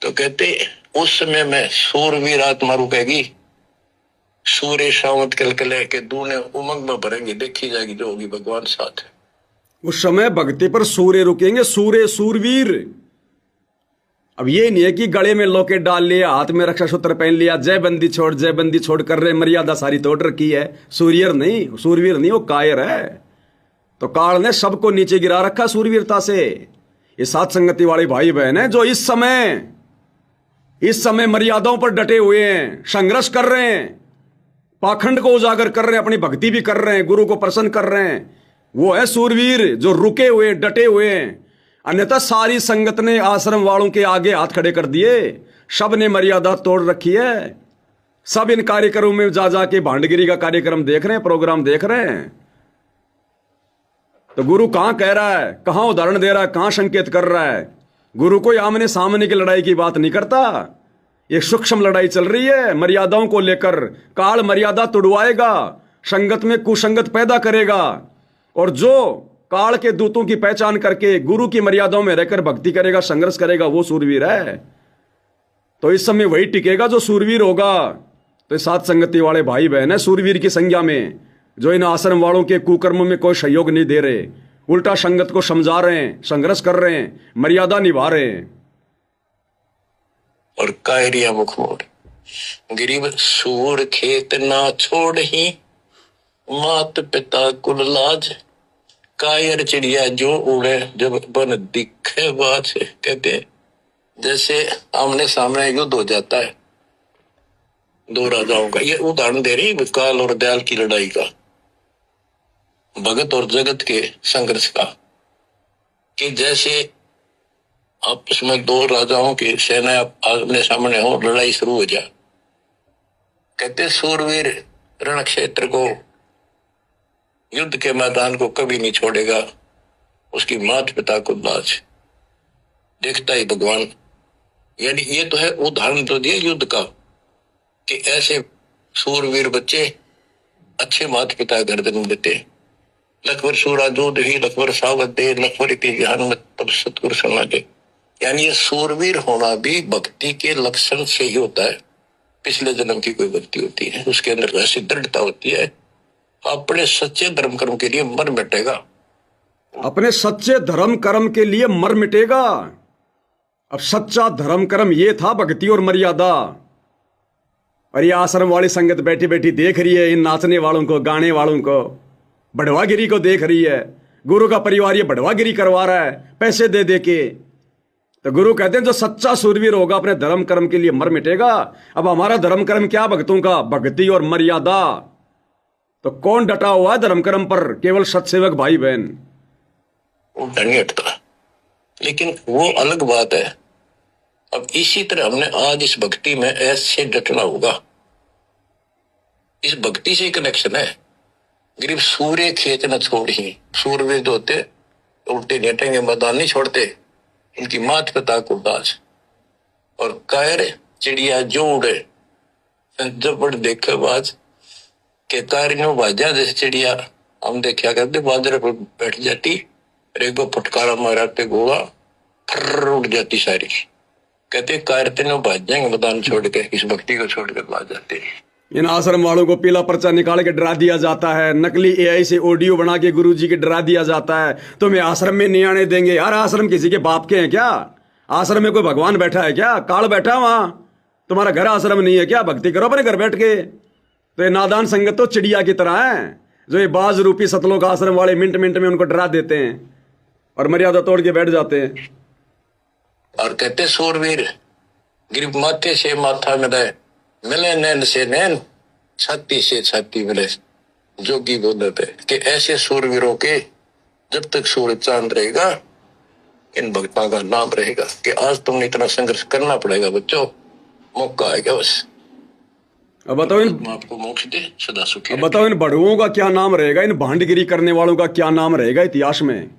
तो कहते उस समय में सूरवीर आत्मा रुकेगी, सूर्य शावत कलकले के दूने उमंग में भरेंगे, देखी जाएगी जो होगी भगवान साथ है। उस समय भक्ति पर सूर्य रुकेंगे, सूर्य सूरवीर। अब ये नहीं है कि गले में लॉकेट डाल लिया, हाथ में रक्षा सूत्र पहन लिया, जय बंदी छोड़ कर रहे, मर्यादा सारी तोड़ रखी है। सूर्यर नहीं, सूरवीर नहीं, वो कायर है। तो काल ने सबको नीचे गिरा रखा सूरवीरता से। ये साथ संगति वाले भाई बहन है जो इस समय मर्यादाओं पर डटे हुए हैं, संघर्ष कर रहे हैं, पाखंड को उजागर कर रहे हैं, अपनी भक्ति भी कर रहे हैं, गुरु को प्रसन्न कर रहे हैं। वो है सूरवीर जो रुके हुए, डटे हुए हैं। अन्यथा सारी संगत ने आश्रम वालों के आगे हाथ खड़े कर दिए, सब ने मर्यादा तोड़ रखी है। सब इन कार्यक्रमों में जा जाके भांडगिरी का कार्यक्रम देख रहे हैं, प्रोग्राम देख रहे हैं। तो गुरु कहां कह रहा है, कहां उदाहरण दे रहा है, कहां संकेत कर रहा है? गुरु कोई आमने सामने की लड़ाई की बात नहीं करता। एक सूक्ष्म लड़ाई चल रही है मर्यादाओं को लेकर। काल मर्यादा तुड़वाएगा, संगत में कुसंगत पैदा करेगा, और जो काल के दूतों की पहचान करके गुरु की मर्यादाओं में रहकर भक्ति करेगा, संघर्ष करेगा, वो सूरवीर है। तो इस समय वही टिकेगा जो सूरवीर होगा। तो साथ संगति वाले भाई बहन है सूरवीर की संज्ञा में, जो इन आश्रम वालों के कुकर्मों में कोई सहयोग नहीं दे रहे, उल्टा संगत को समझा रहे हैं, संघर्ष कर रहे हैं, मर्यादा निभा रहे हैं। और कायरिया मुख मोड़, गरीब सूर खेत ना छोड़ ही, मात पिता कुल लाज, कायर चिड़िया जो उड़े जब बन दिखे बात से। कहते जैसे आमने सामने युद्ध हो जाता है दो राजाओं का, ये उदाहरण दे रही काल और दयाल की लड़ाई का, भगत और जगत के संघर्ष का, कि जैसे आपस में दो राजाओं की सेना आमने सामने हो, लड़ाई शुरू हो जाए। कहते सूरवीर रण क्षेत्र को, युद्ध के मैदान को कभी नहीं छोड़ेगा, उसकी माता पिता को लाज देखता ही भगवान। यानी ये तो है उदाहरण तो दिया युद्ध का, कि ऐसे सूरवीर बच्चे अच्छे माता पिता घर जन्म देते। लखवर सूरा दूध ही लखवर सावत दे, लखवर ज्ञान में तब सतगुरु सुना दे। यानी ये सूरवीर होना भी भक्ति के लक्षण से ही होता है। पिछले जन्म की कोई भक्ति होती है, उसके अंदर ऐसी दृढ़ता होती है, अपने सच्चे धर्म कर्म के लिए मर मिटेगा, अपने सच्चे धर्म कर्म के लिए मर मिटेगा। अब सच्चा धर्म कर्म ये था भक्ति और मर्यादा। और ये आश्रम वाली संगत बैठी बैठी देख रही है इन नाचने वालों को, गाने वालों को, बढ़वागिरी को देख रही है। गुरु का परिवार ये बढ़वागिरी करवा रहा है पैसे दे दे के। तो गुरु कहते हैं जो सच्चा सूरवीर होगा अपने धर्म कर्म के लिए मर मिटेगा। अब हमारा धर्म कर्म क्या भक्तों का? भक्ति और मर्यादा। तो कौन डटा हुआ है धर्म कर्म पर? केवल सत्सेवक भाई बहन। वो नहीं हटता, लेकिन वो अलग बात है। अब इसी तरह हमने आज इस भक्ति में ऐसे डटना होगा। इस भक्ति से कनेक्शन है। गरीब सूर्य खेत न छोड़ ही, सूरवीर जो होते उल्टे नेटेंगे मैदान नहीं छोड़ते, इनकी मात पिता को दास। और कायर चिड़िया जो उड़े जब बड़ देखे बाज के कायरियों बाजा जैसे चिड़िया हम देखा करते, बाजरे पर बैठ जाती, एक फटकारा मारते गोला फर उड़ जाती सारी। कहते कायर तीनों भाज जाएंगे मैदान छोड़ के, इस भक्ति को छोड़ कर भाज जाते हैं। इन आश्रम वालों को पीला पर्चा निकाल के डरा दिया जाता है, नकली एआई से ऑडियो बना के गुरुजी के डरा दिया जाता है, तुम्हें आश्रम में नहीं आने देंगे। यार आश्रम किसी के बाप के हैं क्या? आश्रम में कोई भगवान बैठा है क्या? काल बैठा है वहां? तुम्हारा घर आश्रम नहीं है क्या? भक्ति करो अपने घर बैठ के। तो ये नादान संगत तो चिड़िया की तरह है, जो ये बाज रूपी सतलों का आश्रम वाले मिनट मिनट में उनको डरा देते हैं और मर्यादा तोड़ के बैठ जाते हैं। और कहते सूरवीर गिर माथे से माथा मिले, मिले नैन से नैन, छाती से छाती मिले। जोगी बोलते थे कि ऐसे सूरवीरों के जब तक सूरज चांद रहेगा, इन भक्तों का नाम रहेगा। कि आज तुमने इतना संघर्ष करना पड़ेगा बच्चों, मौका आएगा बस। अब बताओ आपको मोक्ष दे सदा सुखी। अब बताओ इन बड़ुओं का क्या नाम रहेगा? इन भांडगिरी करने वालों का क्या नाम रहेगा इतिहास में?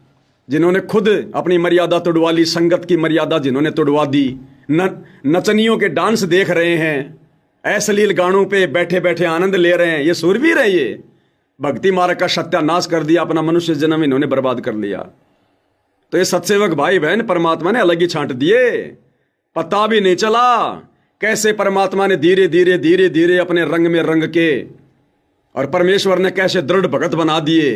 जिन्होंने खुद अपनी मर्यादा तोड़वा ली, संगत की मर्यादा जिन्होंने तोड़वा दी, नचनियों के डांस देख रहे हैं, अश्लील गानों पे बैठे बैठे आनंद ले रहे हैं, ये सूरवीर है। ये भक्ति मार्ग का सत्यानाश कर दिया, अपना मनुष्य जन्म इन्होंने बर्बाद कर लिया। तो ये सत्सेवक भाई बहन परमात्मा ने अलग ही छांट दिए, पता भी नहीं चला कैसे परमात्मा ने धीरे धीरे धीरे धीरे अपने रंग में रंग के, और परमेश्वर ने कैसे दृढ़ भगत बना दिए।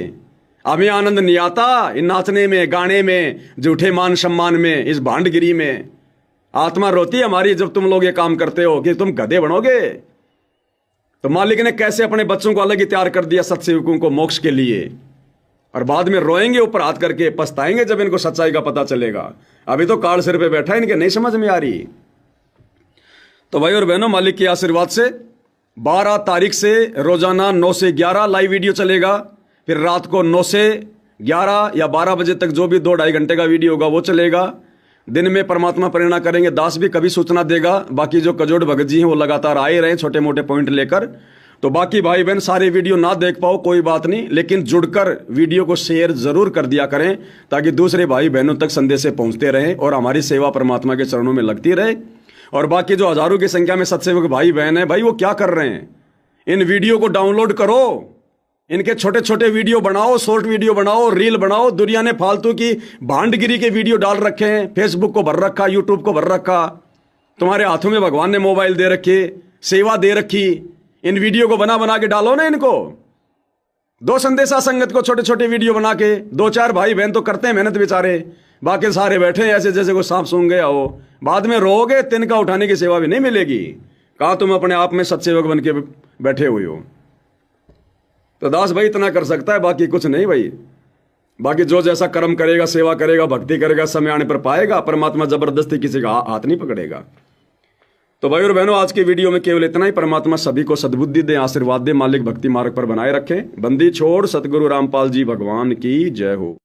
हमें आनंद नहीं आता इन नाचने में, गाने में, झूठे मान सम्मान में, इस भांडगिरी में। आत्मा रोती है हमारी जब तुम लोग ये काम करते हो कि तुम गधे बनोगे। तो मालिक ने कैसे अपने बच्चों को अलग ही तैयार कर दिया सत्सेवकों को मोक्ष के लिए, और बाद में रोएंगे ऊपर हाथ करके, पछताएंगे जब इनको सच्चाई का पता चलेगा। अभी तो काल सिर पे बैठा है, इनके नहीं समझ में आ रही। तो भाई और बहनों, मालिक के आशीर्वाद से 12 तारीख से रोजाना 9 से 11 लाइव वीडियो चलेगा। फिर रात को 9 से 11 या 12 बजे तक जो भी 2-2.5 घंटे का वीडियो होगा वो चलेगा। दिन में परमात्मा प्रेरणा करेंगे, दास भी कभी सूचना देगा। बाकी जो कजोड़ भगत जी हैं वो लगातार आए रहे छोटे मोटे पॉइंट लेकर। तो बाकी भाई बहन सारे वीडियो ना देख पाओ कोई बात नहीं, लेकिन जुड़कर वीडियो को शेयर जरूर कर दिया करें, ताकि दूसरे भाई बहनों तक संदेश पहुंचते रहें और हमारी सेवा परमात्मा के चरणों में लगती रहे। और बाकी जो हजारों की संख्या में सत्सेवक भाई बहन है, भाई वो क्या कर रहे हैं? इन वीडियो को डाउनलोड करो, इनके छोटे छोटे वीडियो बनाओ, शॉर्ट वीडियो बनाओ, रील बनाओ। दुनिया ने फालतू की भांडगिरी के वीडियो डाल रखे हैं, फेसबुक को भर रखा, यूट्यूब को भर रखा। तुम्हारे हाथों में भगवान ने मोबाइल दे रखे, सेवा दे रखी, इन वीडियो को बना बना के डालो ना इनको। दो संदेशा संगत को छोटे छोटे वीडियो बना के, 2-4 भाई बहन तो करते हैं मेहनत बेचारे, बाकी सारे बैठे हैं ऐसे जैसे कोई सांप सूंघ गया हो। बाद में रोगे, तिनका उठाने की सेवा भी नहीं मिलेगी। कहा तुम अपने आप में सत्सेवक बन के बैठे हुए हो। तो दास भाई इतना कर सकता है, बाकी कुछ नहीं भाई। बाकी जो जैसा कर्म करेगा, सेवा करेगा, भक्ति करेगा, समय आने पर पाएगा। परमात्मा जबरदस्ती किसी का हाथ नहीं पकड़ेगा। तो भाई और बहनों, आज की वीडियो में केवल इतना ही। परमात्मा सभी को सद्बुद्धि दे, आशीर्वाद दे, मालिक भक्ति मार्ग पर बनाए रखे। बंदी छोड़ सतगुरु रामपाल जी भगवान की जय हो।